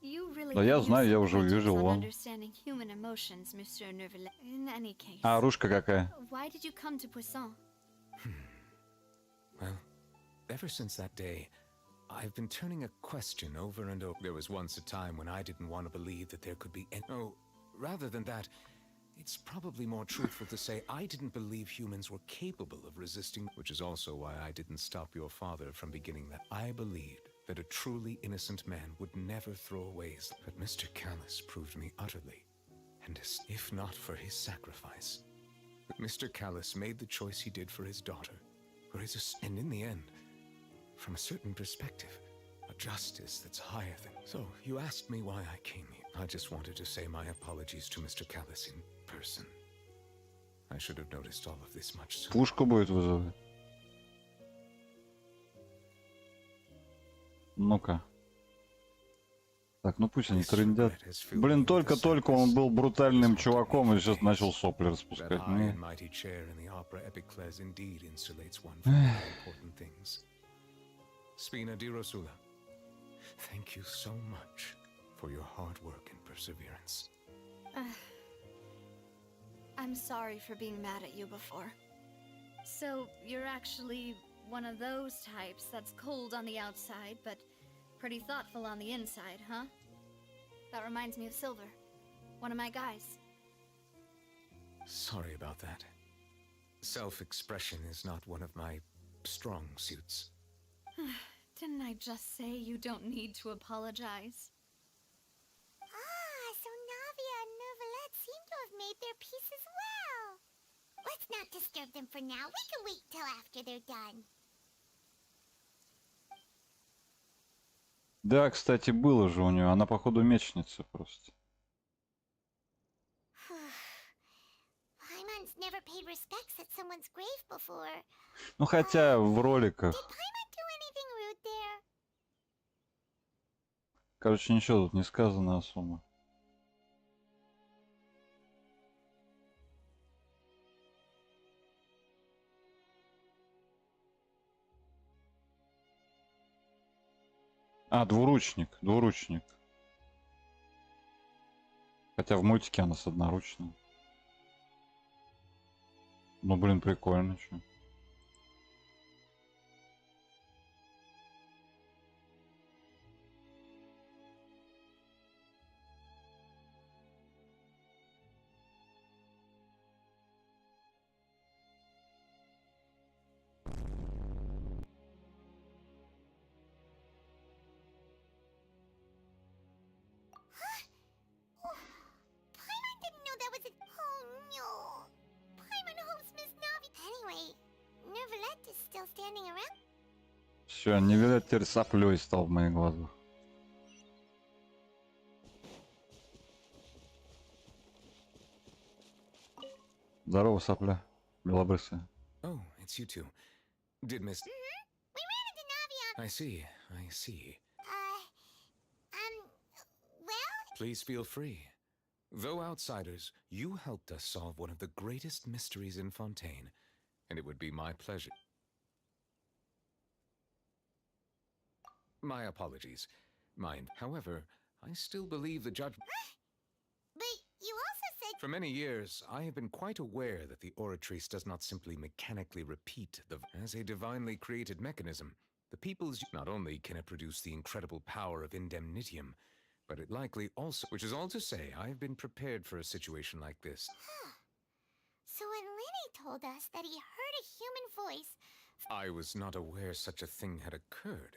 You really Да я could use знаю, я some уже pointers увидел, on вон. understanding human emotions, Monsieur Nervalette. In any case, А оружка какая? why did you come to Poisson? Well, ever since that day, I've been turning a question over and over. There was once a time when I didn't want to believe that there could be any... Oh, rather than that, it's probably more truthful to say I didn't believe humans were capable of resisting, which is also why I didn't stop your father from beginning that. I believed that a truly innocent man would never throw away his... But Mr. Callis proved me utterly, and if not for his sacrifice. But Mr. Callis made the choice he did for his daughter, and in the end, from a certain perspective, a justice that's higher than... So, you asked me why I came here. I just wanted to say my apologies to Mr. Callis in person. I should have noticed all of this much sooner. Пушку будет вызывать. Ну-ка. Так, ну пусть они трындят. Блин, только-только он был брутальным чуваком и сейчас начал сопли распускать. Ну. Spina di Rosula, thank you so much for your hard work and perseverance. I'm sorry for being mad at you before. So, you're actually one of those types that's cold on the outside, but pretty thoughtful on the inside, huh? That reminds me of Silver, one of my guys. Sorry about that. Self-expression is not one of my strong suits. Didn't I just say you don't need to apologize? Ah, so Navia and Nervalette seem to have made their peace as well. Let's not disturb them for now. We can wait till after they're done. Да, кстати, было же у нее. Она, походу, мечница просто. Paimon's never paid respects at someone's grave before. Ну хотя в Did роликах. Paimon do anything rude there? Короче, ничего тут не сказано особо. А, двуручник, двуручник. Хотя в мультике она с одноручной. Ну, блин, прикольно, чё. Paimon didn't know that was a... Oh no. Paimon hopes Miss Navi... Anyway, Nervalette is still standing around. Все, Невилет теперь соплей стал в моих глазах. Здорово, сопля. Белобрысая. Oh, it's you two. Did Miss... We ran into Navi on... I see, I see. Well... Please feel free. Though outsiders, you helped us solve one of the greatest mysteries in Fontaine, and it would be my pleasure. My apologies. Mine. However, I still believe the judgment... But you also said... For many years, I have been quite aware that the Oratrice does not simply mechanically repeat the... As a divinely created mechanism, the people's... Not only can it produce the incredible power of indemnitium, but it likely also... Which is all to say, I have been prepared for a situation like this. Huh. So when Lenny told us that he heard a human voice... I was not aware such a thing had occurred.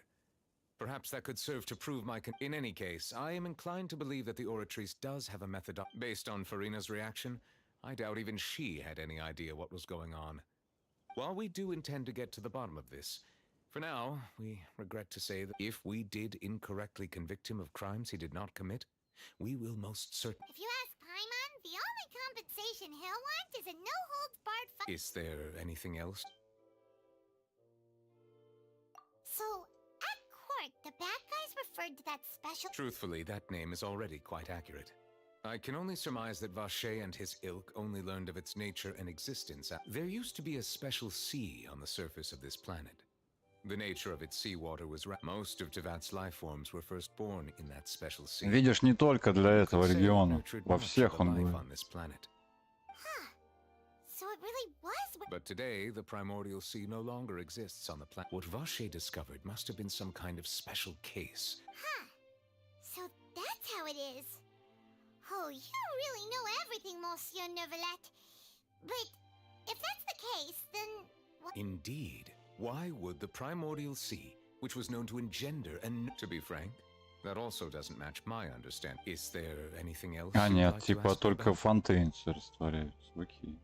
Perhaps that could serve to prove my... In any case, I am inclined to believe that the Oratrice does have a method... Based on Farina's reaction, I doubt even she had any idea what was going on. While we do intend to get to the bottom of this, for now, we regret to say that if we did incorrectly convict him of crimes he did not commit, we will most certainly... If you ask Paimon, the only compensation he'll want is a no-holds-barred fight. Is there anything else? So, at court, the bad guys referred to that special... Truthfully, that name is already quite accurate. I can only surmise that Vacher and his ilk only learned of its nature and existence. There used to be a special sea on the surface of this planet. The nature of its seawater was... Most of Tevat's life forms were first born in that special sea. Видишь, не только для этого региона. Во всех он был. On this planet. Huh. So it really was... But today, the primordial sea no longer exists on the planet. What Vacher discovered must have been some kind of special case. Huh. So that's how it is. Oh, you really know everything, Monsieur Nervalette. But if that's the case, then... Indeed. Why would the primordial sea, which was known to engender and... To be frank, that also doesn't match my understanding. Is there anything else? А нет, типа только Фонтейн все растворяются. Окей.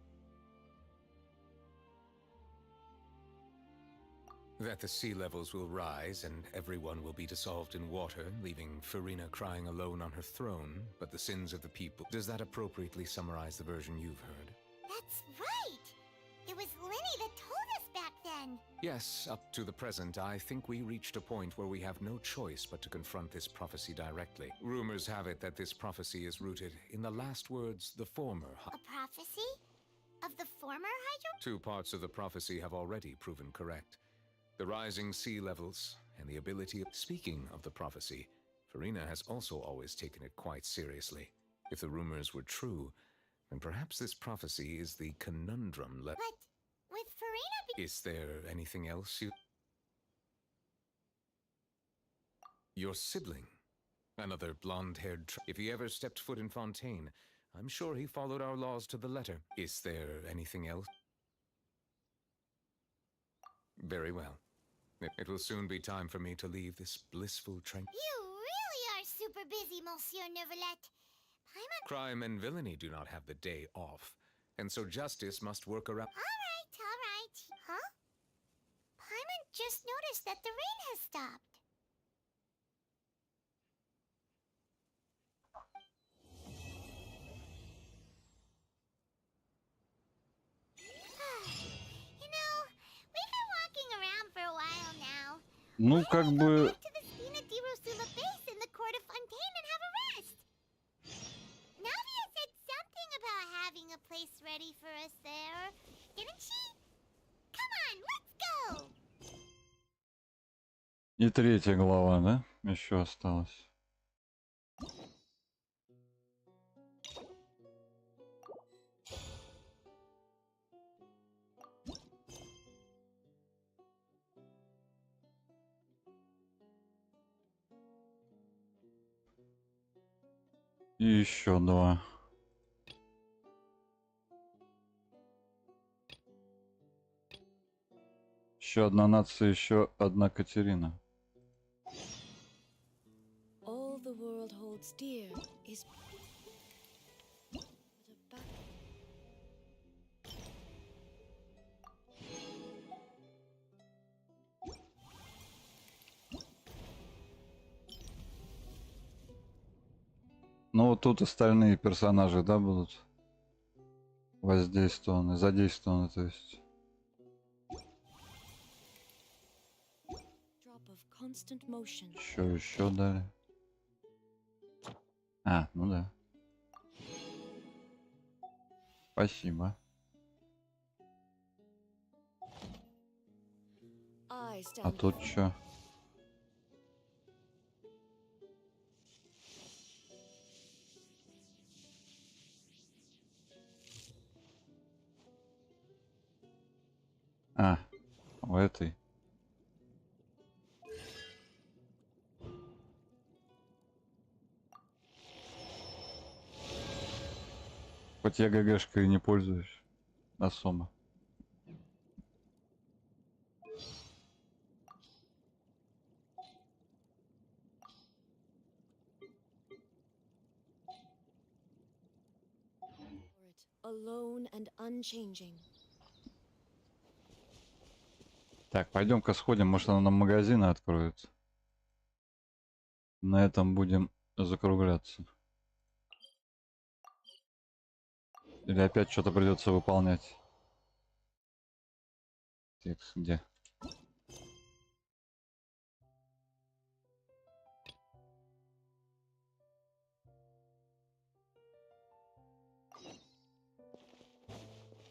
That the sea levels will rise and everyone will be dissolved in water, leaving Farina crying alone on her throne, but the sins of the people. Does that appropriately summarize the version you've heard? That's right! It was Lenny that told us back then! Yes, up to the present, I think we reached a point where we have no choice but to confront this prophecy directly. Rumors have it that this prophecy is rooted in the last words, the former... A prophecy? Of the former Hydro? 2 parts of the prophecy have already proven correct. The rising sea levels, and the ability of... Speaking of the prophecy, Farina has also always taken it quite seriously. If the rumors were true, then perhaps this prophecy is the conundrum But with Farina... Is there anything else you... Your sibling. Another blonde-haired... If he ever stepped foot in Fontaine, I'm sure he followed our laws to the letter. Is there anything else? Very well. It will soon be time for me to leave this blissful train. You really are super busy, Monsieur Nervalette. Paimon... Crime and villainy do not have the day off, and so justice must work around... All right. Huh? Paimon just noticed that the rain has stopped. Ну, как бы... to the Spina di Rosula base in the court of Fontaine and have a rest. Navia said something about having a place ready for us there, didn't she? Come on, let's go! И третья глава, да? Еще осталось. И еще два. Еще одна нация, еще одна Катерина. All the world holds dear is... Ну вот тут остальные персонажи, да, будут воздействованы, задействованы, то есть. Еще дали. А, ну да. Спасибо. А тут что? А, у этой. Хоть я ГГшкой не пользуюсь особо. Alone and unchanging. Так, пойдем-ка сходим, может она нам магазины откроет. На этом будем закругляться. Или опять что-то придется выполнять. Текст где?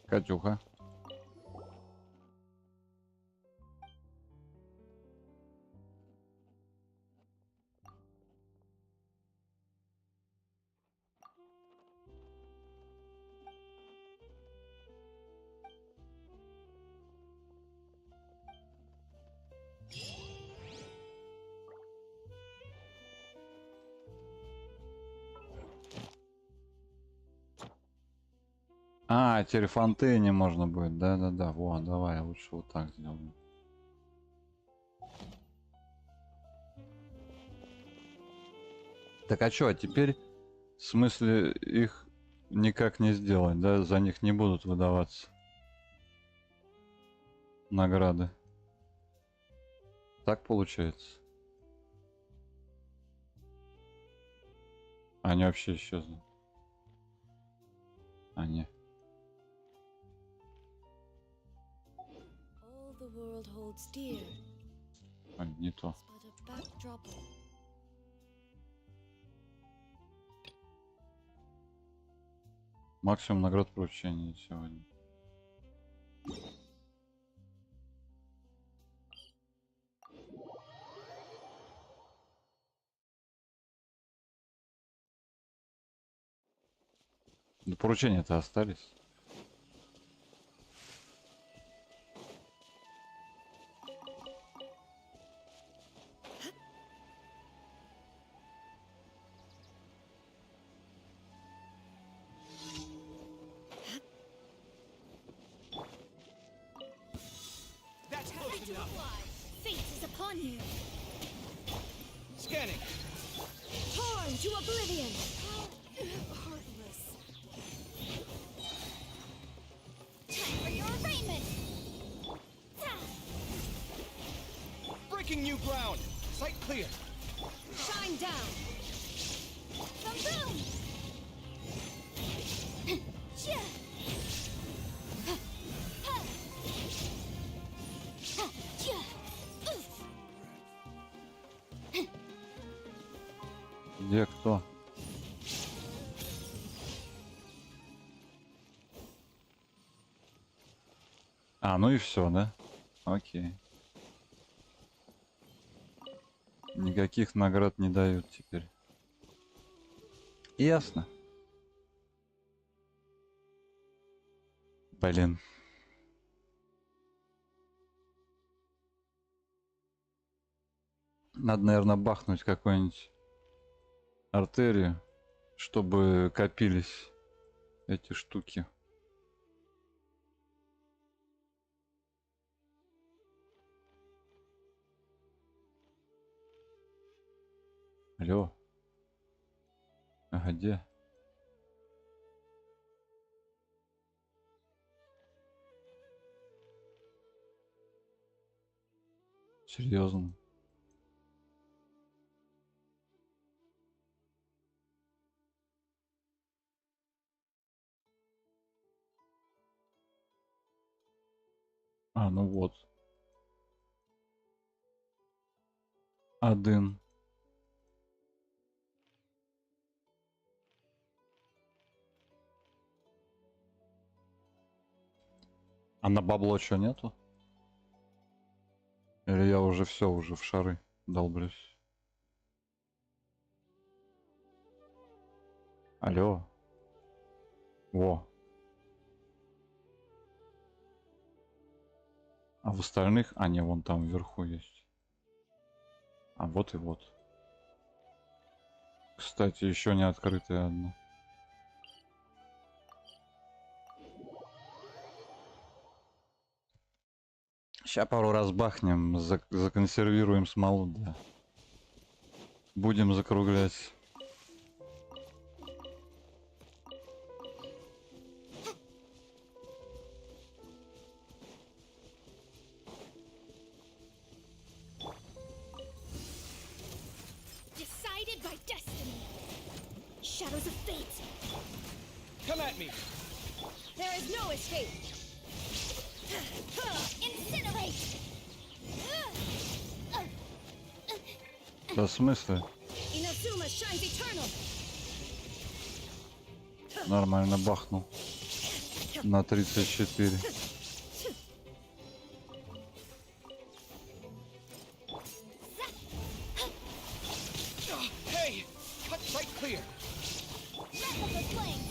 Катюха. А, теперь фонтейне можно будет. Да-да-да. Во, давай, лучше вот так сделаем. Так а что, а теперь в смысле их никак не сделать, да? За них не будут выдаваться награды. Так получается? Они вообще исчезнут. А, нет. А, не то. Максимум наград поручения сегодня. Да поручения-то остались. Fate is upon you. Scanning. Torn to oblivion. Heartless. Time for your arraignment. Breaking new ground. Sight clear. Shine down. Boom. Где кто? А, ну и все, да? Окей. Никаких наград не дают теперь. Ясно. Блин. Надо, наверное, бахнуть какую-нибудь артерию, чтобы копились эти штуки. Алло. А где? Серьезно? А, ну вот. Один. А на бабло что нету? Или я уже все, уже в шары долблюсь? Алло. Во. А в остальных... А, не, вон там вверху есть. А вот и вот. Кстати, еще не открытая одна. Сейчас пару раз бахнем, законсервируем смолу, да. Будем закруглять. Decided by destiny. Shadows of fate. Come at me! There is no escape. Incinerate. Да в смысле? Inazuma shines eternal. Нормально бахнул. На 34. Hey! Cut sight clear! Wrap up the flame.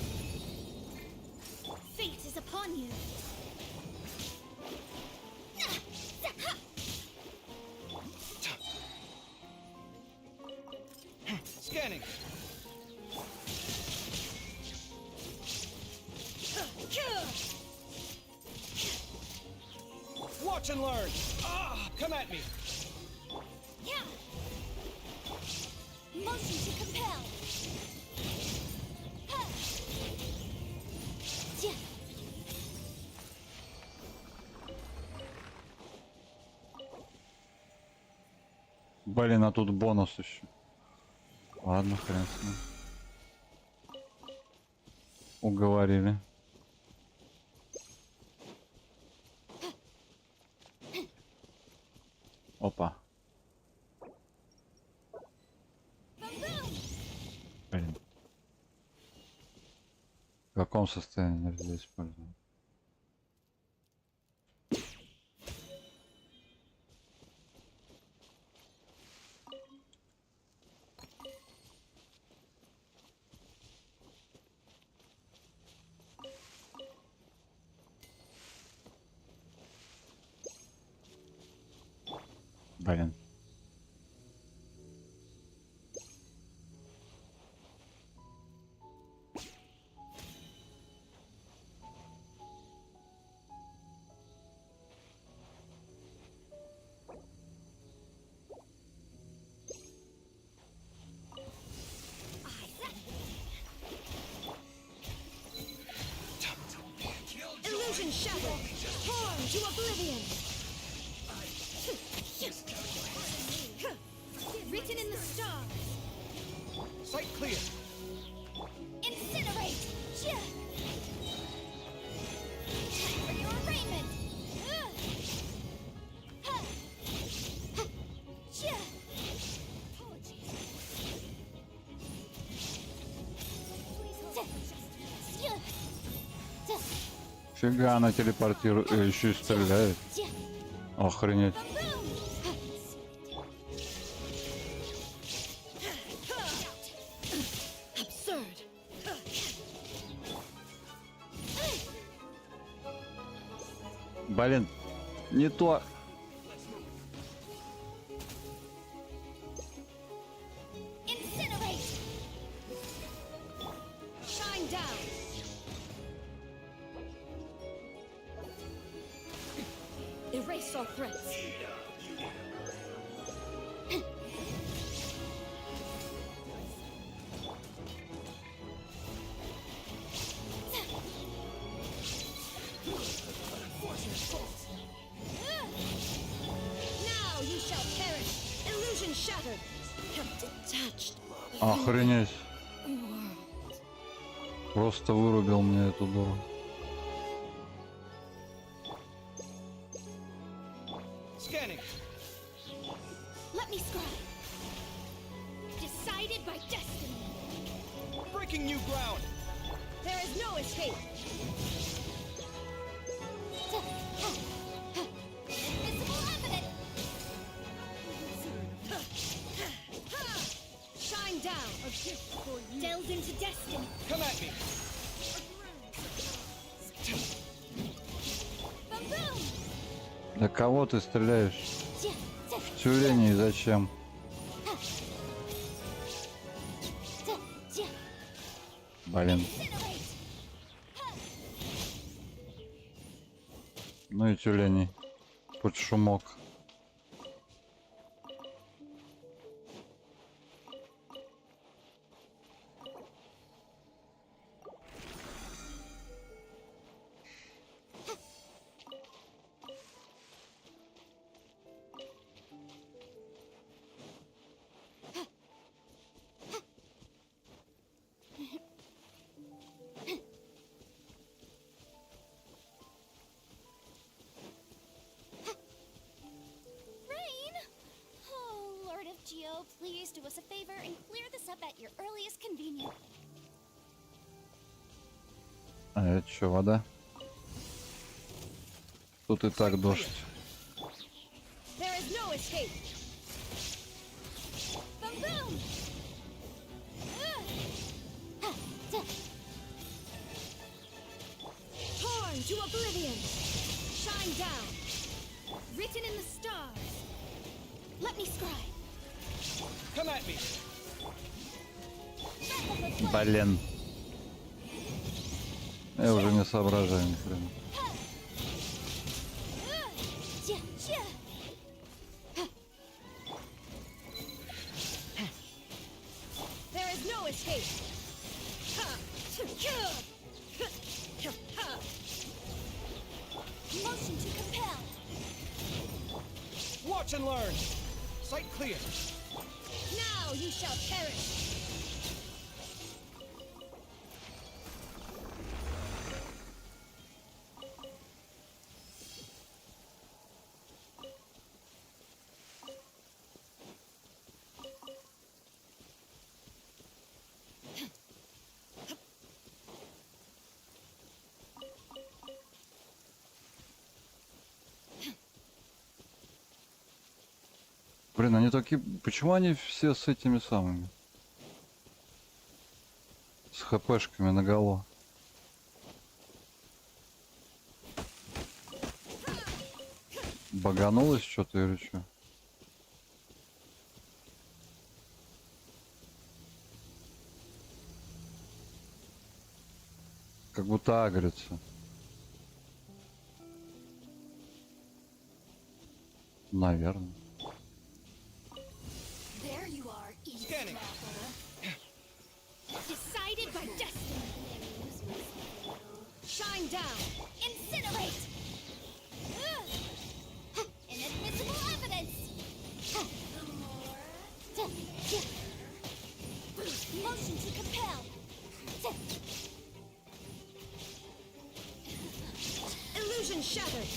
Fate is upon you. Scanning! Watch and learn! Ah! Come at me! Yeah. Motion to compel. Yeah. Блин, а тут бонус еще. Ладно, хрен с ним. Уговорили. Опа. Блин. В каком состоянии нельзя использовать? Блин. Illusion shattered. Torn to oblivion. Written in the stars. Sight clear! Incinerate. Time for your arraignment. Apologies. Фига, она телепортирует, еще и стреляет. Охренеть. Блин, не то. Erase all threats. Now you shall perish. Illusion shattered. Detached. Охренеть. Просто вырубил мне эту дуру. Scanning. Let me scribe. Decided by destiny. Breaking new ground. There is no escape. Invisible evidence. Shine down. A gift for you. Delve into destiny. Come at me. Boom. Да кого ты стреляешь? В тюлени зачем? Блин. Ну и тюлени. Под шумок. Please do us a favor and clear this up at your earliest convenience. А это что, вода? Тут и так дождь. There is no escape. Boom. Torn to oblivion. Shine down. Written in the stars. Let me scribe. Come at me. Блин. Я уже не соображаю ни хрена. There is no escape. Motion to compel. Watch and learn. Sight clear. Now you shall perish. Блин, они такие... Почему они все с этими самыми? С хпшками наголо. Баганулось что-то или что? Как будто агрится. Наверное. Decided by destiny. Shine down. Incinerate. Inadmissible evidence. Motion to compel. Illusion shattered.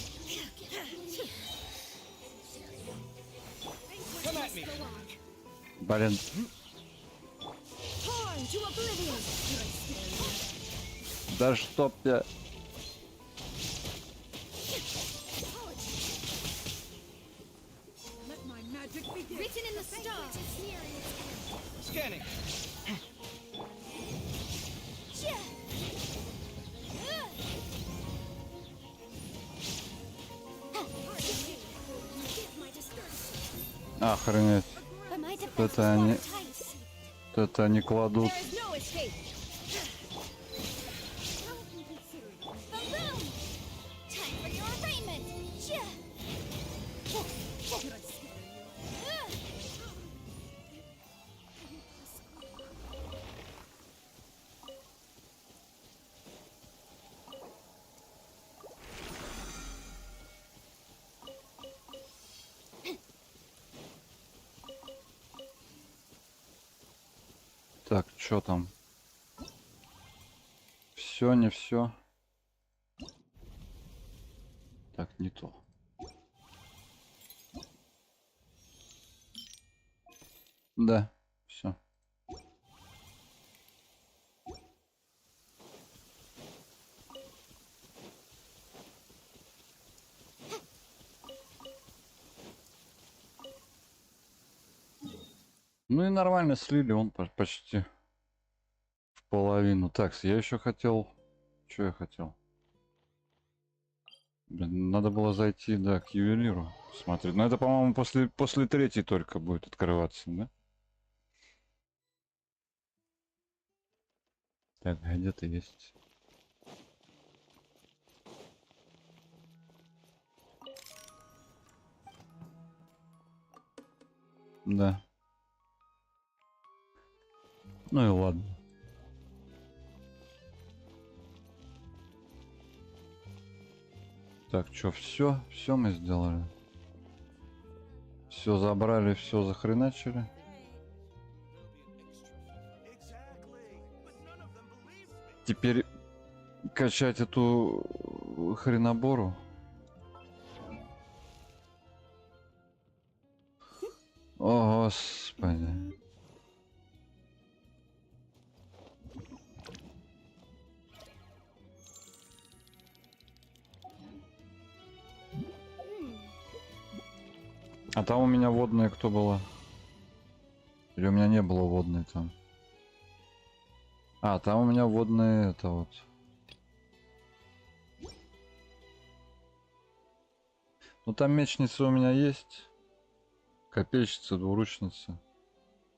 Come at me. Блин. Torn to oblivion. Да чтоб я... Scanning. Охренеть. Это они кладут. Так, что там? Все, не все. Так, не то. Да, все. Ну и нормально слили, он почти в половину. Так, я еще хотел... Что я хотел? Блин, надо было зайти, да, к ювелиру смотреть. Но это, по-моему, после третьей только будет открываться, да? Так, где-то есть. Да. Ну и ладно. Так, что, все мы сделали. Все забрали, все захреначили. Теперь качать эту хренобору. О, господи. А там у меня водная кто была? Или у меня не было водной там? А, там у меня водная это вот. Ну там мечница у меня есть. Копейщица, двуручница.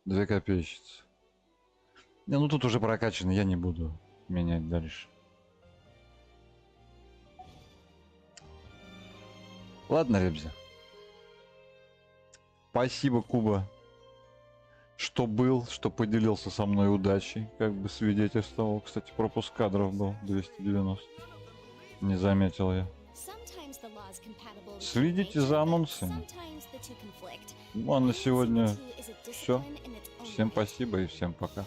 2 копейщицы. Не, ну тут уже прокачано, я не буду менять дальше. Ладно, ребзя. Спасибо, Куба, что был, что поделился со мной удачей, как бы свидетельствовал. Кстати, пропуск кадров был 290. Не заметил я. Следите за анонсами. Ну а на сегодня все. Всем спасибо и всем пока.